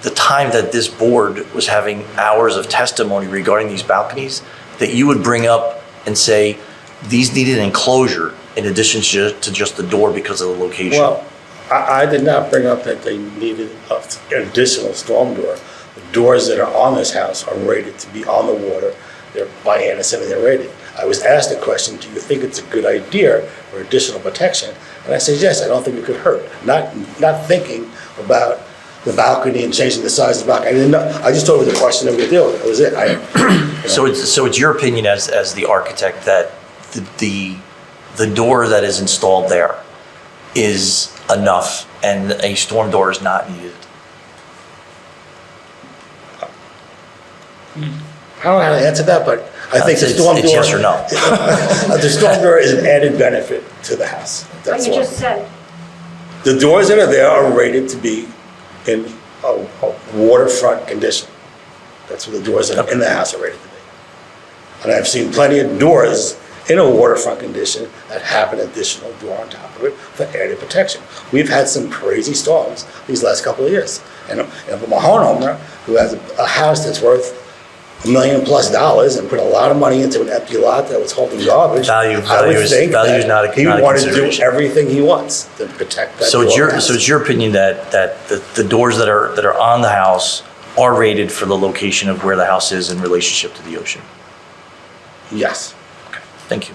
the time that this board was having hours of testimony regarding these balconies, that you would bring up and say, these need an enclosure in addition to just the door because of the location? Well, I did not bring up that they needed an additional storm door. The doors that are on this house are rated to be on the water. They're by Anderson, and they're rated. I was asked the question, do you think it's a good idea for additional protection? And I said, yes, I don't think it could hurt. Not thinking about the balcony and changing the size of the balcony. I didn't know. I just thought it was a question that we could deal with. That was it. So it's your opinion as the architect that the door that is installed there is enough and a storm door is not needed? I don't know how to answer that, but I think the storm door. It's yes or no. The storm door is an added benefit to the house. But That's you all. just said, The doors that are there are rated to be in a waterfront condition. That's what the doors that are in the house are rated to be. And I've seen plenty of doors in a waterfront condition that have an additional door on top of it for added protection. We've had some crazy storms these last couple of years. And I'm a homeowner who has a house that's worth $1 million+ and put a lot of money into an empty lot that was holding garbage. Value I would is think not that he not would a want to do consideration. everything he wants to protect that So door. it's your opinion that the doors that are on the house are rated for the location of where the house is in relationship to the ocean? Yes. Okay, thank you.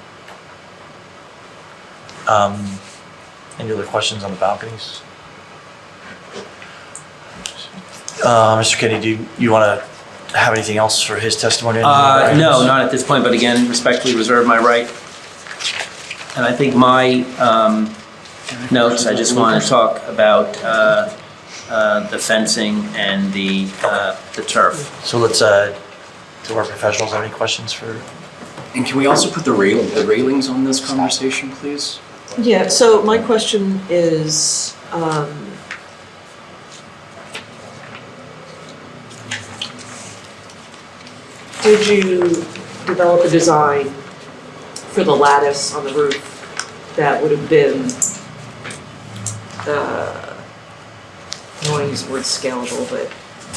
Any other questions on the balconies? Mr. Kennedy, do you want to have anything else for his testimony? No, not at this point, but again, respectfully reserve my right. And I think my notes, I just want to talk about the fencing and the turf. So let's, do our professionals have any questions for? And can we also put the railings on this conversation, please? Yeah, so my question is, did you develop a design for the lattice on the roof that would have been, I don't want to use the word scalable, but,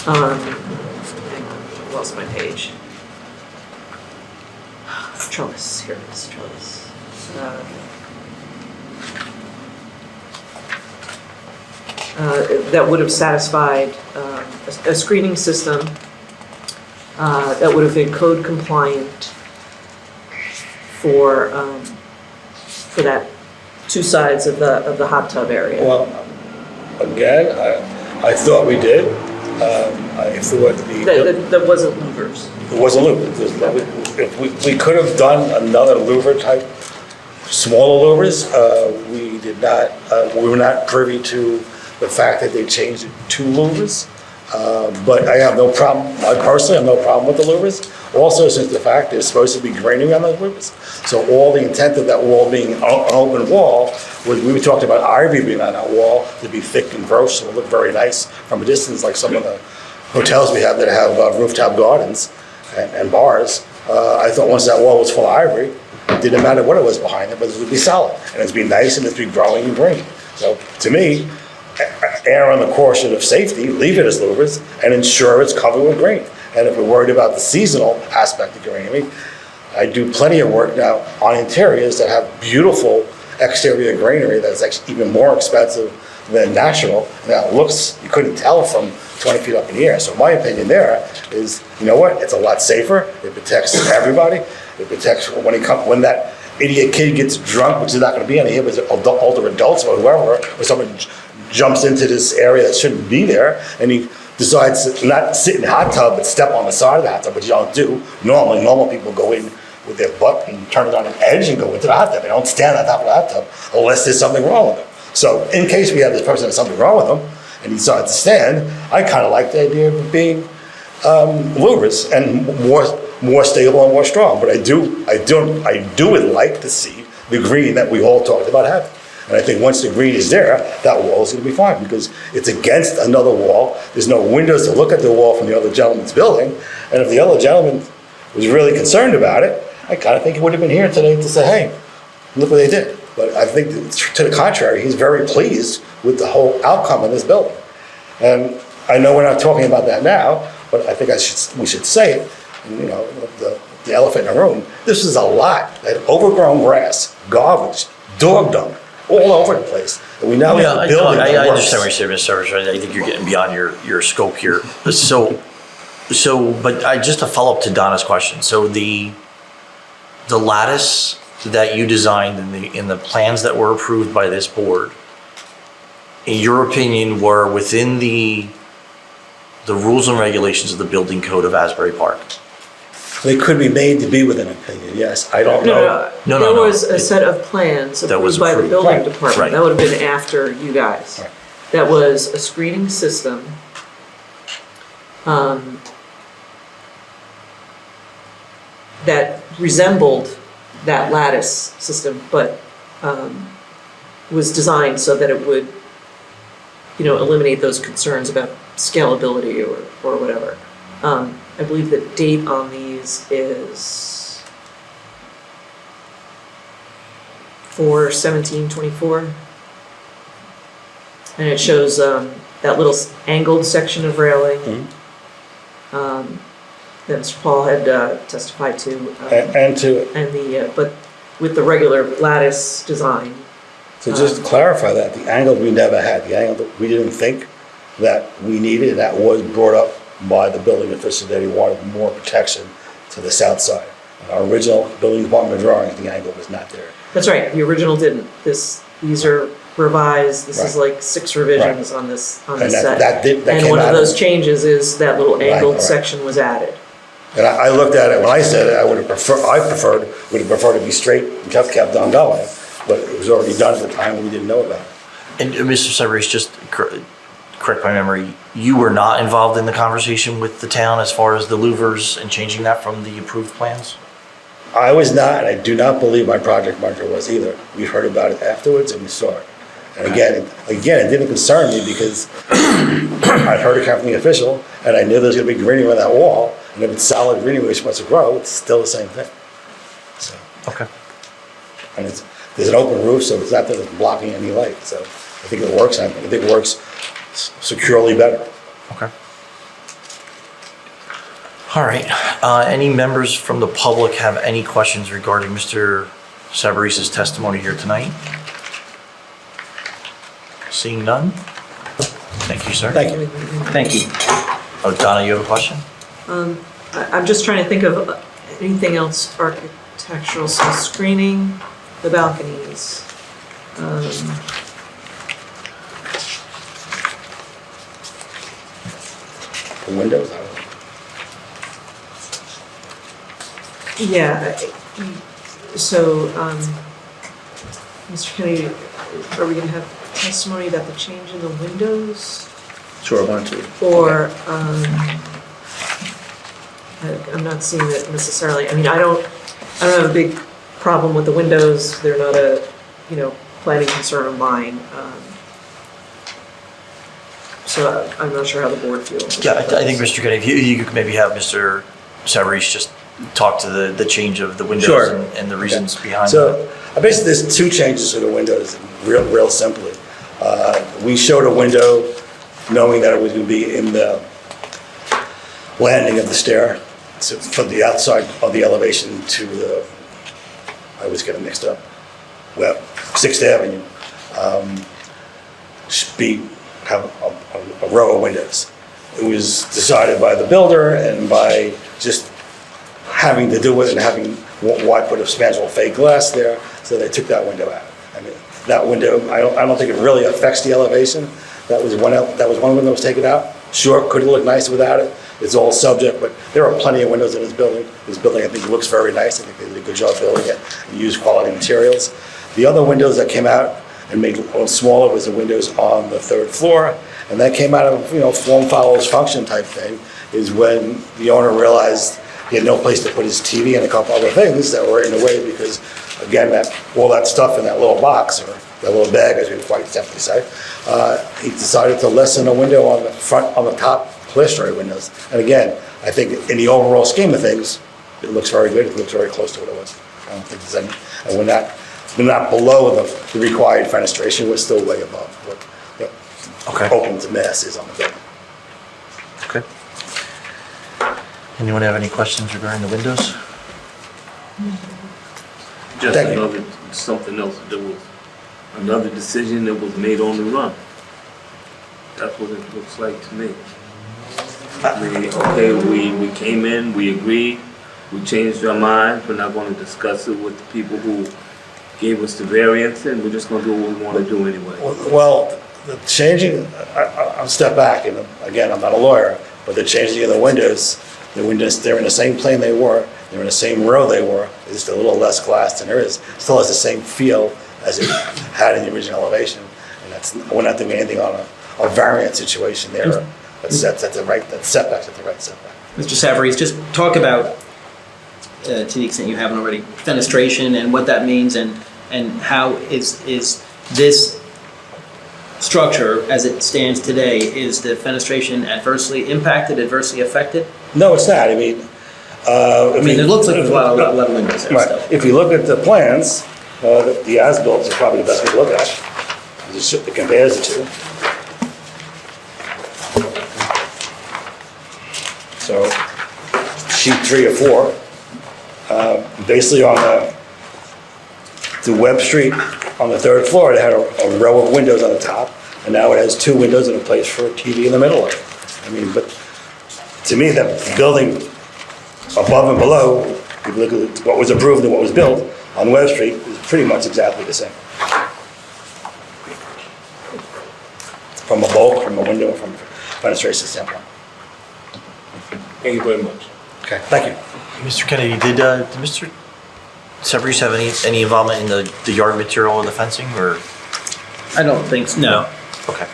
hang on. lost my page. Trellis, here it is, trellis. That would have satisfied a screening system that would have been code compliant for that two sides of the hot tub area. Well, again, I thought we did. I thought That wasn't louvers. it wasn't louver. If we could have done another louver type, smaller louvers, we did not, we were not privy to the fact that they changed it to louvers. But I have no problem, I personally have no problem with the louvers. Also, since the fact there's supposed to be graining on those louvers. So all the intent of that wall being an open wall was, we talked about ivy being on that wall to be thick and gross, so it look very nice from a distance, like some of the hotels we have that have rooftop gardens and bars. I thought once that wall was full of ivory, it didn't matter what it was behind it, but it would be solid. And it'd be nice and it'd be growing and green. So to me, err on the caution of safety, leave it as louvers, and ensure it's covered with green. And if we're worried about the seasonal aspect of greenery, I do plenty of work now on interiors that have beautiful exterior greenery that's actually even more expensive than natural. Now, it looks, you couldn't tell from 20 feet up in the air. So my opinion there is, you know what, it's a lot safer, it protects everybody, it protects when that idiot kid gets drunk, which is not gonna be any here, but it's older adults or whoever, or someone jumps into this area that shouldn't be there, and he decides to not sit in the hot tub, but step on the side of the hot tub, which you don't do. Normally, normal people go in with their butt and turn it on an edge and go into the hot tub. They don't stand on top of the hot tub unless there's something wrong with them. So in case we have this person has something wrong with them, and he decides to stand, I kind of like the idea of being louvers and more stable and more strong. But I would like to see the green that we all talked about having. And I think once the green is there, that wall is going to be fine because it's against another wall. There's no windows to look at the wall from the other gentleman's building. And if the other gentleman was really concerned about it, I kind of think he would have been here today to say, hey, look what they did. But I think to the contrary, he's very pleased with the whole outcome of this building. And I know we're not talking about that now, but I think we should say it. And, you know, the elephant in the room. This is a lot of overgrown grass, garbage, dog dung, all over the place. And we now have a building that I works. understand what you're saying, Mr. Service. I think you're getting beyond your scope here. But just to follow up to Donna's question. So the lattice that you designed in the plans that were approved by this board, in your opinion, were within the rules and regulations of the building code of Asbury Park? They could be made to be with an opinion, yes. I don't know. No. There was a set of plans That was approved by the approved. building Right. department. Right. That would have been after you guys. Right. That was a screening system. That resembled that lattice system, but was designed so that it would, eliminate those concerns about scalability or whatever. I believe the date on these is 4/17/24. And it shows that little angled section of railing that Mr. Paul had testified to. But with the regular lattice design. So just to clarify that, the angle we never had, the angle that we didn't think that we needed, and that was brought up by the building official that he wanted more protection to the south side. In our original building department drawings, the angle was not there. That's right, the original didn't. These are revised, this is like 6 revisions on this And set. that And came one of out those changes is that little angled right. section was added. And I looked at it, when I said it, I would have preferred to be straight and kept on going, but it was already done at the time and we didn't know about it. And Mr. Cybers, just correct my memory, you were not involved in the conversation with the town as far as the louvers and changing that from the approved plans? I was not, and I do not believe my project manager was either. We heard about it afterwards and we saw it. And again, it didn't concern me because I heard it come from the official and I knew there was gonna be greenery on that wall. And if it's solid greenery which wants to grow, it's still the same thing. So, Okay. and there's an open roof, so it's not that it's blocking any light. So I think it works, and I think it works securely better. Okay. All right. Any members from the public have any questions regarding Mr. Savarese' testimony here tonight? Seeing none? Thank you, sir. Thank you. Thank you. Oh, Donna, you have a question? I'm just trying to think of anything else architectural, so screening, the balconies. The windows, I don't know. Yeah, so, Mr. Kennedy, are we gonna have testimony about the change in the windows? Sure, one, two. Or, I'm not seeing that necessarily, I mean, I don't have a big problem with the windows, they're not a, planning concern of mine. So I'm not sure how the board feels. Yeah, I think, Mr. Kennedy, if you could maybe have Mr. Savarese just talk to the change of the windows Sure. and the reasons behind So, that. basically, there's two changes to the windows, real simply. We showed a window knowing that it was going to be in the landing of the stair, so from the outside of the elevation to the, I always get it mixed up, well, 6th Avenue, should have a row of windows. It was decided by the builder and by just having to do it and having, why put a substantial fake glass there, so they took that window out. I mean, that window, I don't think it really affects the elevation. That was one window that was taken out. Sure, could it look nice without it? It's all subject, but there are plenty of windows in this building. This building, I think, looks very nice. I think they did a good job building it and used quality materials. The other windows that came out and made it smaller was the windows on the 3rd floor, and that came out of, form follows function type thing, is when the owner realized he had no place to put his TV and a couple other things that were in the way, because, again, all that stuff in that little box, or that little bag, as we quite simply say, he decided to lessen the window on the front, on the top clerestory windows. And again, I think in the overall scheme of things, it looks very good. It looks very close to what it was. I don't think there's any, and we're not below the required fenestration. We're still way above what Okay. open to mass is on the building. Okay. Anyone have any questions regarding the windows? Just Thank you. something else, there was another decision that was made on the run. That's what it looks like to me. I mean, okay, we came in, we agreed, we changed our minds, we're not gonna discuss it with the people who gave us the variance, and we're just gonna do what we wanna do anyway. Well, the changing, I'll step back, and again, I'm not a lawyer, but the changing of the windows, they're in the same plane they were, they're in the same row they were, it's just a little less glass than there is. Still has the same feel as it had in the original elevation, and we're not doing anything on a variant situation there. That's setbacks at the right setback. Mr. Savarese, just talk about, to the extent you haven't already, fenestration and what that means, and how is this structure, as it stands today, is the fenestration adversely impacted, adversely affected? No, it's not, I mean. It looks like there's a lot of windows there Right. still. If you look at the plans, the as-built is probably the best way to look at it. It compares the two. So, sheet 3 or 4, basically on the Webb Street, on the 3rd floor, it had a row of windows on the top, and now it has 2 windows and a place for a TV in the middle of it. I mean, but to me, the building above and below, if you look at what was approved and what was built on Webb Street, is pretty much exactly the same. From a bulk, from a window, from a fenestration standpoint. Thank you very much. Okay, thank you. Mr. Kennedy, did Mr. Savarese have any involvement in the yard material of the fencing, or? I don't think so, no. Okay.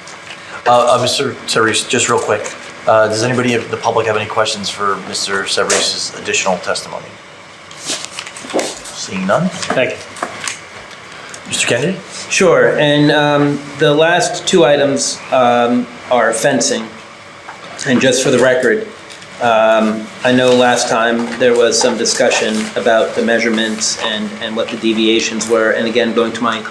Mr. Savarese, just real quick, does anybody in the public have any questions for Mr. Savarese's additional testimony? Seeing none? Thank you. Mr. Kennedy? Sure, and the last 2 items are fencing. And just for the record, I know last time there was some discussion about the measurements and what the deviations were. And again, going to my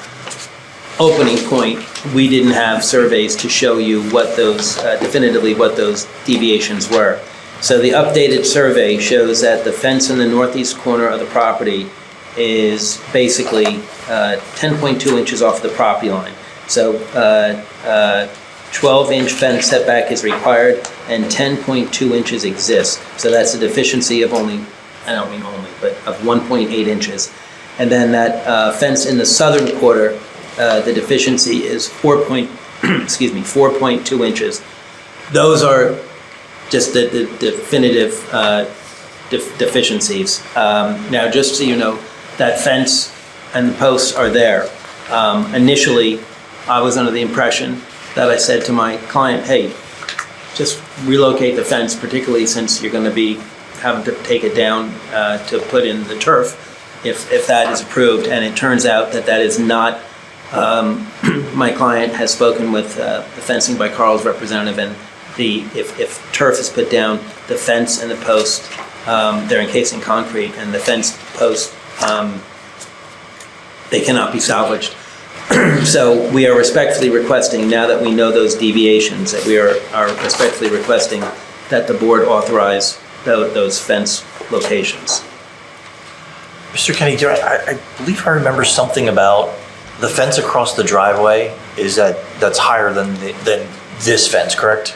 opening point, we didn't have surveys to show you what those, definitively what those deviations were. So the updated survey shows that the fence in the northeast corner of the property is basically 10.2 inches off the property line. So 12-inch fence setback is required and 10.2 inches exists. So that's a deficiency of only, I don't mean only, but of 1.8 inches. And then that fence in the southern quarter, the deficiency is 4.2 inches. Those are just the definitive deficiencies. Now, just so you know, that fence and the posts are there. Initially, I was under the impression that I said to my client, hey, just relocate the fence, particularly since you're going to be having to take it down to put in the turf, if that is approved. And it turns out that that is not. My client has spoken with the Fencing by Carl's representative, and if turf is put down, the fence and the post, they're encased in concrete, and the fence post, they cannot be salvaged. So we are respectfully requesting, now that we know those deviations, that we are respectfully requesting that the board authorize those fence locations. Mr. Kenny, I believe I remember something about the fence across the driveway that's higher than this fence, correct?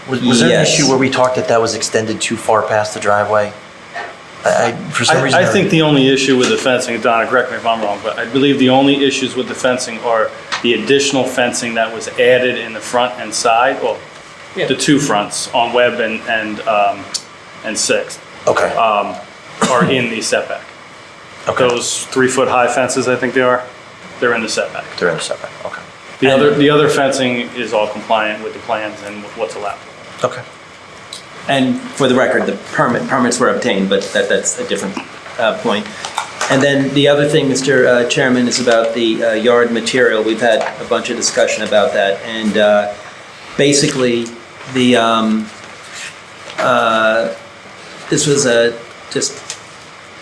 Was there an Yes. issue where we talked that was extended too far past the driveway? For some reason. I think the only issue with the fencing, Donna, correct me if I'm wrong, but I believe the only issues with the fencing are the additional fencing that was added in the front and side, well, Yeah. the two fronts on Webb and Sixth, Okay. are in the setback. Okay. Those 3-foot high fences, I think they are, they're in the setback. They're in the setback. Okay. The other fencing is all compliant with the plans and with what's allowed. Okay. And for the record, the permits were obtained, but that's a different point. And then the other thing, Mr. Chairman, is about the yard material. We've had a bunch of discussion about that, and basically, this was just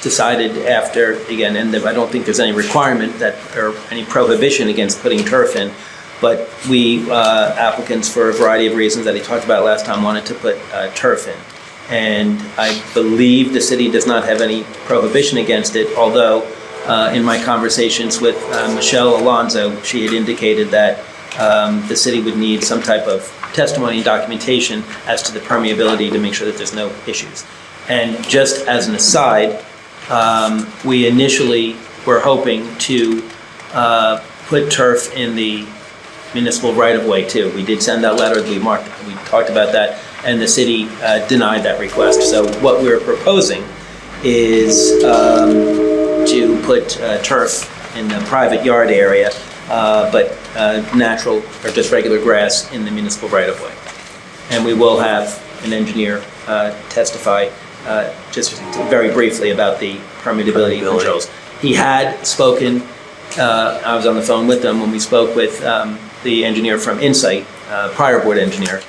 decided after, again, and I don't think there's any requirement or any prohibition against putting turf in, but we, applicants, for a variety of reasons that he talked about last time, wanted to put turf in. And I believe the city does not have any prohibition against it, although in my conversations with Michelle Alonso, she had indicated that the city would need some type of testimony and documentation as to the permeability to make sure that there's no issues. And just as an aside, we initially were hoping to put turf in the municipal right-of-way too. We did send that letter, we talked about that, and the city denied that request. So what we're proposing is to put turf in the private yard area, but natural or just regular grass in the municipal right-of-way. And we will have an engineer testify just very briefly about the permeability controls. He had spoken, I was on the phone with him when we spoke with the engineer from Insight, prior board engineer.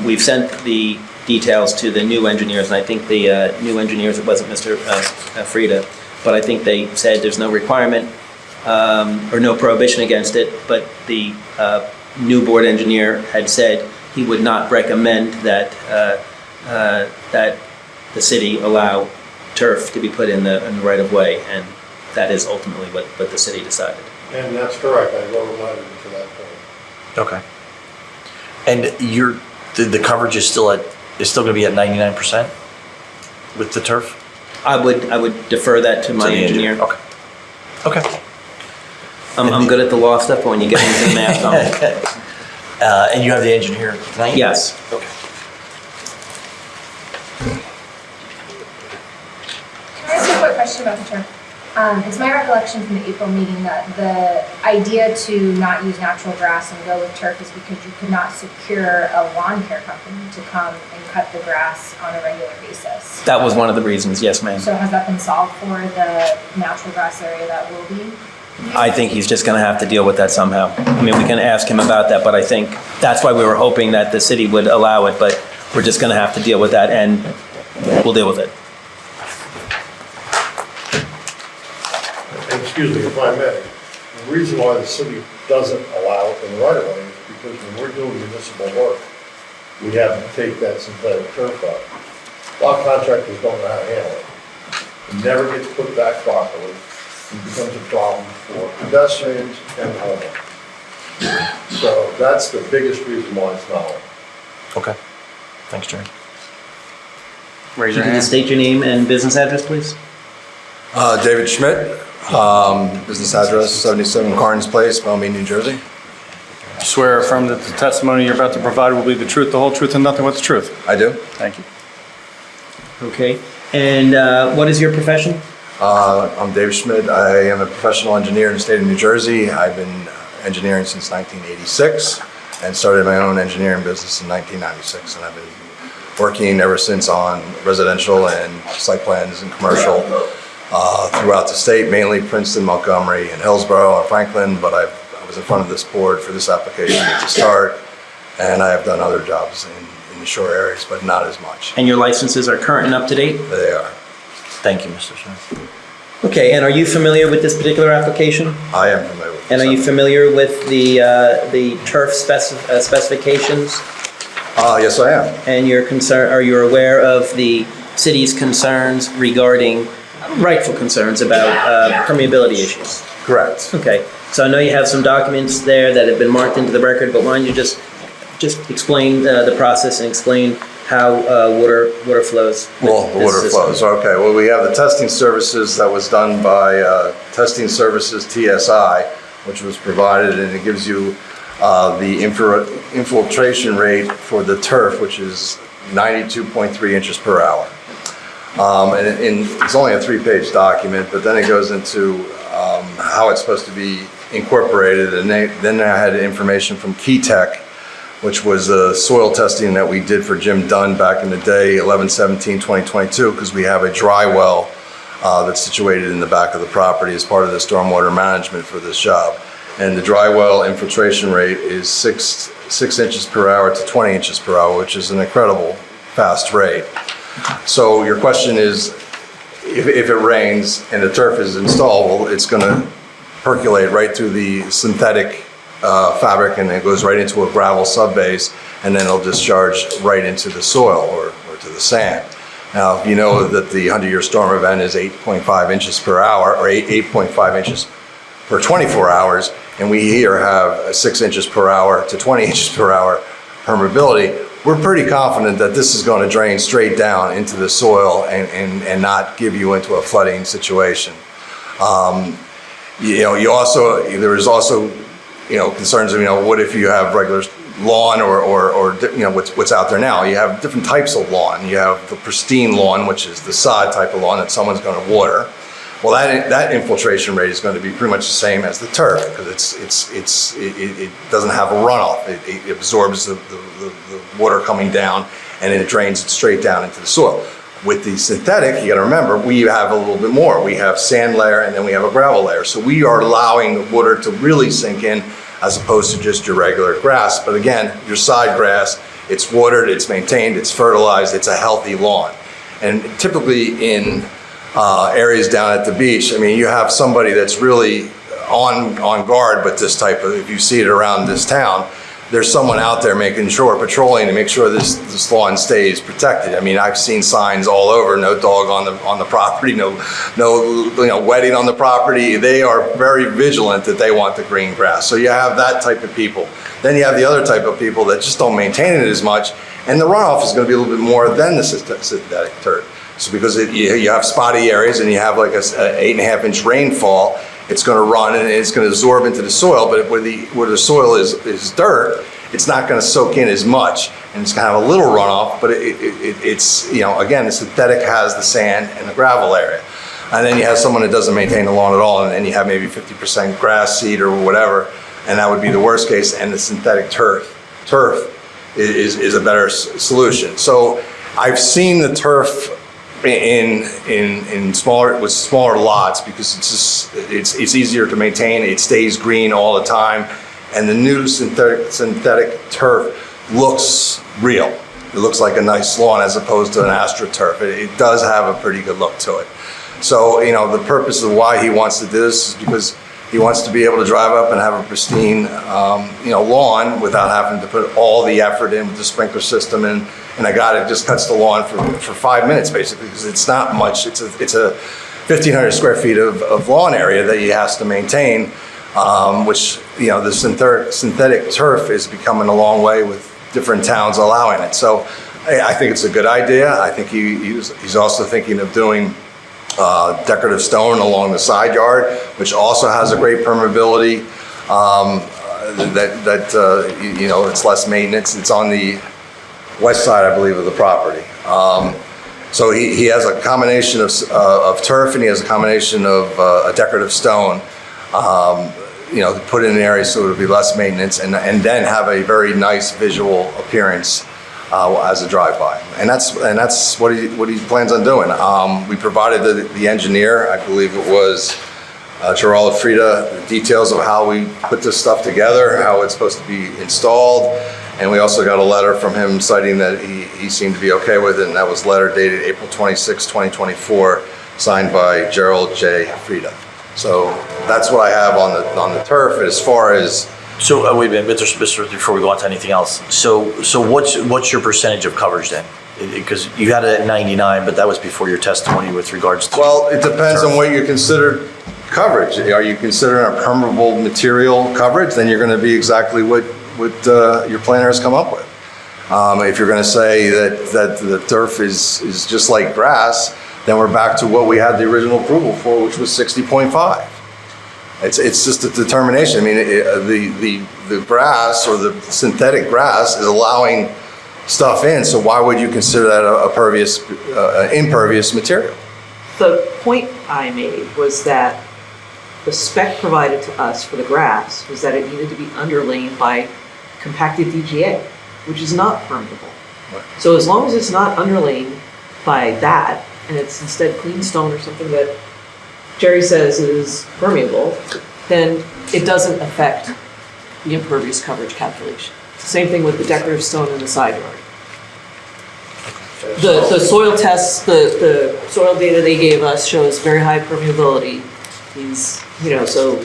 We've sent the details to the new engineers, and I think the new engineers, it wasn't Mr. Frieda, but I think they said there's no requirement or no prohibition against it, but the new board engineer had said he would not recommend that the city allow turf to be put in the right-of-way, and that is ultimately what the city decided. And that's correct, I wrote a letter to that point. Okay. And the coverage is still going to be at 99% with the turf? I would defer that to my engineer. Okay. Okay. I'm good at the law stuff, but when you get into the math, and you have the engineer tonight? yes. Okay. Can I ask you a quick question about the turf? It's my recollection from the April meeting that the idea to not use natural grass and go with turf is because you could not secure a lawn care company to come and cut the grass on a regular basis. That was one of the reasons, yes, ma'am. So has that been solved for the natural grass area that will be? I think he's just going to have to deal with that somehow. I mean, we can ask him about that, but I think that's why we were hoping that the city would allow it, but we're just going to have to deal with that, and we'll deal with it. Excuse me if I may, the reason why the city doesn't allow it in the right of way is because when we're doing municipal work, we have to take that synthetic turf out. A lot of contractors don't know how to handle it. It never gets put back properly. It becomes a problem for pedestrians and homeowners. So that's the biggest reason why it's not on. Okay. Thanks, Jerry. Raise You your can hand. just state your name and business address, please. David Schmidt, business address 77 Carnes Place, Belmead, New Jersey. Swear or affirm that the testimony you're about to provide will be the truth, the whole truth, and nothing but the truth. I do. Thank you. Okay. And what is your profession? I'm David Schmidt. I am a professional engineer in the state of New Jersey. I've been engineering since 1986 and started my own engineering business in 1996. And I've been working ever since on residential and site plans and commercial throughout the state, mainly Princeton, Montgomery, and Hillsborough and Franklin, but I was in front of this board for this application to start, and I have done other jobs in the shore areas, but not as much. And your licenses are current and up to date? They are. Thank you, Mr. Smith. Okay, and are you familiar with this particular application? I am familiar with this. And are you familiar with the turf specifications? Yes, I am. And are you aware of the city's concerns regarding, rightful concerns about permeability issues? Correct. Okay, so I know you have some documents there that have been marked into the record, but why don't you just explain the process and explain how water flows? Well, the water flows, okay. Well, we have the testing services that was done by Testing Services TSI, which was provided, and it gives you the infiltration rate for the turf, which is 92.3 inches per hour. And it's only a 3-page document, but then it goes into how it's supposed to be incorporated. And then I had information from Key Tech, which was the soil testing that we did for Jim Dunn back in the day, 11/17/2022, because we have a dry well that's situated in the back of the property as part of the stormwater management for this job. And the dry well infiltration rate is 6 inches per hour to 20 inches per hour, which is an incredible fast rate. So your question is, if it rains and the turf is installable, it's going to percolate right through the synthetic fabric, and it goes right into a gravel subbase, and then it'll discharge right into the soil or to the sand. Now, if you know that the 100-year storm event is 8.5 inches per hour, or 8.5 inches per 24 hours, and we here have 6 inches per hour to 20 inches per hour permeability, we're pretty confident that this is going to drain straight down into the soil and not give you into a flooding situation. There is also concerns of, what if you have regular lawn or what's out there now? You have different types of lawn. You have the pristine lawn, which is the sod type of lawn that someone's going to water. Well, that infiltration rate is going to be pretty much the same as the turf, because it doesn't have a runoff. It absorbs the water coming down, and then it drains it straight down into the soil. With the synthetic, you got to remember, we have a little bit more. We have sand layer, and then we have a gravel layer. So we are allowing the water to really sink in, as opposed to just your regular grass. But again, your side grass, it's watered, it's maintained, it's fertilized, it's a healthy lawn. And typically in areas down at the beach, you have somebody that's really on guard with this type of, if you see it around this town, there's someone out there making sure, patrolling to make sure this lawn stays protected. I've seen signs all over, no dog on the property, no wedding on the property. They are very vigilant that they want the green grass. So you have that type of people. Then you have the other type of people that just don't maintain it as much, and the runoff is going to be a little bit more than the synthetic turf. So because you have spotty areas and you have like a 8.5-inch rainfall, it's going to run and it's going to absorb into the soil. But where the soil is dirt, it's not going to soak in as much, and it's going to have a little runoff. But it's again, the synthetic has the sand and the gravel area, and then you have someone that doesn't maintain the lawn at all, and then you have maybe 50% grass seed or whatever, and that would be the worst case. And the synthetic turf is a better solution. So I've seen the turf in smaller lots, because it's easier to maintain. It stays green all the time, and the new synthetic turf looks real. It looks like a nice lawn as opposed to an AstroTurf. It does have a pretty good look to it. So the purpose of why he wants to do this is because He wants to be able to drive up and have a pristine, lawn without having to put all the effort in with the sprinkler system and a guy that just cuts the lawn for 5 minutes, basically, because it's not much. It's a 1,500 square feet of lawn area that he has to maintain, which, the synthetic turf is becoming a long way with different towns allowing it. So I think it's a good idea. I think he's also thinking of doing decorative stone along the side yard, which also has a great permeability. It's less maintenance. It's on the west side, I believe, of the property. So he has a combination of turf, and he has a combination of a decorative stone. Put in an area so it would be less maintenance, and then have a very nice visual appearance as a drive-by, and that's what he plans on doing. We provided the engineer, I believe it was Gerald Frida, the details of how we put this stuff together, how it's supposed to be installed, and we also got a letter from him citing that he seemed to be okay with it, and that was letter dated April 26, 2024, signed by Gerald J. Frida. So that's what I have on the turf. As far as So wait a minute, Mr. Smith, before we go on to anything else. So what's your percentage of coverage then? Because you had it at 99, but that was before your testimony with regards to. well, it depends turf. on what you consider coverage. Are you considering a permeable material coverage? Then you're going to be exactly what your planner has come up with. If you're going to say that the turf is just like grass, then we're back to what we had the original approval for, which was 60.5. It's just a determination. I mean, the grass or the synthetic grass is allowing stuff in, so why would you consider that a impervious material? The point I made was that the spec provided to us for the grass was that it needed to be underlain by compacted DGA, which is not permeable. Right. So as long as it's not underlain by that, and it's instead clean stone or something that Jerry says is permeable, then it doesn't affect the impervious coverage calculation. It's the same thing with the decorative stone in the side yard. The soil tests, the soil data they gave us shows very high permeability. Means, so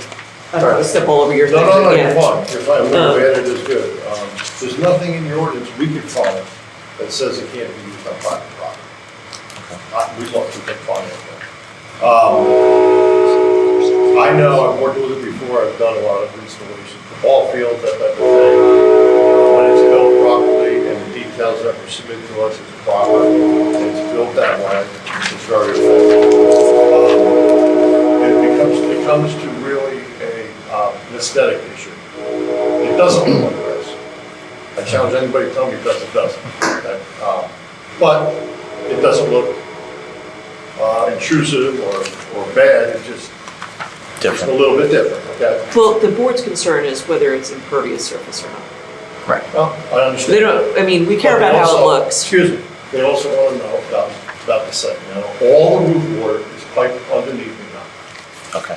I don't want to step all over your thing. No, Yeah. you're fine, what you added is good. There's nothing in the ordinance we could find that says it can't be used on private property. We can find it. I know, I've worked with it before, I've done a lot of installations, the ball fields, that type of thing. When it's built properly and the details that were submitted to us is proper, and it's built that way, it's very effective. It comes to really an aesthetic issue. It doesn't look like this. I challenge anybody to tell me it doesn't. Okay? But it doesn't look intrusive or bad, it's just Different. a little bit different, okay? Well, the board's concern is whether it's impervious surface or not. Right. Well, I understand. They don't, we care But about they how it also- looks. Excuse me, they also want to know about the site. All the roof water is piped underneath me now, Okay.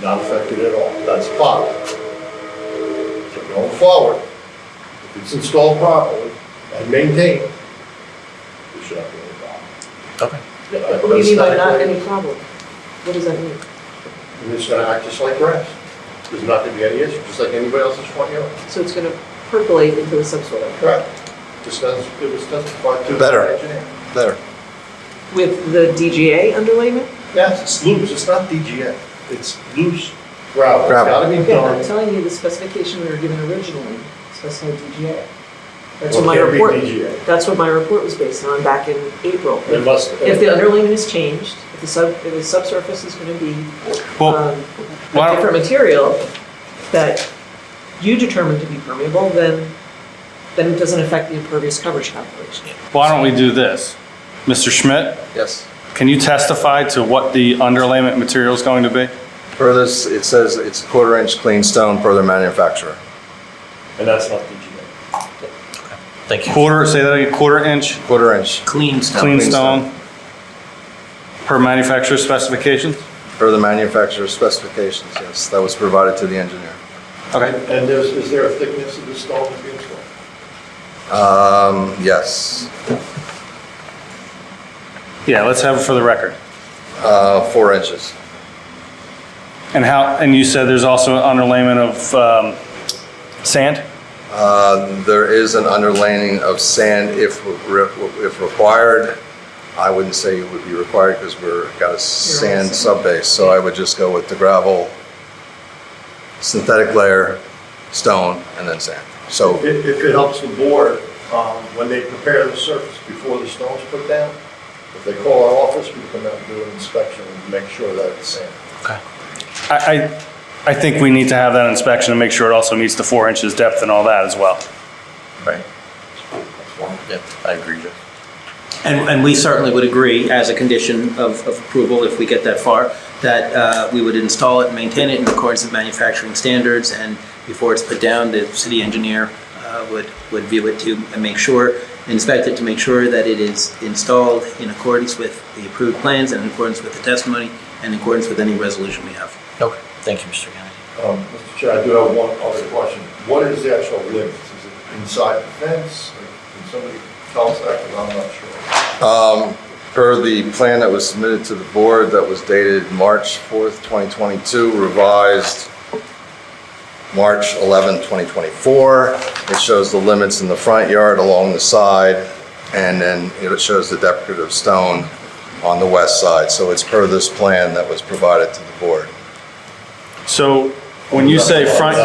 not affected at all, that's fine. So going forward, if it's installed properly and maintained, there should not be any problem. Okay. What do you mean by not any problem? What does that mean? And it's gonna act just like grass. There's not gonna be any issue, just like anybody else's front yard. So it's going to percolate into the subsoil Correct. Just as it was testified to. by Better. the engineer. There. with the DGA underlayment? Yes, it's loose, it's not DGA, it's loose gravel. It's Gravel. gotta be Yeah, I'm done. telling you, the specification we were given originally specified DGA. That's Well, what my it can't be report, DGA. that's what my report was based on back in April. It must. If the underlayment is changed, if the subsurface is going to be Well, why a don't- different material that you determine to be permeable, then it doesn't affect the impervious coverage calculation. Why don't we do this? Mr. Schmidt, Yes. can you testify to what the underlayment material is going to be? Per this, it says it's 1/4 inch clean stone per the manufacturer. And that's not DGA. Thank you. Say that again, 1/4 inch 1/4 inch Clean stone. clean Clean stone per manufacturer specifications? per the manufacturer's specifications, yes. That was provided to the engineer. Okay. And is there a thickness of the stone to be installed? Yes. Yeah, let's have it for the record. 4 inches. And you said there's also an underlayment of sand? There is an underlaying of sand if required. I wouldn't say it would be required because got a sand subbase, so I would just go with the gravel, synthetic layer, stone, and then sand. So If it helps the board, when they prepare the surface before the stone's put down, if they call our office, we come out and do an inspection and make sure that it's sand. I think we need to have that inspection to make sure it also meets the 4 inches depth and all that as well. Right. Yep, I agree, Jeff. And we certainly would agree, as a condition of approval, if we get that far, that we would install it and maintain it in accordance with manufacturing standards, and before it's put down, the city engineer would view it to make sure, inspect it to make sure that it is installed in accordance with the approved plans and in accordance with the testimony and in accordance with any resolution we have. Okay, thank you, Mr. Kennedy. Mr. Chair, I do have one other question. What is the actual limits? Is it inside the fence? Or can somebody tell us that, because I'm not sure. Per the plan that was submitted to the board that was dated March 4th, 2022, revised March 11, 2024, it shows the limits in the front yard along the side, and then it shows the decorative stone on the west side. So it's per this plan that was provided to the board. So when you say front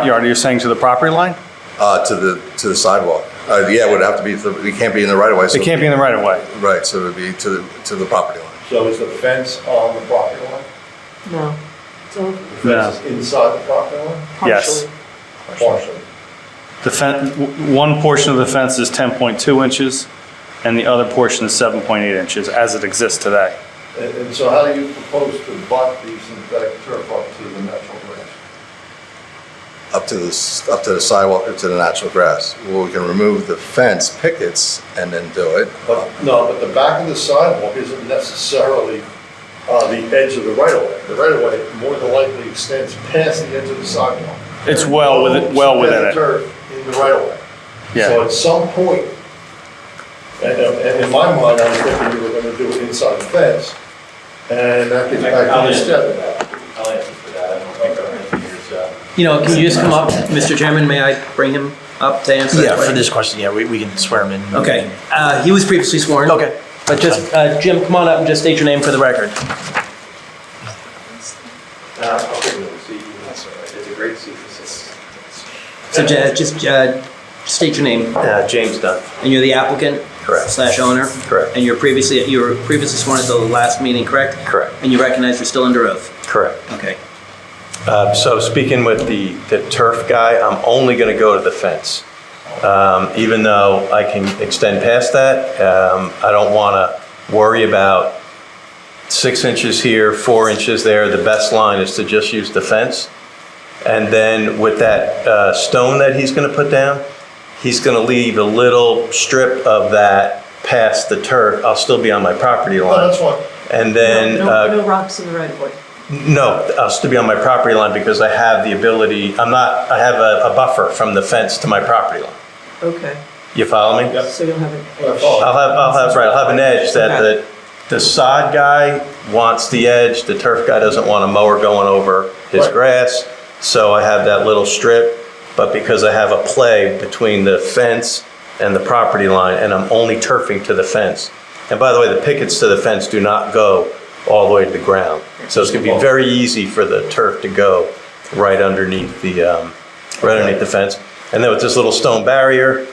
yard, you're saying to the property line? To the sidewalk. Yeah, it would have to be, we can't be in the right of way. It can't be in the right of way. Right, so it would be to the property line. So is the fence on the property line? No. So The fence is inside the property line? Yes. Partially. The one portion of the fence is 10.2 inches, and the other portion is 7.8 inches, as it exists today. And so how do you propose to butt the synthetic turf up to the natural grass? Up to the sidewalk or to the natural grass. Well, we can remove the fence pickets and then do it. But the back of the sidewalk isn't necessarily the edge of the right-of-way. The right-of-way more than likely extends past the edge of the sidewalk. It's well within Synthetic it. turf in the right-of-way. Yeah. So at some point, and in my mind, I was thinking you were going to do it inside the fence, and that gets back to the step. I'll answer for that. I don't think our engineers, Can you just come up, Mr. Chairman? May I bring him up to answer that Yeah, for question? this question, yeah, we can swear him in. Okay. He was previously sworn. Okay. But just, Jim, come on up and just state your name for the record. I'll give them a seat. That's all right. It's a great seat to sit. So just state your name. James Dunn. And you're the applicant? Correct. / owner? Correct. And you were previously sworn at the last meeting, correct? Correct. And you recognize you're still under oath? Correct. Okay. So speaking with the turf guy, I'm only going to go to the fence. Even though I can extend past that, I don't want to worry about 6 inches here, 4 inches there. The best line is to just use the fence. And then with that stone that he's going to put down, he's going to leave a little strip of that past the turf. I'll still be on my property line. Oh, that's fine. And then, no rocks in the right of way. no, I'll still be on my property line because I have the ability, I have a buffer from the fence to my property line. Okay. You follow me? So you'll have an edge. I'll have an edge that the sod guy wants the edge, the turf guy doesn't want a mower going over his Right. grass. So I have that little strip, but because I have a play between the fence and the property line, and I'm only turfing to the fence. And by the way, the pickets to the fence do not go all the way to the ground. So it's gonna be very easy for the turf to go right underneath the fence. And then with this little stone barrier,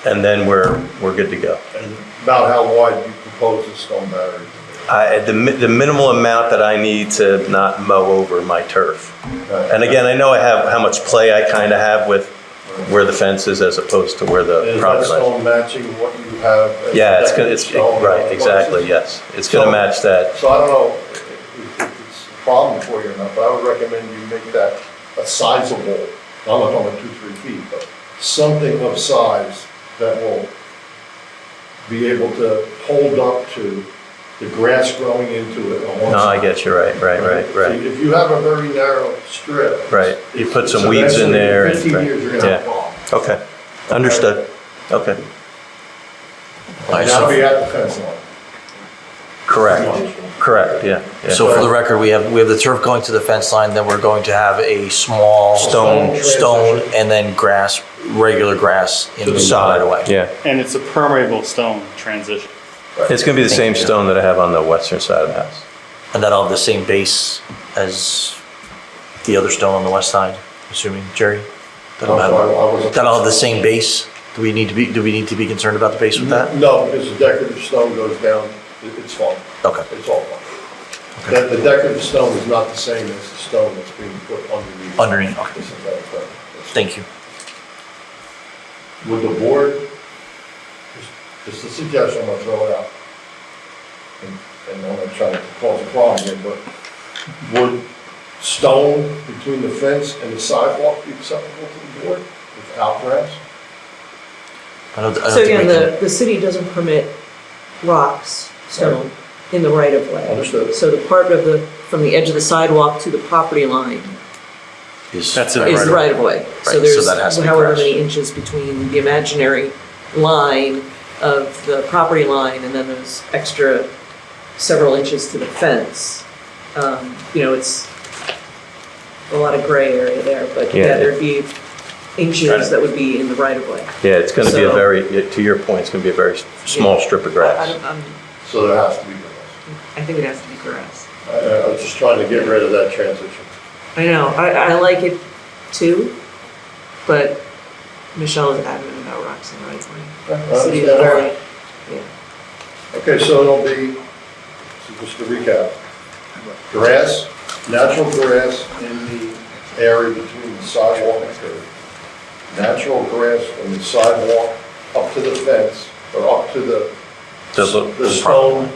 and then we're good to go. And about how wide you propose the stone barrier? The minimal amount that I need to not mow over my turf. Okay. And again, I know how much play I kind of have with where the fence is as opposed to where the Is that property line is. stone matching what you have? as Yeah, decorative stone? right, exactly, yes. It's gonna match that. So I don't know if it's a problem for you or not, but I would recommend you make that a sizable, I'm not talking about 2-3 feet, but something of size that will be able to hold up to the grass growing into it on one No, I side. get you, right. See, if you have a very narrow strip. Right, you put some so weeds in eventually there. In 15 right. years, you're gonna have a Yeah, problem. okay, understood, okay. All right, And that'll so- be at the fence line. Correct, yeah. yeah. So for the record, we have the turf going to the fence line, then we're going to have a small Stone. and then grass, regular grass in the right away. Yeah, And it's a permeable stone transition. it's going to be the same stone that I have on the western side of the house. And that'll have the same base as the other stone on the west side, assuming, Jerry? That'll I'm sorry, I wasn't- have the same base? Do we need to be concerned about the base with that? No, because the decorative stone goes down, it's fine. Okay. It's all fine. The decorative stone is not the same as the stone that's being put underneath. Underneath, okay. the synthetic turf. Thank you. Would the board, just a suggestion, I'm gonna throw it out, and I'm not trying to cause a problem here, but would stone between the fence and the sidewalk be acceptable to the board without grass? I don't So think we again, can- the city doesn't permit rocks, stone, in the right of way. Understood. So the part of from the edge of the sidewalk to the property line That's it. is the right of way. so So there's that has to be however grass. many inches between the imaginary line of the property line and then those extra several inches to the fence. It's a lot of gray area there, but Yeah. yeah, there'd be inches that would be in the right of way. Yeah, it's going to be So- to your point, it's going to be a very small strip of grass. So there has to be grass. I think it has to be grass. I was just trying to get rid of that transition. I know, I like it too, but Michelle is adamant about rocks in the right of way. I City is understand. very, yeah. Okay, so it'll be, so just to recap, grass, natural grass in the area between the sidewalk and curb. Natural grass from the sidewalk up to the fence, or up to the stone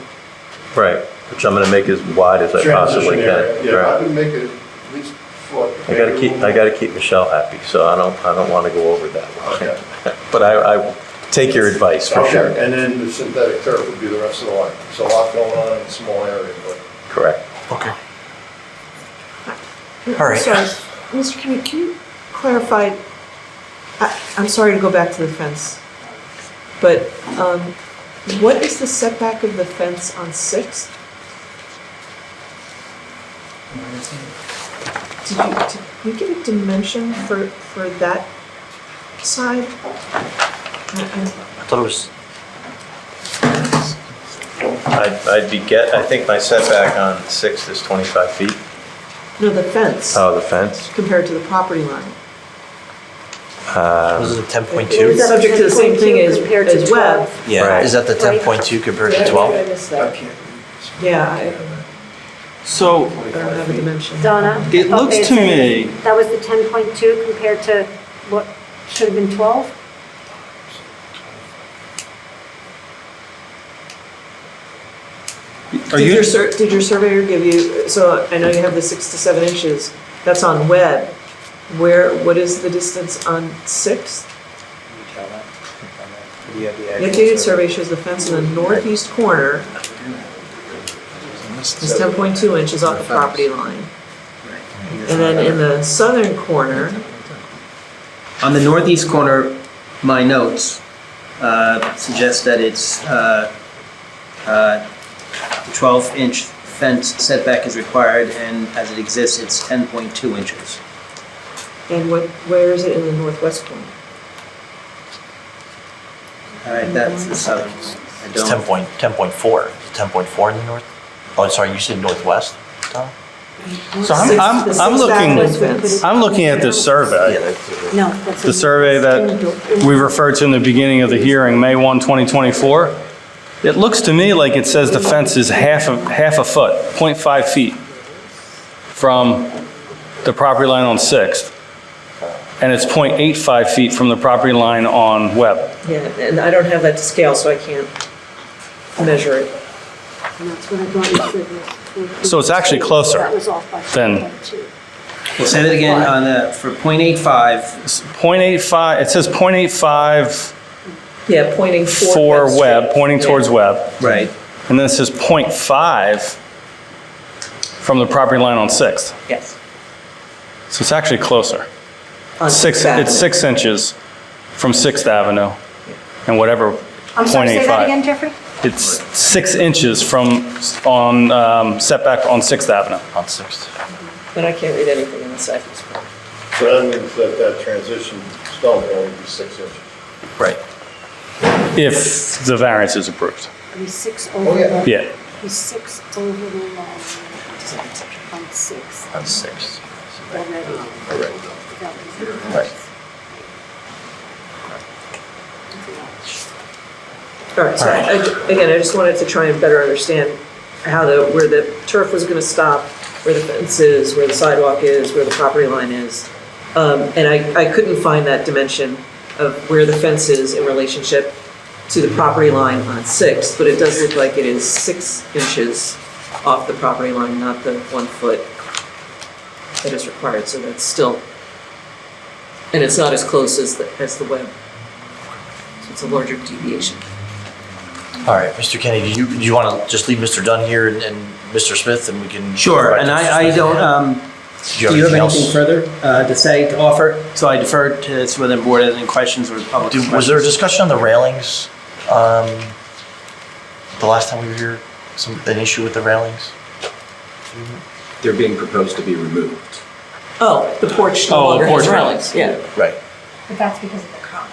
Right, which I'm going to make as wide as I possibly transition area. can. Yeah, I Right. would make it at least foot. I got to keep Michelle happy, so I don't want to go over that. Okay. But I take your advice for sure. Okay, and then the synthetic turf would be the rest of the line. It's a lot going on in a small area, but. Correct. Okay. All right. Sorry, Mr. Kenny, can you clarify, I'm sorry to go back to the fence, but what is the setback of the fence on 6th? Did you give a dimension for that side? I thought it was, I think my setback on 6th is 25 feet. No, the fence Oh, the fence. compared to the property line. was it a 10.2? Is that Subject to the same thing 10.2 compared to as Webb. 12? Yeah, Right. is that the 10.2 compared to 12? Yeah, I So don't have a dimension. Donna? It looks Okay, to so me- that was the 10.2 compared to what should have been 12? Did your surveyor give you, so I know you have the 6 to 7 inches, that's on Webb. What is the distance on 6th? The updated survey shows the fence in the northeast corner is 10.2 inches off the property line. And then in the southern corner, On the northeast corner, my notes suggest that it's 12-inch fence setback is required, and as it exists, it's 10.2 inches. and where is it in the northwest corner? All right, that's the southern. I It's don't. 10.4. 10.4 in the north? Oh, sorry, you said northwest, Tom? So The Sixth Avenue fence. I'm looking at this survey. No, that's. The survey that we referred to in the beginning of the hearing, May 1, 2024. It looks to me like it says the fence is half a foot, 0.5 feet from the property line on 6th. And it's 0.85 feet from the property line on Webb. Yeah, and I don't have that to scale, so I can't measure it. And that's what I thought you said was. So it's actually closer That was off by than- 10.2. We'll say that again on for .85. 0.85, it says 0.85 Yeah, pointing for Webb, pointing towards Webb. Right. And then it says 0.5 from the property line on 6th. Yes. So it's actually closer. On Sixth Avenue. It's 6 inches from 6th Avenue and whatever I'm sorry, say that 0.85. again, Jeffrey? It's 6 inches setback on 6th Avenue. On 6th. But I can't read anything in the second. So that means that transition stone will only be 6 inches. Right. If the variance is approved. Be 6 over the. Yeah. Be 6 over the line on 6 On 6th. already. Right. All right, so again, I just wanted to try and better understand where the turf was gonna stop, where the fence is, where the sidewalk is, where the property line is. And I couldn't find that dimension of where the fence is in relationship to the property line on 6th, but it does look like it is 6 inches off the property line, not the 1 foot that is required, so that's still, and it's not as close as the web. So it's a larger deviation. All right, Mr. Kenny, do you want to just leave Mr. Dunn here and Mr. Smith, and we can... Sure, and I don't, do you have anything further to say, to offer? So I defer to whether the board has any questions or public questions. Was there a discussion on the railings? The last time we were here, an issue with the railings? They're being proposed to be removed. Oh, the porch no longer has railings, yeah. Right. But that's because of the column.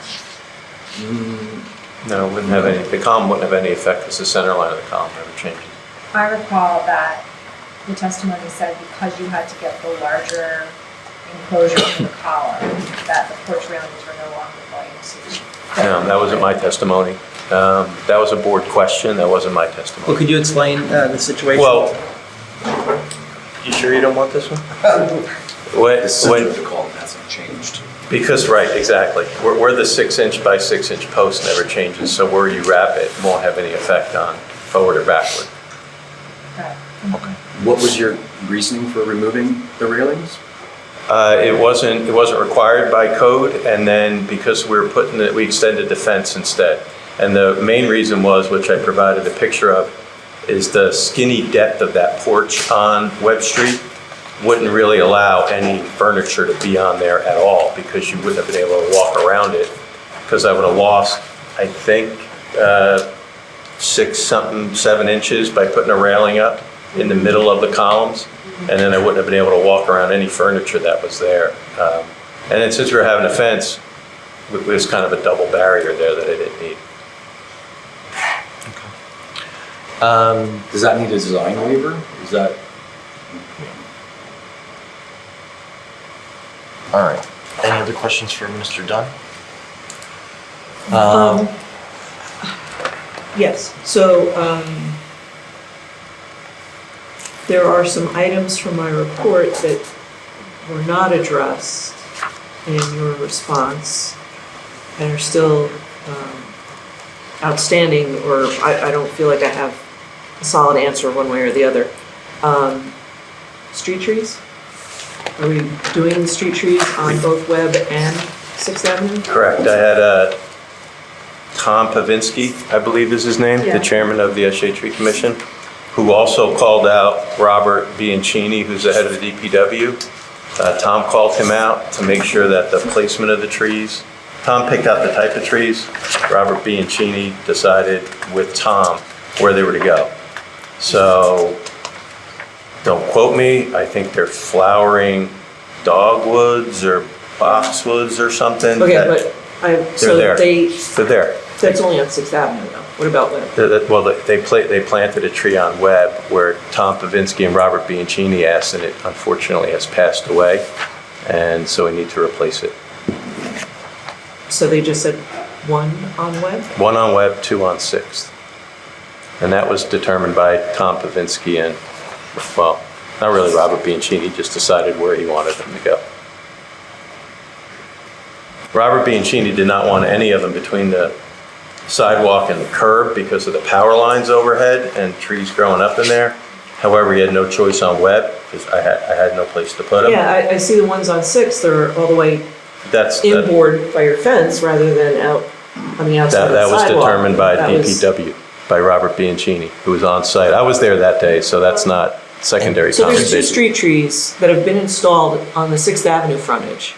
No, it wouldn't have any, the column wouldn't have any effect because the center line of the column never changes. I recall that the testimony said because you had to get the larger enclosure for the column, that the porch railings were no longer going to. No, that wasn't my testimony. That was a board question, that wasn't my testimony. Well, could you explain the situation? Well, you sure you don't want this one? The center of the column hasn't changed. Because, right, exactly. Where the 6 inch by 6 inch post never changes, so where you wrap it won't have any effect on forward or backward. Okay. What was your reasoning for removing the railings? It wasn't required by code, and then because we extended the fence instead. And the main reason was, which I provided a picture of, is the skinny depth of that porch on Webb Street wouldn't really allow any furniture to be on there at all because you wouldn't have been able to walk around it, because I would have lost, I think, 7 inches by putting a railing up in the middle of the columns, and then I wouldn't have been able to walk around any furniture that was there. And then since we were having a fence, it was kind of a double barrier there that I didn't need. Does that need a design waiver? Is that? All right. Any other questions for Mr. Dunn? Yes, so there are some items from my report that were not addressed in your response and are still outstanding, or I don't feel like I have a solid answer one way or the other. Street trees? Are we doing street trees on both Webb and 6th Avenue? Correct. I had Tom Pavinsky, I believe is his name, Yeah. the chairman of the Shade Tree Commission, who also called out Robert Bianchini, who's the head of the DPW. Tom called him out to make sure that the placement of the trees, Tom picked out the type of trees. Robert Bianchini decided with Tom where they were to go. So don't quote me, I think they're flowering dogwoods or boxwoods or something. Okay, but so there. they, They're there. that's only on 6th Avenue though. What about Webb? Well, they planted a tree on Webb where Tom Pavinsky and Robert Bianchini asked, and it unfortunately has passed away, and so we need to replace it. So they just said one on Webb? 1 on Webb, 2 on 6th. And that was determined by Tom Pavinsky and, well, not really Robert Bianchini, he just decided where he wanted them to go. Robert Bianchini did not want any of them between the sidewalk and the curb because of the power lines overhead and trees growing up in there. However, he had no choice on Webb because I had no place to put them. Yeah, I see the ones on 6th are all the way That's inboard by your fence rather than out on the outside of the that was sidewalk. determined by That was- DPW, by Robert Bianchini, who was on site. I was there that day, so that's not secondary So there's 2 conversation. street trees that have been installed on the 6th Avenue frontage.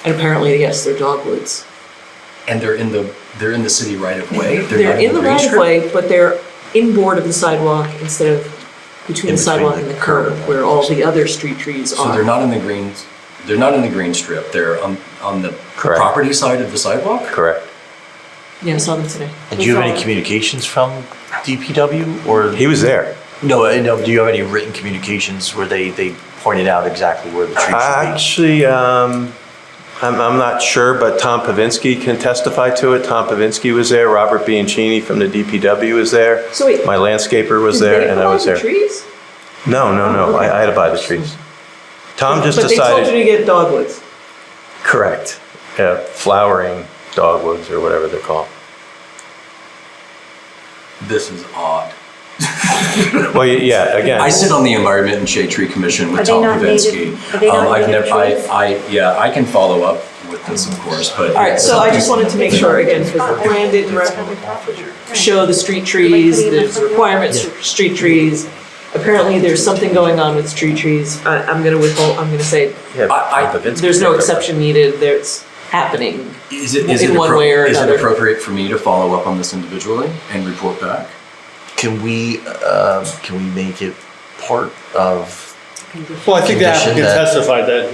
And apparently, yes, they're dogwoods. And they're in the city right of way? They're not in the green right of strip? way, but they're inboard of the sidewalk instead of between the sidewalk and the curb, where all the other street trees So are. they're not in the green strip, they're on the Correct. property side of the sidewalk? Correct. Yeah, I saw them today. And do you have any communications from DPW or? He was there. No, no, do you have any written communications where they pointed out exactly where the tree should be? Actually, I'm not sure, but Tom Pavinsky can testify to it. Tom Pavinsky was there, Robert Bianchini from the DPW was there. So wait. My landscaper was Did there, they and I plant was the there. trees? No, Oh, okay. I had to buy the trees. Tom just But they told you decided, to get dogwoods. correct, yeah, flowering dogwoods or whatever they're called. This is odd. Well, yeah, again. I sit on the Environment and Shade Tree Commission Are with they Tom not Pavinsky. native- are they not I've native never, trees? yeah, I can follow up with this, of course, but. All right, so I just wanted to make sure, again, because the plan didn't show the street trees, there's requirements for street trees. Apparently, there's something going on with street trees. I'm gonna withhold, I'm gonna say, Yeah, I- Tom Pavinsky there's no picked up. exception needed, there's happening. Is it In one way or is it another. appropriate for me to follow up on this individually and report back? Can we make it part of? Well, I think the Condition applicant that- testified that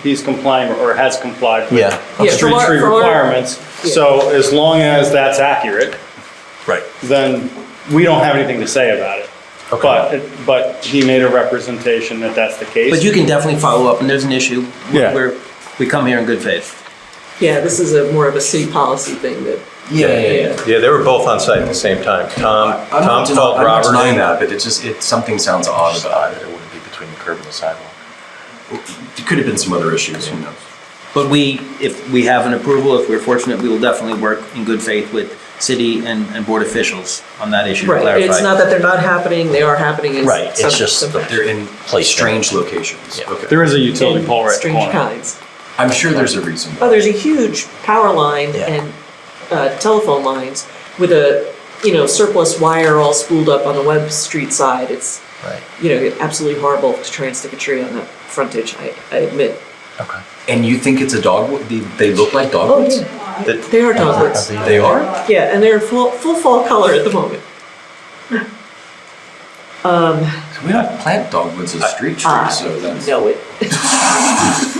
he's complying or has complied with Yeah. Yeah, street from our- tree from our- requirements. Yeah. So as long as that's accurate, Right. then we don't have anything to say about it. But he made a representation that that's the case. But you can definitely follow up, and there's an issue Yeah. where we come here in good faith. Yeah, this is more of a city policy thing that. Yeah. Yeah, they were both on site at the same time. Tom I'm not called Robert denying in. that, but something sounds odd about it. It wouldn't be between the curb and the sidewalk. It could have been some other issues, who knows? But if we have an approval, if we're fortunate, we will definitely work in good faith with city and board officials on that issue to Right, clarify. it's not that they're not happening, they are happening. Right, it's just They're in Placement. strange locations. Yeah. Okay. There is a utility pole right at the Strange corner. kinds. I'm sure there's a reason. Oh, there's a huge power line Yeah. and telephone lines with a, surplus wire all spooled up on the Webb Street side. It's, Right. absolutely horrible to try and stick a tree on that frontage, I admit. Okay. And you think it's a dogwood? They look like dogwoods? They are dogwoods. They are? Yeah, and they're full fall color at the moment. So we don't plant dogwoods as street trees, so that's. Know it.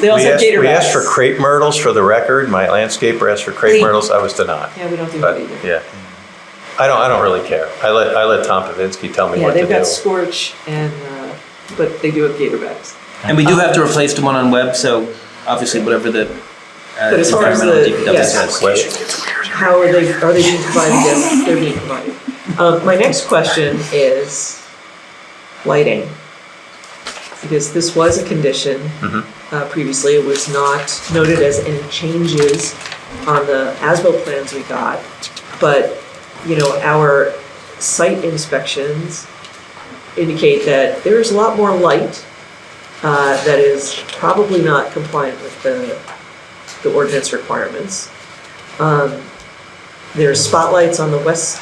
They also have gator We asked for bats. crepe myrtles for the record. My landscaper asked for crepe myrtles. I was denied. Yeah, we don't do But, that either. yeah. I don't really care. I let Tom Pavinsky tell me Yeah, what to they've do. got scorch and, but they do have gator bats. And we do have to replace the one on Webb, so obviously whatever the But as far as environmental the- DPW yes. says. How are they being provided? Yes, they're being provided. My next question is lighting. Because this was a condition previously, it was not noted as any changes on the as-built plans we got. But, our site inspections indicate that there is a lot more light that is probably not compliant with the ordinance requirements. There's spotlights on the west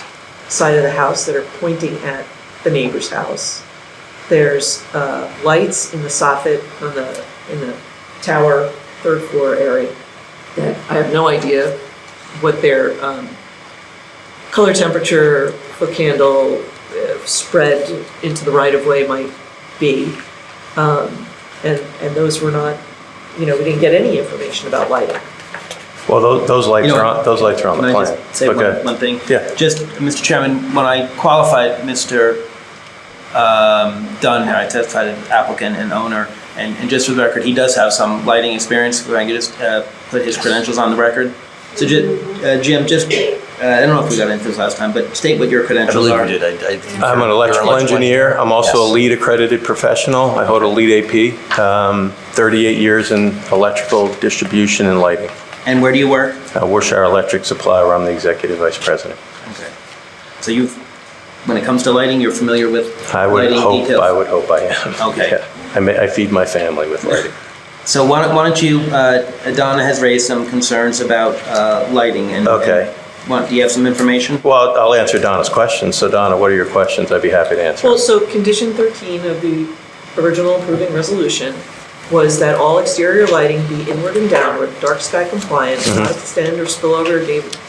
side of the house that are pointing at the neighbor's house. There's lights in the soffit in the tower, third floor area that I have no idea what their color temperature, foot candle, spread into the right of way might be. And those were not, we didn't get any information about lighting. Well, those lights You know are on, those lights are on the Can I plan. just say Okay. one thing? Yeah. Just, Mr. Chairman, when I qualified Mr. Dunn, I testified as applicant and owner, and just for the record, he does have some lighting experience, if I could just put his credentials on the record. So Jim, just, I don't know if we got into this last time, but state what your I credentials believe are. we did. I think I'm an you're electrical engineer. I'm also a Yes. LEED accredited professional. I hold a LEED AP, 38 years in electrical distribution and lighting. And where do you work? Worcester Electric Supply, where I'm the executive vice president. Okay. So when it comes to lighting, you're familiar with I would lighting details? hope I am. Okay. Yeah. I feed my family with lighting. So why don't you, Donna has raised some concerns about lighting and. Okay. Do you have some information? Well, I'll answer Donna's questions. So Donna, what are your questions? I'd be happy to answer. Well, so condition 13 of the original approving resolution was that all exterior lighting be inward and downward, dark sky compliant, not extend or spill over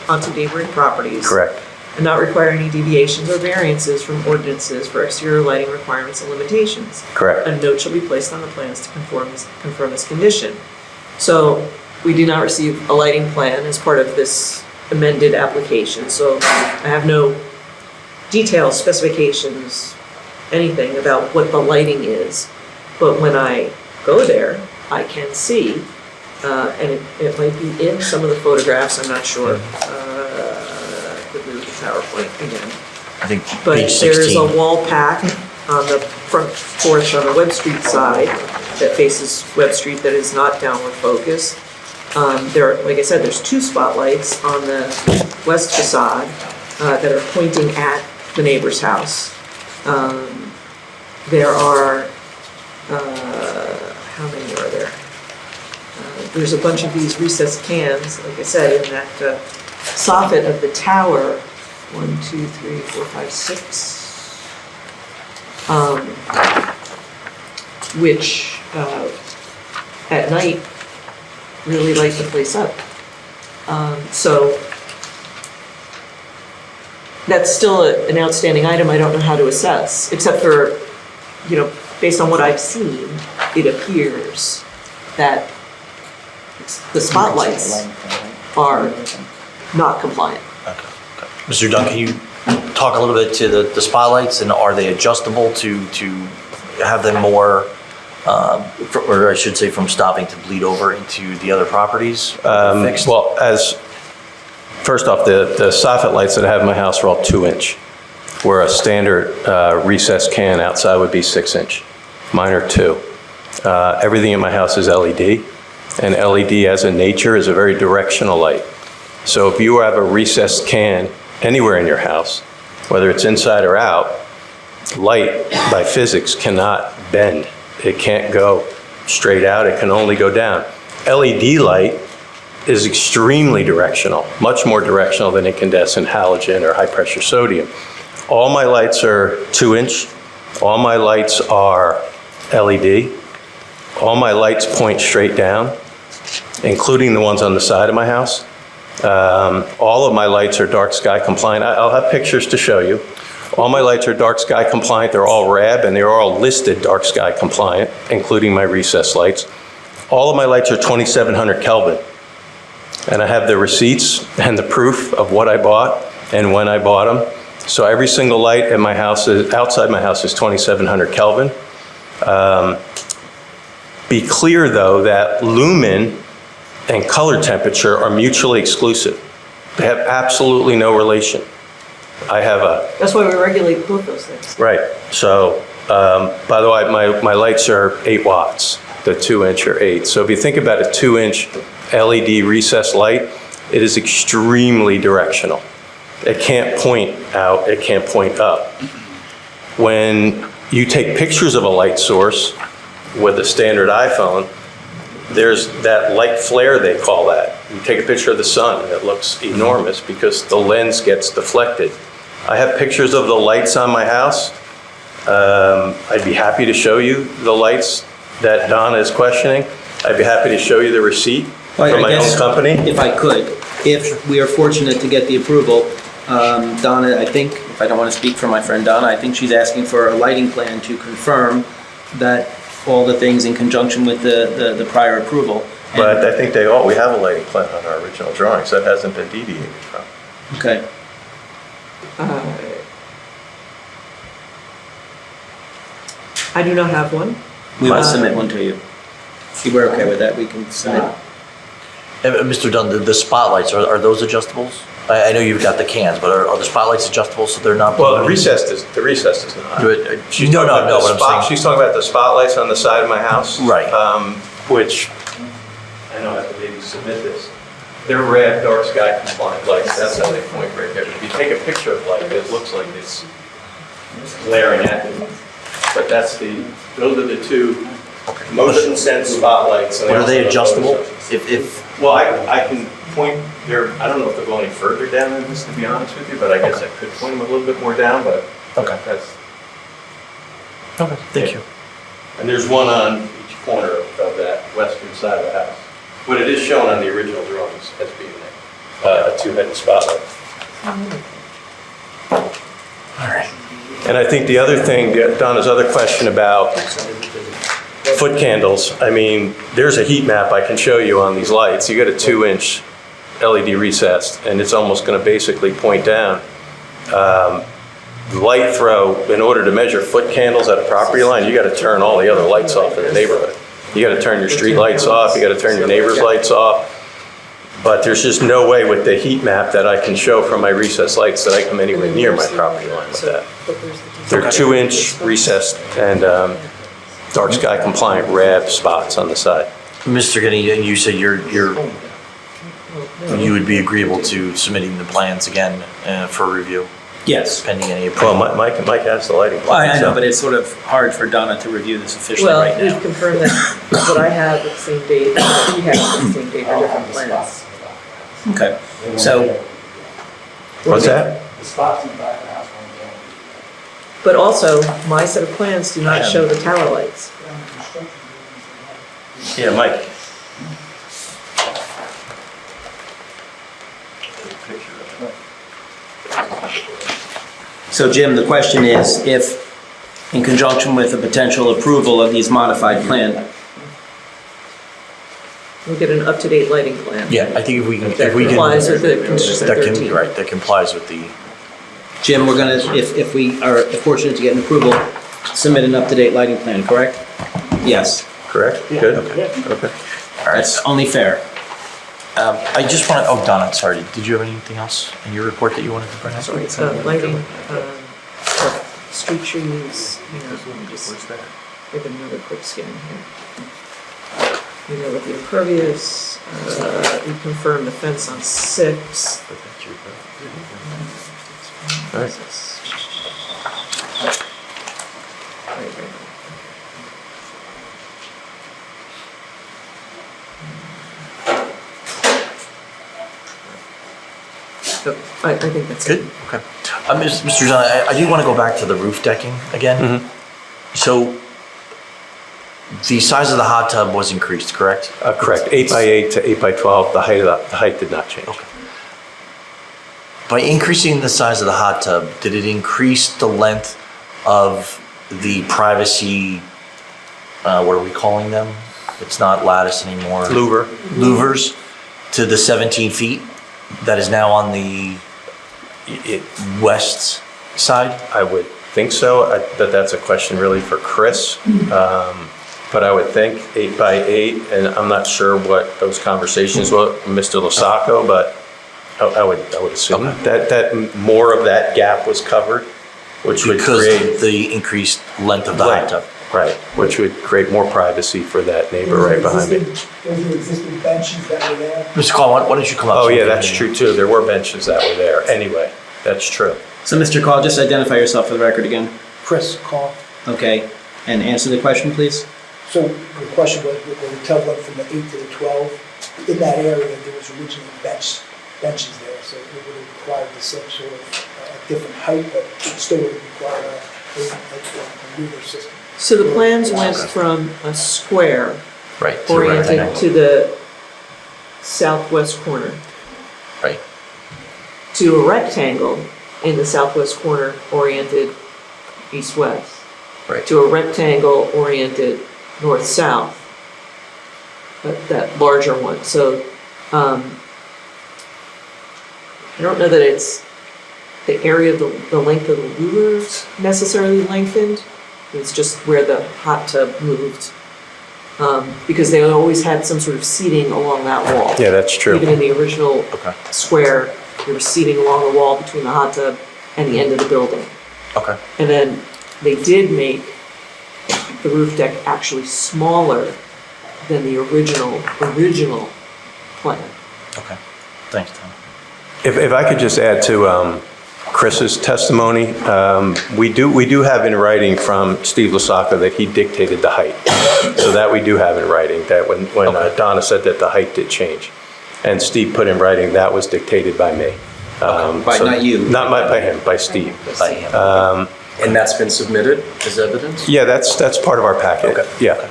onto neighboring properties. Correct. And not require any deviations or variances from ordinances for exterior lighting requirements and limitations. Correct. A note shall be placed on the plans to confirm this condition. So we do not receive a lighting plan as part of this amended application, so I have no details, specifications, anything about what the lighting is. But when I go there, I can see, and it might be in some of the photographs, I'm not sure. Could move the PowerPoint again. I think But page there is 16. a wall pack on the front porch on the Webb Street side that faces Webb Street that is not downward focused. Like I said, there's 2 spotlights on the west facade that are pointing at the neighbor's house. There are, how many are there? There's a bunch of these recessed cans, like I said, in that soffit of the tower. 1, 2, 3, 4, 5, 6. Which at night really light the place up. So that's still an outstanding item I don't know how to assess, except for, based on what I've seen, it appears that the spotlights are not compliant. Mr. Dunn, can you talk a little bit to the spotlights, and are they adjustable to have them more, or I should say from stopping to bleed over into the other properties? Fixed? Well, first off, the soffit lights that I have in my house are all 2-inch, where a standard recessed can outside would be 6-inch. Mine are 2. Everything in my house is LED, and LED as a nature is a very directional light. So if you have a recessed can anywhere in your house, whether it's inside or out, light by physics cannot bend. It can't go straight out, it can only go down. LED light is extremely directional, much more directional than incandescent, halogen, or high pressure sodium. All my lights are 2-inch, all my lights are LED, all my lights point straight down, including the ones on the side of my house. All of my lights are dark sky compliant. I'll have pictures to show you. All my lights are dark sky compliant. They're all RAB, and they're all listed dark sky compliant, including my recessed lights. All of my lights are 2700 Kelvin. And I have the receipts and the proof of what I bought and when I bought them. So every single light in my house, outside my house, is 2700 Kelvin. Be clear, though, that lumen and color temperature are mutually exclusive. They have absolutely no relation. I have a... That's why we regulate both those things. Right. So, by the way, my lights are 8 watts. The 2-inch are 8. So if you think about a 2-inch LED recessed light, it is extremely directional. It can't point out, it can't point up. When you take pictures of a light source with a standard iPhone, there's that light flare, they call that. You take a picture of the sun, and it looks enormous because the lens gets deflected. I have pictures of the lights on my house. I'd be happy to show you the lights that Donna is questioning. I'd be happy to show you the receipt from my own company. If I could, if we are fortunate to get the approval, Donna, I think, if I don't want to speak for my friend Donna, I think she's asking for a lighting plan to confirm that all the things in conjunction with the prior approval. But I think we have a lighting plan on our original drawings. That hasn't been deviated from. Okay. I do not have one. We will submit one to you. If you were okay with that, we can submit. Mr. Dunn, the spotlights, are those adjustables? I know you've got the cans, but are the spotlights adjustable so they're not? Well, the recessed is not. No, what I'm saying. She's talking about the spotlights on the side of my house. Right. Which, I know I have to maybe submit this. They're red, dark sky compliant lights. That's how they point right there. If you take a picture of light, it looks like it's glaring at you. But those are the 2 motion sense spotlights. But are they adjustable? Well, I can point I don't know if they'll go any further down than this, to be honest with you, but I guess I could point them a little bit more down, but Okay. that's... Okay, thank you. And there's one on each corner of western side of the house. What it is shown on the original drawings as being a two-headed spotlight. All right. And I think the other thing, Donna's other question about foot candles, I mean, there's a heat map I can show you on these lights. You got a 2-inch LED recessed, and it's almost going to basically point down. Light throw, in order to measure foot candles at a property line, you got to turn all the other lights off in the neighborhood. You got to turn your street lights off, you got to turn your neighbor's lights off. But there's just no way with the heat map that I can show from my recessed lights that I come anywhere near my property line with that. They're 2-inch recessed and dark sky compliant RAB spots on the side. Mr. Getty, you say you would be agreeable to submitting the plans again for review, Yes. pending any approval? Well, Mike has the lighting. Well, I plan, know, so- but it's sort of hard for Donna to review this officially Well, right now. we've confirmed that what I have with the same date, what he has with the same date are different plans. Okay, so, What's that? But also, my set of plans do not show the tower lights. Yeah, Mike. so Jim, the question is, if, in conjunction with the potential approval of these modified plan, We'll get an up-to-date lighting plan. Yeah, I think if we can. That complies with the conditions of That 13. can, right, that complies with the, Jim, we're gonna, if we are fortunate to get an approval, submit an up-to-date lighting plan, correct? Yes, Correct? Good? Okay. that's only fair. I just want to, Donna, sorry, did you have anything else in your report that you wanted to bring up? Sorry, lighting, street trees, hang on, let me just give another quick scan here. We know what the impervious, we confirmed the fence on 6. All right. Right. So, I think that's Good, okay. Mr. John, I do want to go back to the roof decking again. So the size of the hot tub was increased, correct? Correct. 8 by 8 to 8 by 12. The height did not change. Okay. By increasing the size of the hot tub, did it increase the length of the privacy, what are we calling them? It's not lattice anymore. Louver. Louvers to the 17 feet that is now on the west side? I would think so. That's a question really for Chris. But I would think 8 by 8, and I'm not sure what those conversations were with Mr. Losaco, but I would assume that more of that gap was covered, which would Because create of the increased length of the hot tub. right, which would create more privacy for that neighbor right behind me. Those are existing benches that were there. Mr. Call, why don't you come up? Oh so we yeah, can that's hear you? true too. There were benches that were there. Anyway, that's true. So, Mr. Call, just identify yourself for the record again, Chris, call. okay? And answer the question, please. So the question was, when the tub went from the 8 to the 12, in that area, there was originally benches there, so it would have required the same sort of different height, but it still would have required a louver system. So the plans went from a square Right. to the oriented rectangle. to the southwest corner Right. to a rectangle in the southwest corner oriented east-west. Right. To a rectangle oriented north-south, that larger one. So I don't know that it's the area of the length of the louvers necessarily lengthened. It's just where the hot tub moved. Because they always had some sort of seating along that wall. Yeah, that's true. Even in the original Okay. square, there was seating along the wall between the hot tub and the end of the building. Okay. And then they did make the roof deck actually smaller than the original plan. Okay. Thanks, Tom. If I could just add to Chris's testimony, we do have in writing from Steve Losaco that he dictated the height. So that we do have in writing, that when Donna said that the height did change. And Steve put in writing that was dictated by me. By not you. Not by him, by Steve. By him. And that's been submitted as evidence? Yeah, that's part of our packet. Okay. Yeah.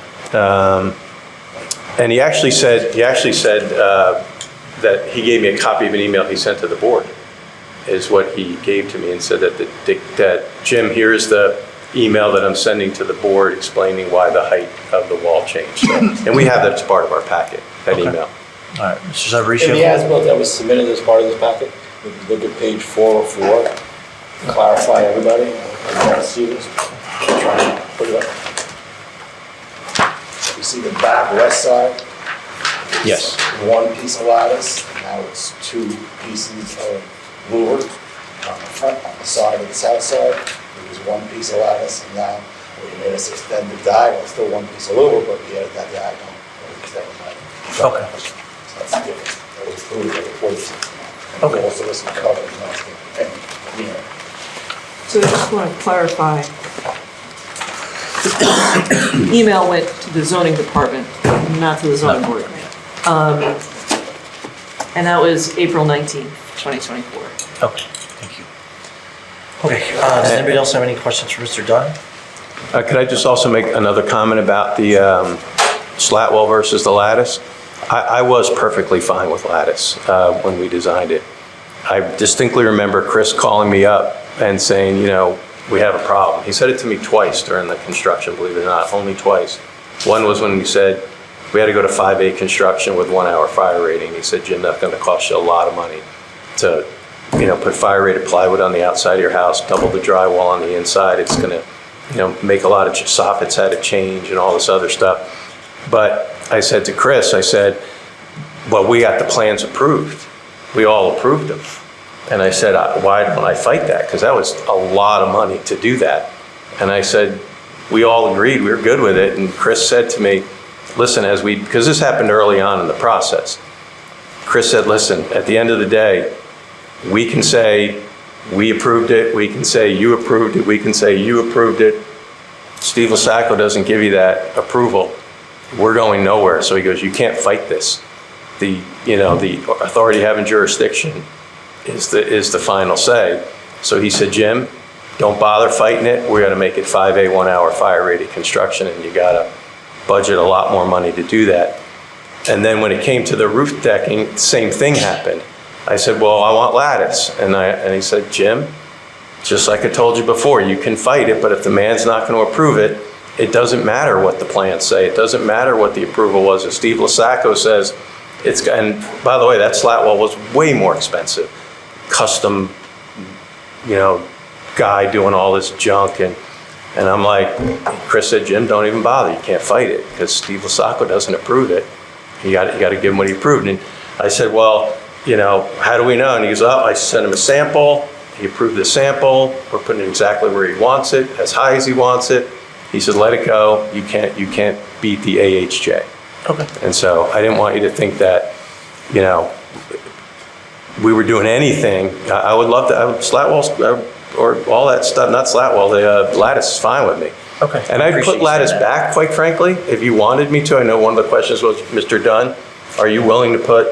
And he actually said that he gave me a copy of an email he sent to the board, is what he gave to me, and said that Jim, here's the email that I'm sending to the board explaining why the height of the wall changed. And we have that as part of our packet, that email. All right, Mr. In the Savariccio? as-built that was submitted as part of this packet, if you look at page 404, to clarify everybody, I want to see this, try and put it up. You see the back west side? Yes. One piece of lattice, now it's two pieces of louver. On the front, on the side of the south side, it was one piece of lattice, and now we made us extend the diagonal, still one piece of louver, but we added that diagonal, extend the diagonal. Okay. So that's the difference. That was approved by the board. Okay. Also, this was covered in landscape. So I just want to clarify. The email went to the zoning department, not to the zoning board. And that was April 19th, 2024. Okay, thank you. Okay, does anybody else have any questions for Mr. Dunn? Could I just also make another comment about the slat wall versus the lattice? I was perfectly fine with lattice when we designed it. I distinctly remember Chris calling me up and saying, you know, we have a problem. He said it to me twice during the construction, believe it or not, only twice. One was when he said we had to go to 5A construction with 1 hour fire rating. He said, Jim, that's going to cost you a lot of money to, you know, put fire rated plywood on the outside of your house, double the drywall on the inside. It's going to, you know, make a lot of soffits had to change and all this other stuff. But I said to Chris, I said, well, we got the plans approved. We all approved them. And I said, why don't I fight that? Because that was a lot of money to do that. And I said, we all agreed, we were good with it. And Chris said to me, listen, because this happened early on in the process. Chris said, listen, at the end of the day, we can say we approved it, we can say you approved it, we can say you approved it. Steve Lasacco doesn't give you that approval. We're going nowhere. So he goes, you can't fight this. The authority having jurisdiction is the final say. So he said, Jim, don't bother fighting it. We're going to make it 5A 1 hour fire rated construction, and you got to budget a lot more money to do that. And then when it came to the roof decking, same thing happened. I said, well, I want lattice. And he said, Jim, just like I told you before, you can fight it, but if the man's not going to approve it, it doesn't matter what the plans say. It doesn't matter what the approval was. If Steve Lasacco says, and by the way, that slat wall was way more expensive. Custom, guy doing all this junk. And I'm like, Chris said, Jim, don't even bother. You can't fight it because Steve Lasacco doesn't approve it. You got to give him what he approved. And I said, well, how do we know? And he goes, I sent him a sample. He approved the sample. We're putting it exactly where he wants it, as high as he wants it. He said, let it go. You can't beat the AHJ. Okay. And so I didn't want you to think that, we were doing anything. I would love to, slat walls or all that stuff, not slat wall, the lattice is fine with me. Okay. And I'd Appreciate put lattice that. back, quite frankly, if you wanted me to. I know one of the questions was, Mr. Dunn, are you willing to put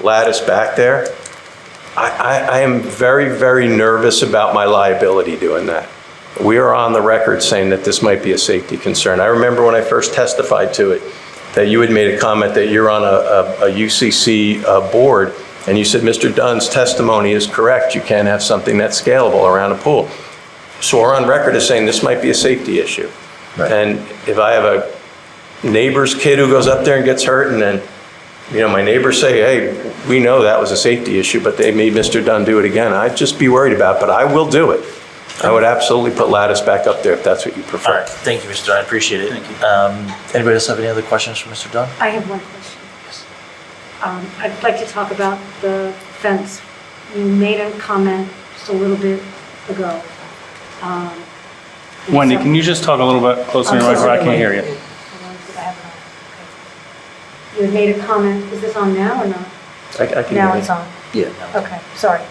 lattice back there? I am very, very nervous about my liability doing that. We are on the record saying that this might be a safety concern. I remember when I first testified to it, that you had made a comment that you're on a UCC board, and you said, Mr. Dunn's testimony is correct. You can't have something that's scalable around a pool. So we're on record as saying this might be a safety issue. Right. And if I have a neighbor's kid who goes up there and gets hurt, and then my neighbors say, hey, we know that was a safety issue, but they made Mr. Dunn do it again, I'd just be worried about it, but I will do it. I would absolutely put lattice back up there if that's what you prefer. All right, thank you, Mr. Dunn, I appreciate it. Thank you. Anybody else have any other questions for Mr. Dunn? I have one question. Yes. I'd like to talk about the fence. You made a comment just a little bit ago. Wendy, can you just talk a little bit closer to your microphone? I can't hear you. You had made a comment, is this on now or not? I can Now hear it's you. on. Yeah. Okay, sorry.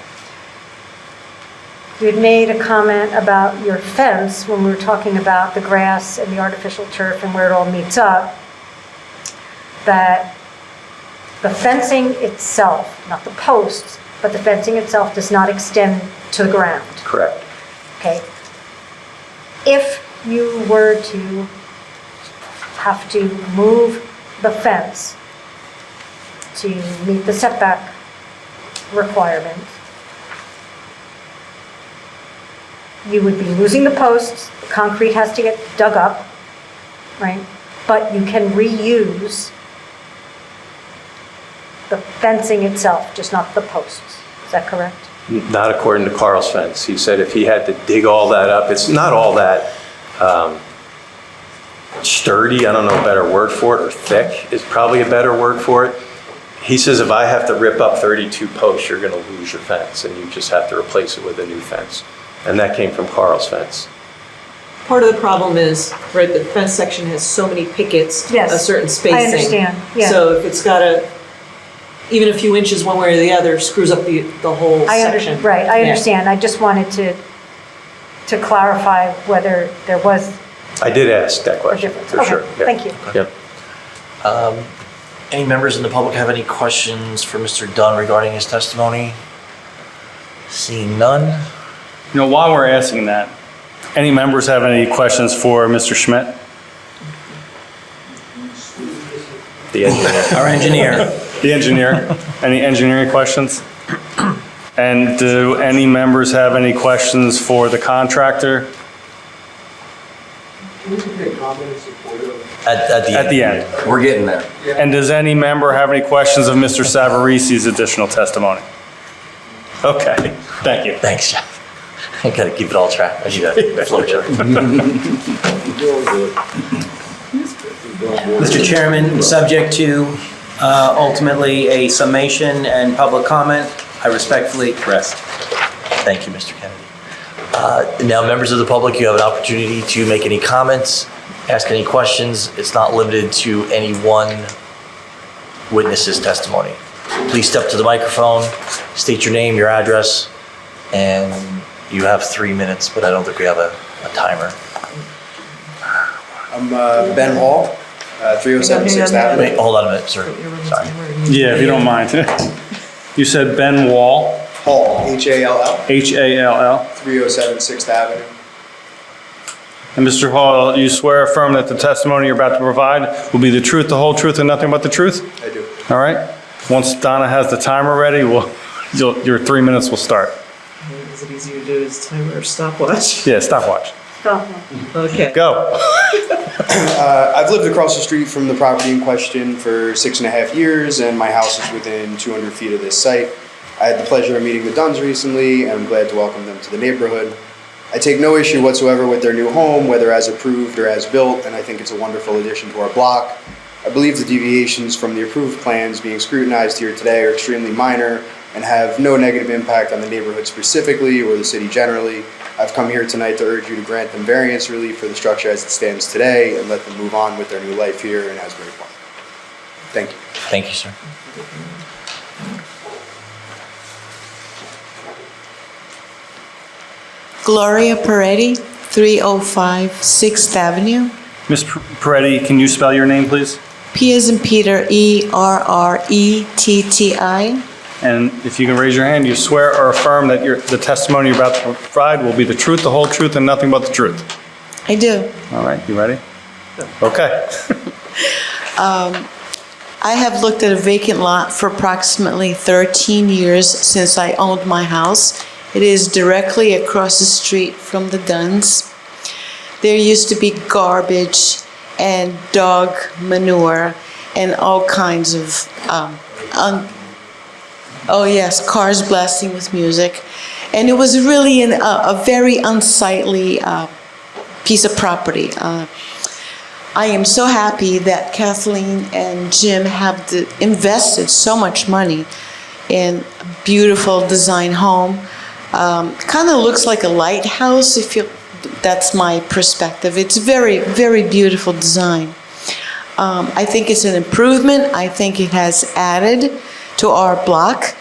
You had made a comment about your fence when we were talking about the grass and the artificial turf and where it all meets up, that the fencing itself, not the posts, but the fencing itself does not extend to the ground. Correct. Okay. If you were to have to move the fence to meet the setback requirement, you would be losing the posts, the concrete has to get dug up, right? But you can reuse the fencing itself, just not the posts. Is that correct? Not according to Carl's fence. He said if he had to dig all that up, it's not all that sturdy, I don't know a better word for it, or thick is probably a better word for it. He says if I have to rip up 32 posts, you're gonna lose your fence and you just have to replace it with a new fence. And that came from Carl's fence. Part of the problem is, right, the fence section has so many pickets, Yes, a certain spacing. I understand, yeah. So if it's got even a few inches one way or the other screws up the whole section. Right, I Yeah. understand. I just wanted to clarify whether there was I did ask that a question, difference. for sure. Okay, Yeah. thank you. Yep. Any members in the public have any questions for Mr. Dunn regarding his testimony? Seeing none? You know, while we're asking that, any members have any questions for Mr. Schmidt? The engineer. Our engineer. The engineer? Any engineering questions? And do any members have any questions for the contractor? At the end. End. We're getting there. And does any member have any questions of Mr. Savaresi's additional testimony? Okay, thank you. Thanks, Jeff. I gotta keep it all track. I need a flow chart. Mr. Chairman, subject to ultimately a summation and public comment, I respectfully rest. Thank you, Mr. Kennedy. Now, members of the public, you have an opportunity to make any comments, ask any questions. It's not limited to any one witness's testimony. Please step to the microphone, state your name, your address, and you have 3 minutes, but I don't think we have a timer. I'm Ben Hall, 307 6th Avenue. Wait, hold on a minute, sir. Sorry. Yeah, if you don't mind. You said Ben Wall, Hall, H-A-L-L, H-A-L-L. 307 6th Avenue. And Mr. Hall, you swear affirm that the testimony you're about to provide will be the truth, the whole truth, and nothing but the truth? I do. All right? Once Donna has the timer ready, your 3 minutes will start. Is it easier to do as timer or stopwatch? Yeah, stopwatch. Stop. Okay. Go. I've lived across the street from the property in question for 6.5 years, and my house is within 200 feet of this site. I had the pleasure of meeting the Dunns recently, and I'm glad to welcome them to the neighborhood. I take no issue whatsoever with their new home, whether as approved or as built, and I think it's a wonderful addition to our block. I believe the deviations from the approved plans being scrutinized here today are extremely minor and have no negative impact on the neighborhood specifically or the city generally. I've come here tonight to urge you to grant them variance relief for the structure as it stands today and let them move on with their new life here in Asbury Park. Thank you. Thank you, sir. Gloria Peretti, 305 6th Avenue. Ms. Peretti, can you spell your name, please? P as in Peter, E-R-R-E-T-T-I. And if you can raise your hand, you swear or affirm that the testimony you're about to provide will be the truth, the whole truth, and nothing but the truth. I do. All right, you ready? Okay. I have looked at a vacant lot for approximately 13 years since I owned my house. It is directly across the street from the Dunns. There used to be garbage and dog manure and all kinds of, oh yes, cars blasting with music. And it was really a very unsightly piece of property. I am so happy that Kathleen and Jim have invested so much money in a beautiful design home. Kind of looks like a lighthouse, that's my perspective. It's very, very beautiful design. I think it's an improvement. I think it has added to our block.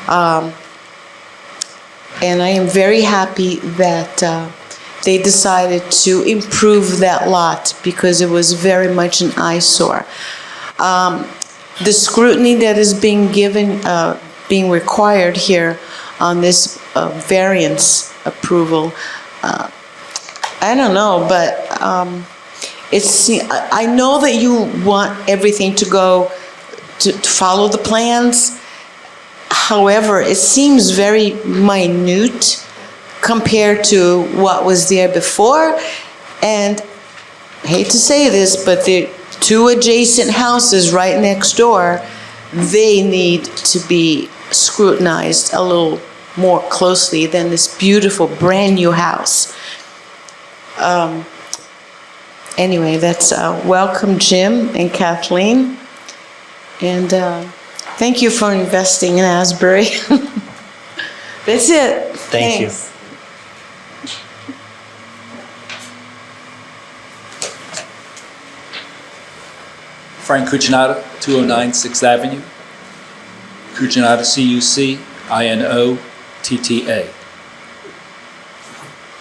And I am very happy that they decided to improve that lot because it was very much an eyesore. The scrutiny that is being given, being required here on this variance approval, I don't know, but I know that you want everything to go to follow the plans. However, it seems very minute compared to what was there before. And I hate to say this, but the two adjacent houses right next door, they need to be scrutinized a little more closely than this beautiful brand-new house. Anyway, that's welcome, Jim and Kathleen. And thank you for investing in Asbury. That's it. Thank you. Thanks. Frank Cucinato, 209 6th Avenue. Cucinato, C-U-C-I-N-O-T-T-A.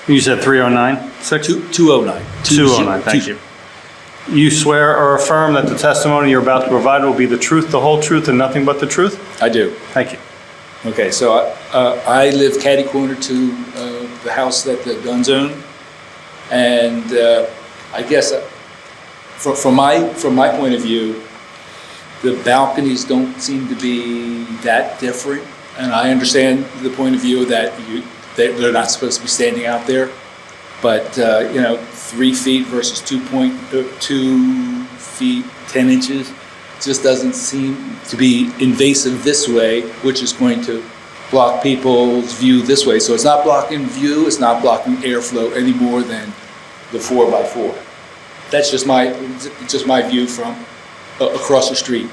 You said 309? 209. 209, thank you. You swear or affirm that the testimony you're about to provide will be the truth, the whole truth, and nothing but the truth? I do. Thank you. Okay, so I live catty corner to the house that the Dunns own. And I guess from my point of view, the balconies don't seem to be that different. And I understand the point of view that they're not supposed to be standing out there. But, 3 feet versus 2 feet, 10 inches, just doesn't seem to be invasive this way, which is going to block people's view this way. So it's not blocking view, it's not blocking airflow any more than the 4x4. That's just my view from across the street.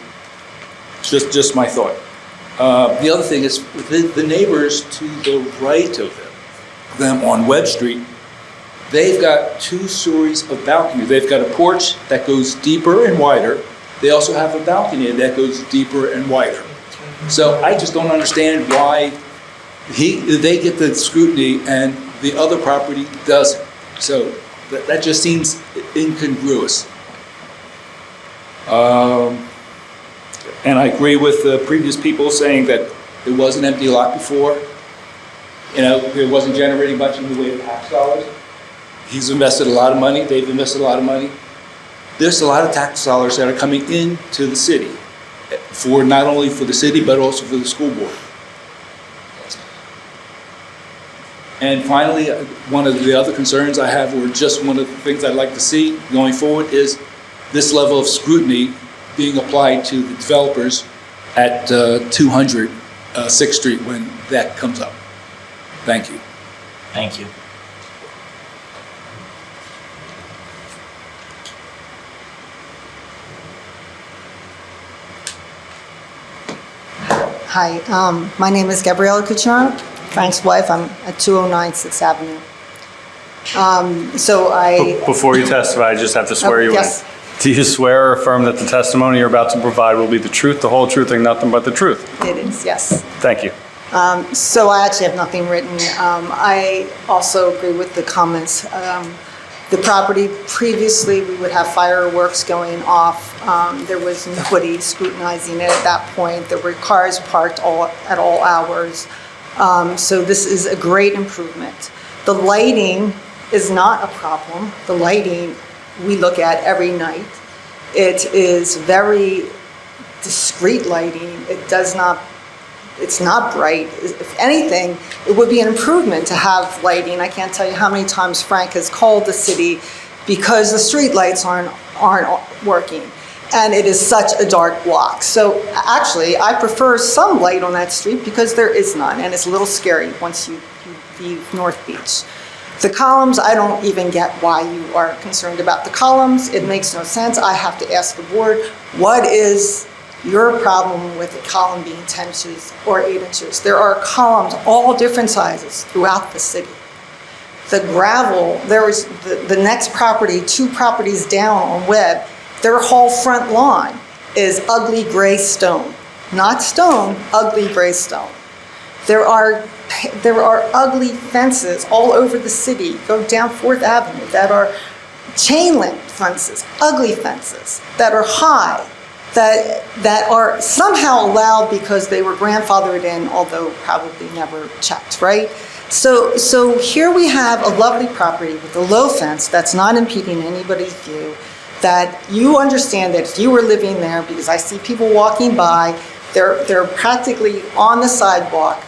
Just my thought. The other thing is the neighbors to the right of them on Webb Street, they've got 2 stories of balcony. They've got a porch that goes deeper and wider. They also have a balcony that goes deeper and wider. So I just don't understand why they get the scrutiny and the other property doesn't. So that just seems incongruous. And I agree with the previous people saying that it was an empty lot before. It wasn't generating much in the way of tax dollars. He's invested a lot of money, they've invested a lot of money. There's a lot of tax dollars that are coming into the city, for not only for the city, but also for the school board. And finally, one of the other concerns I have, or just one of the things I'd like to see going forward, is this level of scrutiny being applied to the developers at 200 6th Street when that comes up. Thank you. Thank you. Hi, my name is Gabriela Cucinato, Frank's wife. I'm at 209 6th Avenue. Before you testify, I just have to swear you in. Yes. Do you swear or affirm that the testimony you're about to provide will be the truth, the whole truth, and nothing but the truth? It is, yes. Thank you. So I actually have nothing written. I also agree with the comments. The property, previously, we would have fireworks going off. There was nobody scrutinizing it at that point. There were cars parked at all hours. So this is a great improvement. The lighting is not a problem. The lighting we look at every night. It is very discreet lighting. It's not bright. If anything, it would be an improvement to have lighting. I can't tell you how many times Frank has called the city because the street lights aren't working. And it is such a dark block. So actually, I prefer some light on that street because there is none, and it's a little scary once you leave North Beach. The columns, I don't even get why you are concerned about the columns. It makes no sense. I have to ask the board, what is your problem with the column being 10 inches or 8 inches? There are columns all different sizes throughout the city. The gravel, there was the next property, 2 properties down on Webb, their whole front lawn is ugly gray stone. Not stone, ugly gray stone. There are ugly fences all over the city, go down 4th Avenue, that are chain link fences, ugly fences, that are high, that are somehow allowed because they were grandfathered in, although probably never checked, right? So here we have a lovely property with a low fence that's not impeding anybody's view, that you understand that if you were living there, because I see people walking by, they're practically on the sidewalk,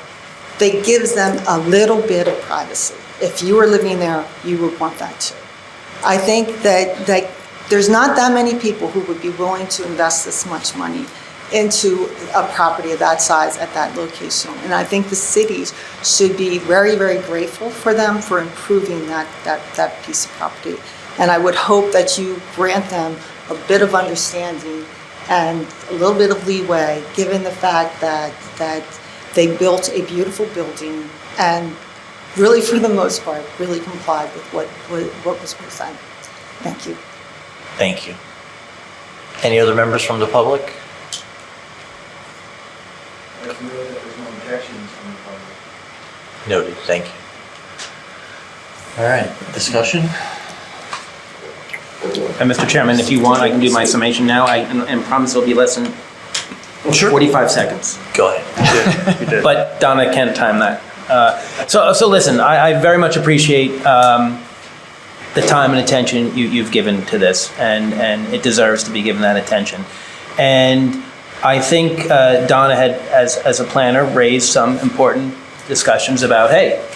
that gives them a little bit of privacy. If you were living there, you would want that too. I think that there's not that many people who would be willing to invest this much money into a property of that size at that location. And I think the cities should be very, very grateful for them for improving that piece of property. And I would hope that you grant them a bit of understanding and a little bit of leeway, given the fact that they built a beautiful building and really, for the most part, really complied with what was presented. Thank you. Thank you. Any other members from the public? There's no objections from the public. Noted, thank you. All right, discussion? And Mr. Chairman, if you want, I can do my summation now, and promise it'll be less than 45 seconds. Go ahead. But Donna can time that. So listen, I very much appreciate the time and attention you've given to this, and it deserves to be given that attention. And I think Donna had, as a planner, raised some important discussions about, hey,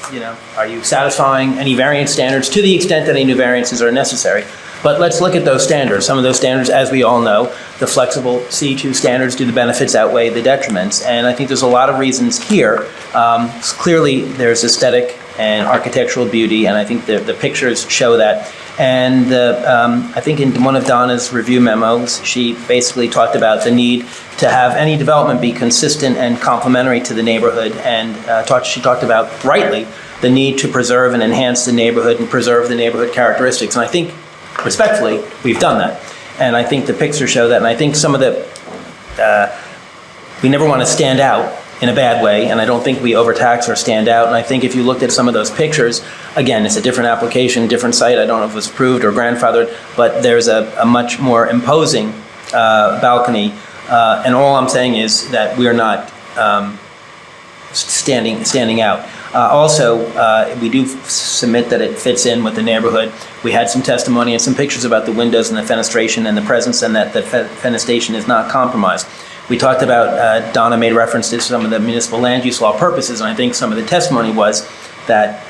are you satisfying any variance standards to the extent that any new variances are necessary? But let's look at those standards. Some of those standards, as we all know, the flexible C2 standards, do the benefits outweigh the detriments? And I think there's a lot of reasons here. Clearly, there's aesthetic and architectural beauty, and I think the pictures show that. And I think in one of Donna's review memos, she basically talked about the need to have any development be consistent and complementary to the neighborhood, and she talked about, rightly, the need to preserve and enhance the neighborhood and preserve the neighborhood characteristics. And I think, respectfully, we've done that. And I think the pictures show that. And I think some of we never want to stand out in a bad way, and I don't think we overtax or stand out. And I think if you looked at some of those pictures, again, it's a different application, different site. I don't know if it was approved or grandfathered, but there's a much more imposing balcony. And all I'm saying is that we are not standing out. Also, we do submit that it fits in with the neighborhood. We had some testimony and some pictures about the windows and the fenestration and the presence, and that the fenestration is not compromised. We talked about, Donna made reference to some of the municipal land use law purposes, and I think some of the testimony was that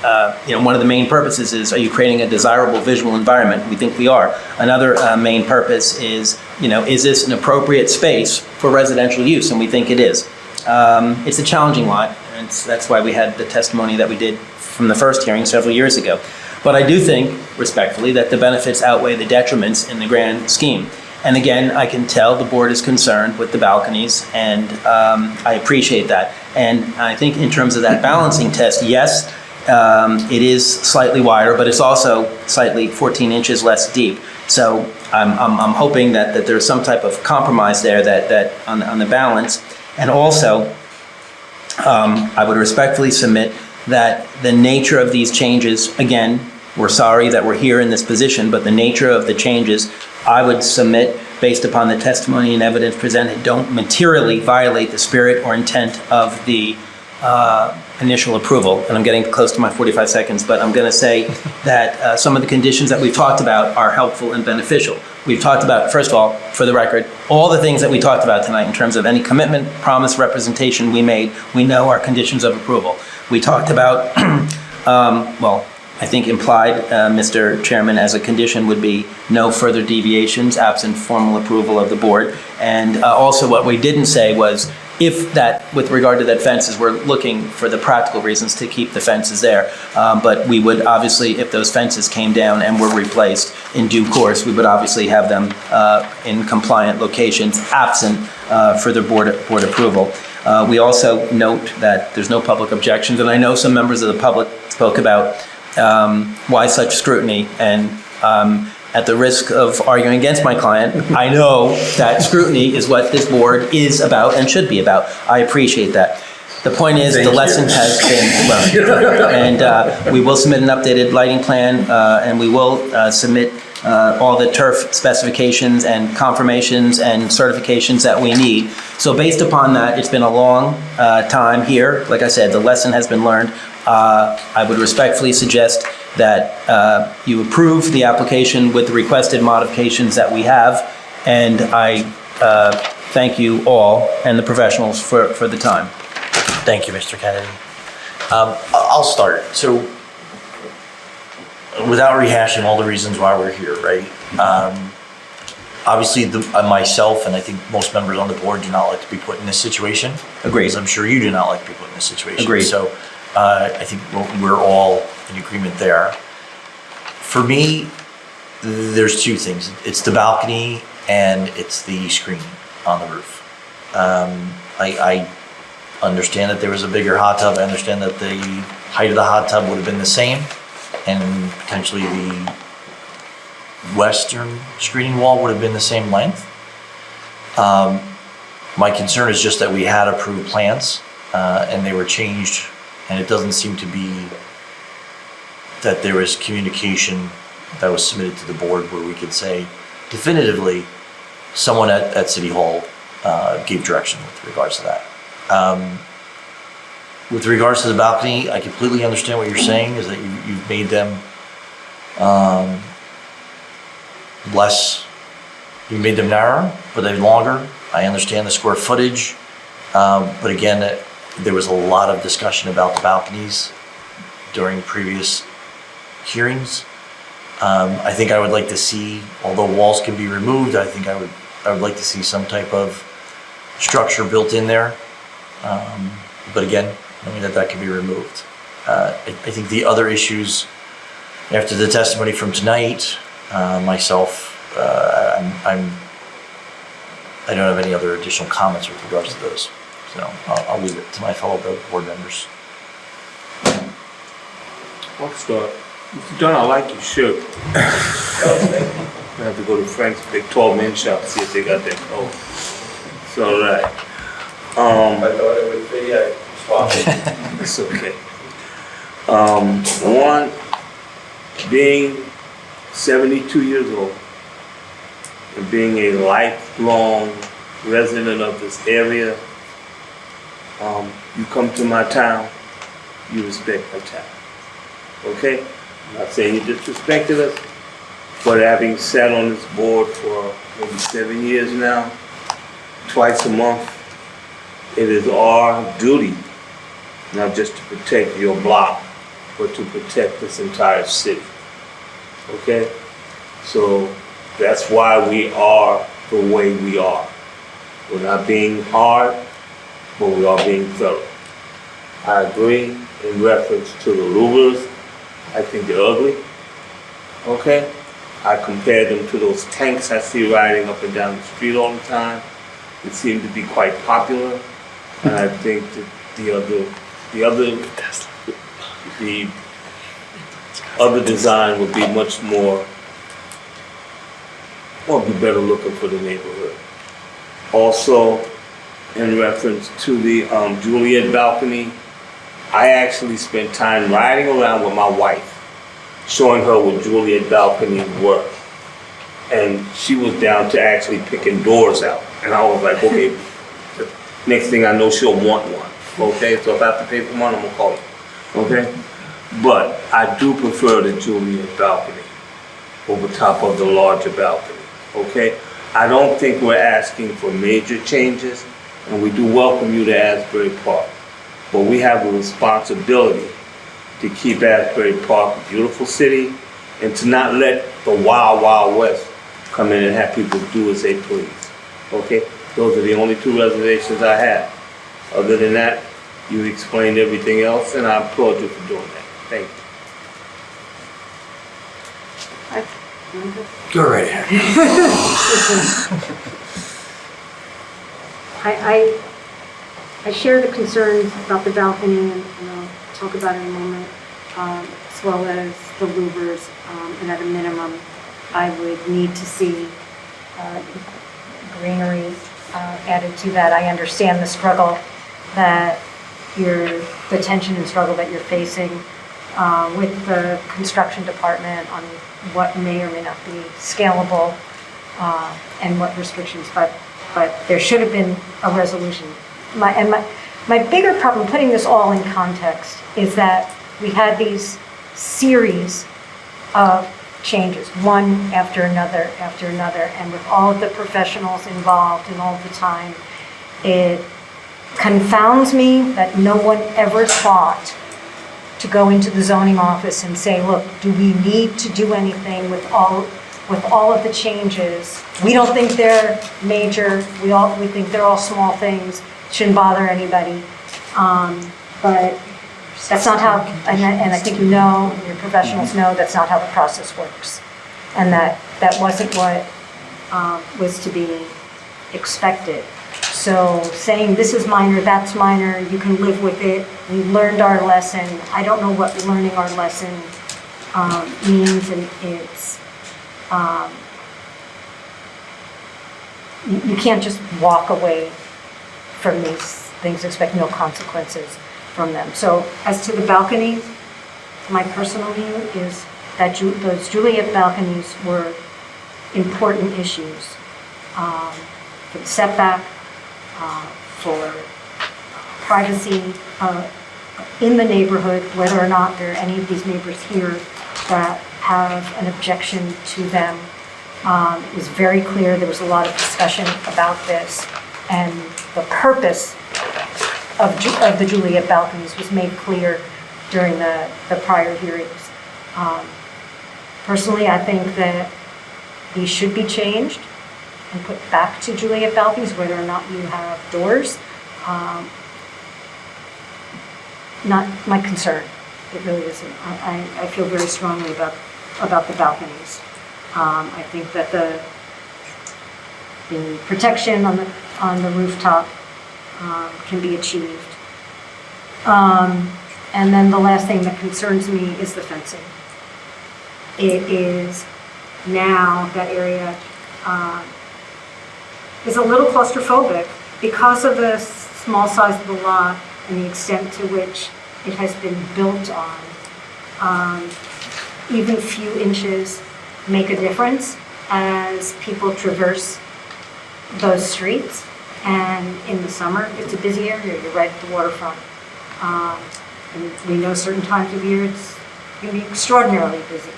one of the main purposes is, are you creating a desirable visual environment? We think we are. Another main purpose is this an appropriate space for residential use? And we think it is. It's a challenging lot, and that's why we had the testimony that we did from the first hearing several years ago. But I do think, respectfully, that the benefits outweigh the detriments in the grand scheme. And again, I can tell the board is concerned with the balconies, and I appreciate that. And I think in terms of that balancing test, yes, it is slightly wider, but it's also slightly 14 inches less deep. So I'm hoping that there's some type of compromise there that on the balance. And also, I would respectfully submit that the nature of these changes, again, we're sorry that we're here in this position, but the nature of the changes, I would submit, based upon the testimony and evidence presented, don't materially violate the spirit or intent of the initial approval. And I'm getting close to my 45 seconds, but I'm going to say that some of the conditions that we've talked about are helpful and beneficial. We've talked about, first of all, for the record, all the things that we talked about tonight in terms of any commitment, promise, representation we made, we know are conditions of approval. We talked about, I think implied, Mr. Chairman, as a condition would be no further deviations absent formal approval of the board. And also what we didn't say was, if that, with regard to that fences, we're looking for the practical reasons to keep the fences there. But we would obviously, if those fences came down and were replaced in due course, we would obviously have them in compliant locations absent further board approval. We also note that there's no public objections, and I know some members of the public spoke about why such scrutiny, and at the risk of arguing against my client, I know that scrutiny is what this board is about and should be about. I appreciate that. The point is, the lesson has been learned. And we will submit an updated lighting plan, and we will submit all the turf specifications and confirmations and certifications that we need. So based upon that, it's been a long time here. Like I said, the lesson has been learned. I would respectfully suggest that you approve the application with the requested modifications that we have, and I thank you all and the professionals for the time. Thank you, Mr. Kennedy. I'll start. So, without rehashing all the reasons why we're here, right? Obviously, myself and I think most members on the board do not like to be put in this situation. Agreed. Because I'm sure you do not like to be put in this situation. Agreed. So, I think we're all in agreement there. For me, there's two things. It's the balcony and it's the screening on the roof. I understand that there was a bigger hot tub. I understand that the height of the hot tub would have been the same, and potentially the western screening wall would have been the same length. My concern is just that we had approved plans and they were changed, and it doesn't seem to be that there was communication that was submitted to the board where we could say definitively someone at City Hall gave direction with regards to that. With regards to the balcony, I completely understand what you're saying, is that you've made them you made them narrower, but they're longer. I understand the square footage, but again, there was a lot of discussion about the balconies during previous hearings. I think I would like to see, although walls can be removed, I think I would like to see some type of structure built in there. But again, I mean that can be removed. I think the other issues, after the testimony from tonight, myself, I don't have any other additional comments with regards to those. So I'll leave it to my fellow board members. I'll start. Mr. Dunn, I like your shirt. I have to go to Frank's big 12-man shop, see if they got that coat. It's all right. I thought it would be a swap. It's okay. One, being 72 years old and being a lifelong resident of this area, you come to my town, you respect my town. Okay? I'm not saying you disrespected us, but having sat on this board for maybe 7 years now, twice a month, it is our duty not just to protect your block, but to protect this entire city. Okay? So that's why we are the way we are. We're not being hard, but we are being thorough. I agree in reference to the louvers. I think they're ugly. Okay? I compare them to those tanks I see riding up and down the street all the time. It seems to be quite popular. And I think that the other design would be much more, or be better looking for the neighborhood. Also, in reference to the Juliet balcony, I actually spent time riding around with my wife, showing her what Juliet balconies were. And she was down to actually picking doors out. And I was like, okay, next thing I know, she'll want one. Okay, so if I have to pay for one, I'm gonna call you. Okay? But I do prefer the Juliet balcony over top of the larger balcony. Okay? I don't think we're asking for major changes, and we do welcome you to Asbury Park. But we have a responsibility to keep Asbury Park a beautiful city and to not let the wild, wild west come in and have people do as they please. Okay? Those are the only two reservations I have. Other than that, you explained everything else, and I applaud you for doing that. Thank you. Go right ahead. I share the concerns about the balcony, and I'll talk about it in a moment, as well as the louvers, and at a minimum, I would need to see greenery added to that. I understand the struggle that the tension and struggle that you're facing with the construction department on what may or may not be scalable and what restrictions, but there should have been a resolution. My bigger problem, putting this all in context, is that we had these series of changes, one after another, and with all of the professionals involved and all the time, it confounds me that no one ever thought to go into the zoning office and say, look, do we need to do anything with all of the changes? We don't think they're major, we think they're all small things, shouldn't bother anybody. But that's not how, and I think you know, your professionals know, that's not how the process works. And that wasn't what was to be expected. So saying this is minor, that's minor, you can live with it, we learned our lesson. I don't know what learning our lesson means, and it's, you can't just walk away from these things, expect no consequences from them. So as to the balconies, my personal view is that those Juliet balconies were important issues for the setback, for privacy in the neighborhood, whether or not there are any of these neighbors here that have an objection to them. It was very clear, there was a lot of discussion about this, and the purpose of the Juliet balconies was made clear during the prior hearings. Personally, I think that these should be changed and put back to Juliet balconies, whether or not you have doors. Not my concern, it really isn't. I feel very strongly about the balconies. I think that the protection on the rooftop can be achieved. And then the last thing that concerns me is the fencing. It is now, that area is a little claustrophobic because of the small size of the lot and the extent to which it has been built on. Even a few inches make a difference as people traverse those streets. And in the summer, it's a busy area, you're right at the waterfront. And we know certain times of year it's going to be extraordinarily busy.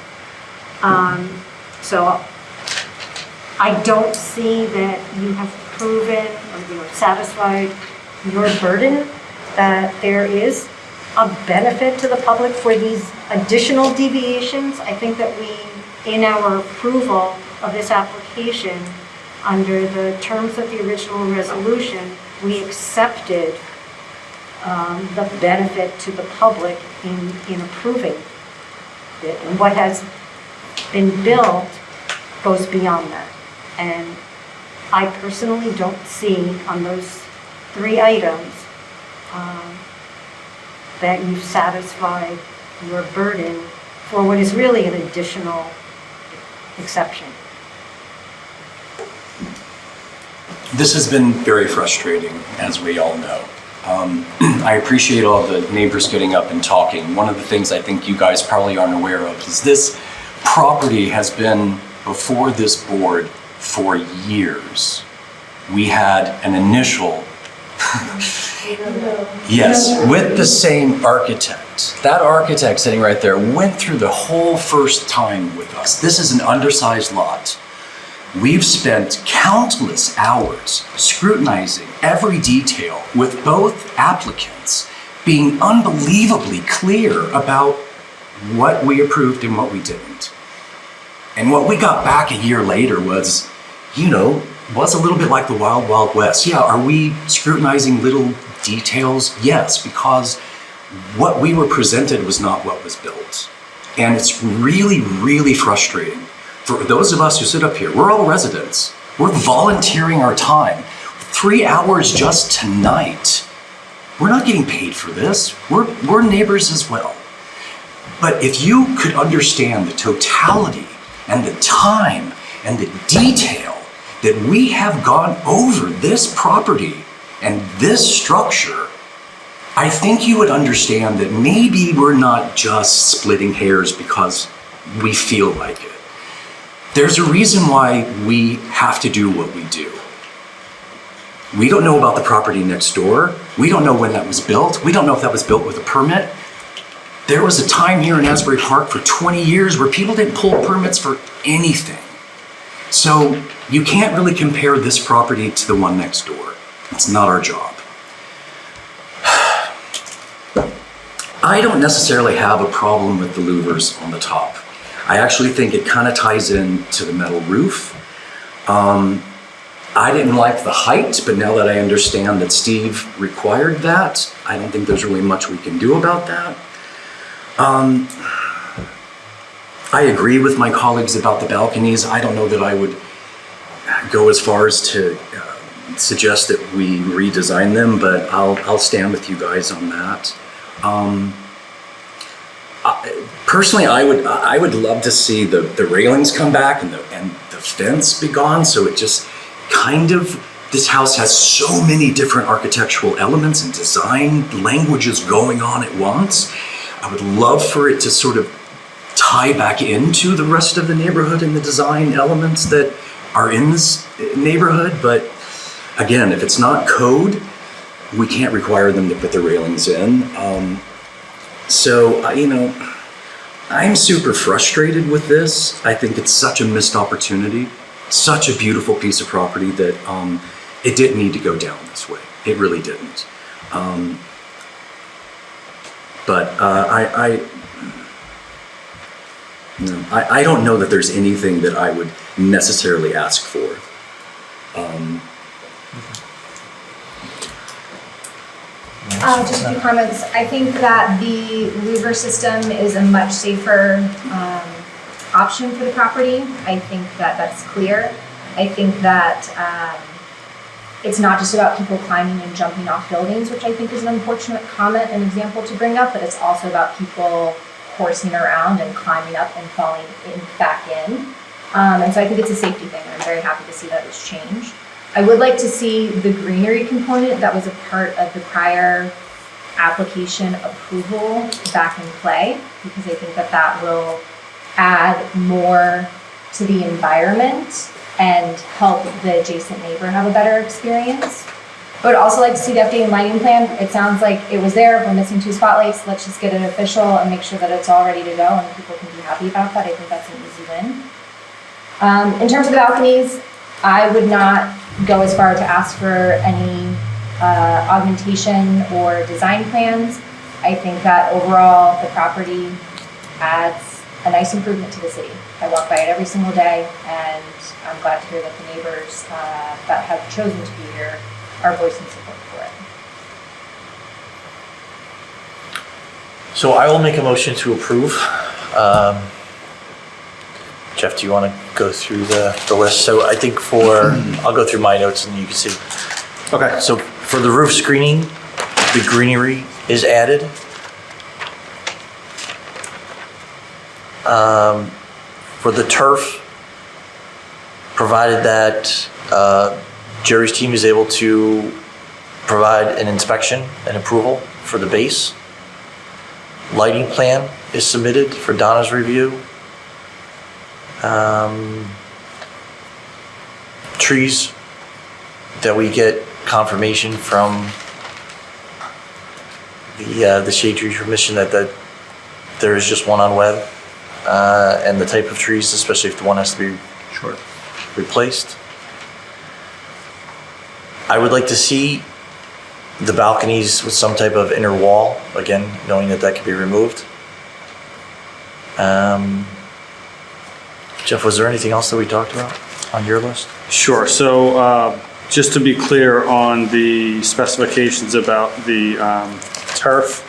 So I don't see that you have proven or satisfied your burden that there is a benefit to the public for these additional deviations. I think that we, in our approval of this application, under the terms of the original resolution, we accepted the benefit to the public in approving it. And what has been built goes beyond that. And I personally don't see on those three items that you satisfy your burden for what is really an additional exception. This has been very frustrating, as we all know. I appreciate all the neighbors getting up and talking. One of the things I think you guys probably aren't aware of is this property has been before this board for years. We had an initial, yes, with the same architect. That architect sitting right there went through the whole first time with us. This is an undersized lot. We've spent countless hours scrutinizing every detail with both applicants, being unbelievably clear about what we approved and what we didn't. And what we got back a year later was, was a little bit like the Wild Wild West. Yeah, are we scrutinizing little details? Yes, because what we were presented was not what was built. And it's really, really frustrating. For those of us who sit up here, we're all residents. We're volunteering our time. 3 hours just tonight. We're not getting paid for this. We're neighbors as well. But if you could understand the totality and the time and the detail that we have gone over this property and this structure, I think you would understand that maybe we're not just splitting hairs because we feel like it. There's a reason why we have to do what we do. We don't know about the property next door. We don't know when that was built. We don't know if that was built with a permit. There was a time here in Asbury Park for 20 years where people didn't pull permits for anything. So you can't really compare this property to the one next door. It's not our job. I don't necessarily have a problem with the louvers on the top. I actually think it kind of ties in to the metal roof. I didn't like the height, but now that I understand that Steve required that, I don't think there's really much we can do about that. I agree with my colleagues about the balconies. I don't know that I would go as far as to suggest that we redesign them, but I'll stand with you guys on that. Personally, I would love to see the railings come back and the fence be gone. So it just kind of, this house has so many different architectural elements and design languages going on at once. I would love for it to sort of tie back into the rest of the neighborhood and the design elements that are in this neighborhood. But again, if it's not code, we can't require them to put the railings in. You know, I'm super frustrated with this. I think it's such a missed opportunity, such a beautiful piece of property that it didn't need to go down this way. It really didn't. I don't know that there's anything that I would necessarily ask for. Just a few comments. I think that the louver system is a much safer option for the property. I think that that's clear. I think that it's not just about people climbing and jumping off buildings, which I think is an unfortunate comment and example to bring up, but it's also about people horsing around and climbing up and falling back in. And so I think it's a safety thing, and I'm very happy to see that it's changed. I would like to see the greenery component that was a part of the prior application approval back in play, because I think that that will add more to the environment and help the adjacent neighbor have a better experience. I would also like to see the updated lighting plan. It sounds like it was there, we're missing 2 spotlights. Let's just get it official and make sure that it's all ready to go and people can be happy about that. I think that's an easy win. In terms of the balconies, I would not go as far to ask for any augmentation or design plans. I think that overall the property adds a nice improvement to the city. I walk by it every single day, and I'm glad to hear that the neighbors that have chosen to be here are voicing support for it. So I will make a motion to approve. Jeff, do you want to go through the list? So I think I'll go through my notes and you can see. Okay. So for the roof screening, the greenery is added. For the turf, provided that Jerry's team is able to provide an inspection and approval for the base. Lighting plan is submitted for Donna's review. Trees that we get confirmation from the shade tree commission that there is just one on Webb, and the type of trees, especially if the one has to be replaced. I would like to see the balconies with some type of inner wall, again, knowing that that could be removed. Jeff, was there anything else that we talked about on your list? Sure. So just to be clear on the specifications about the turf,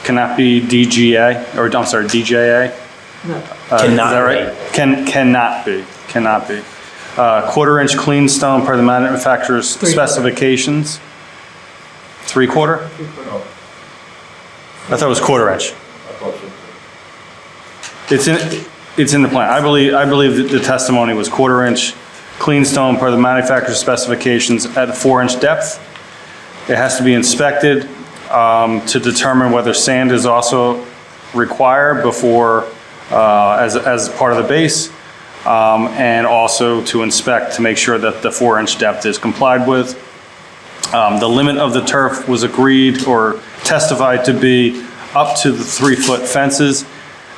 cannot be DGA, or I'm sorry, DJA? No. Is that right? Cannot be. 1/4-inch clean stone per the manufacturer's specifications. 3/4? I thought it was 1/4-inch. It's in the plan. I believe that the testimony was 1/4-inch clean stone per the manufacturer's specifications at a 4-inch depth. It has to be inspected. to determine whether sand is also required before, as part of the base, and also to inspect to make sure that the 4-inch depth is complied with. The limit of the turf was agreed or testified to be up to the 3-foot fences,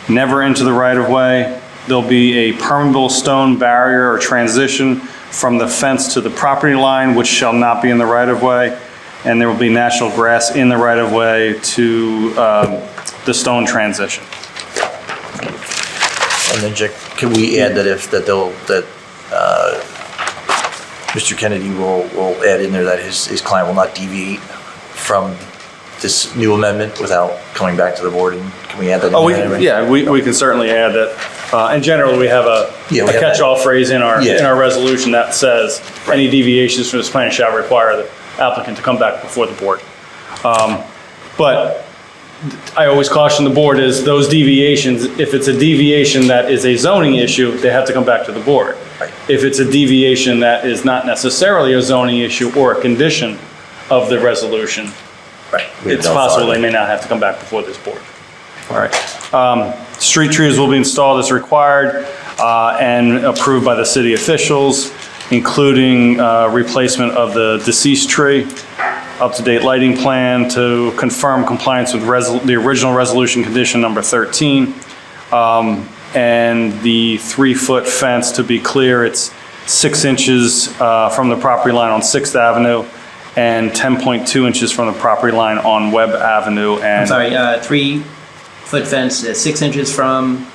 never into the right-of-way. There'll be a permeable stone barrier or transition from the fence to the property line, which shall not be in the right-of-way, and there will be natural grass in the right-of-way to the stone transition. And then, Jack, can we add that Mr. Kennedy will add in there that his client will not deviate from this new amendment without coming back to the board? And can we add that in Oh, there? we can certainly add that. And generally, we have a catch-all phrase in our resolution that says any deviations from this plan shall require the applicant to come back before the board. But I always caution the board is those deviations, if it's a deviation that is a zoning issue, they have to come back to the board. Right. If it's a deviation that is not necessarily a zoning issue or a condition of the resolution, Right. it's possible they may not have to come back before this board. All right. Street trees will be installed as required and approved by the city officials, including replacement of the deceased tree, up-to-date lighting plan to confirm compliance with the original resolution condition number 13. And the 3-foot fence, to be clear, it's 6 inches from the property line on 6th Avenue and 10.2 inches from the property line on Webb Avenue. And I'm sorry, 3-foot fence, 6 inches from?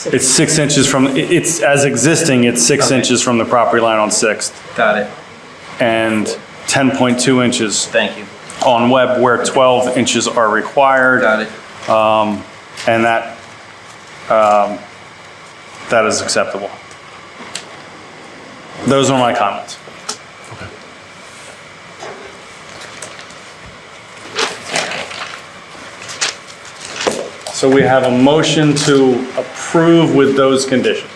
it's 6 inches from, it's as existing, it's 6 inches from the property line on 6th. Got it. And 10.2 inches Thank you. on Webb where 12 inches are required. Got it. And that is acceptable. Those are my comments. So we have a motion to approve with those conditions.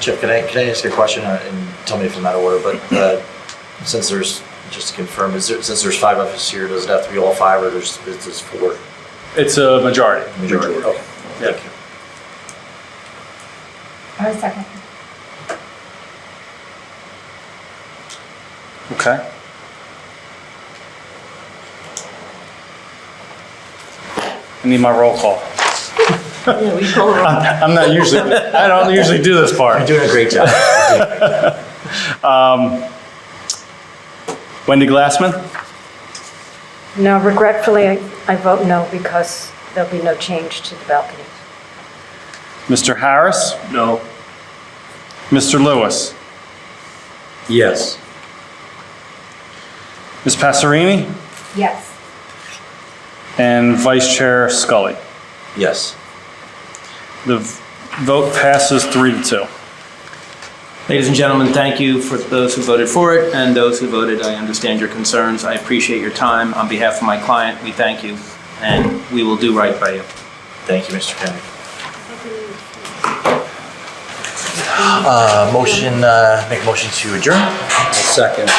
Jeff, can I ask you a question and tell me if I'm out of order? But since there's, just to confirm, since there's 5 of us here, does it have to be all 5 or is this 4? It's a majority. Majority. Okay. Yeah. Thank you. I was second. Okay. I need my roll call. Yeah, we call it wrong. I don't usually do this part. You're doing a great job. Wendy Glassman? No, regretfully, I vote no because there'll be no change to the balcony. Mr. Harris? No. Mr. Lewis? Yes. Ms. Passerini? Yes. And Vice Chair Scully? Yes. The vote passes 3-2. Ladies and gentlemen, thank you for those who voted for it and those who voted. I understand your concerns. I appreciate your time. On behalf of my client, we thank you, and we will do right by you. Thank you, Mr. Kennedy. Make a motion to adjourn. Second.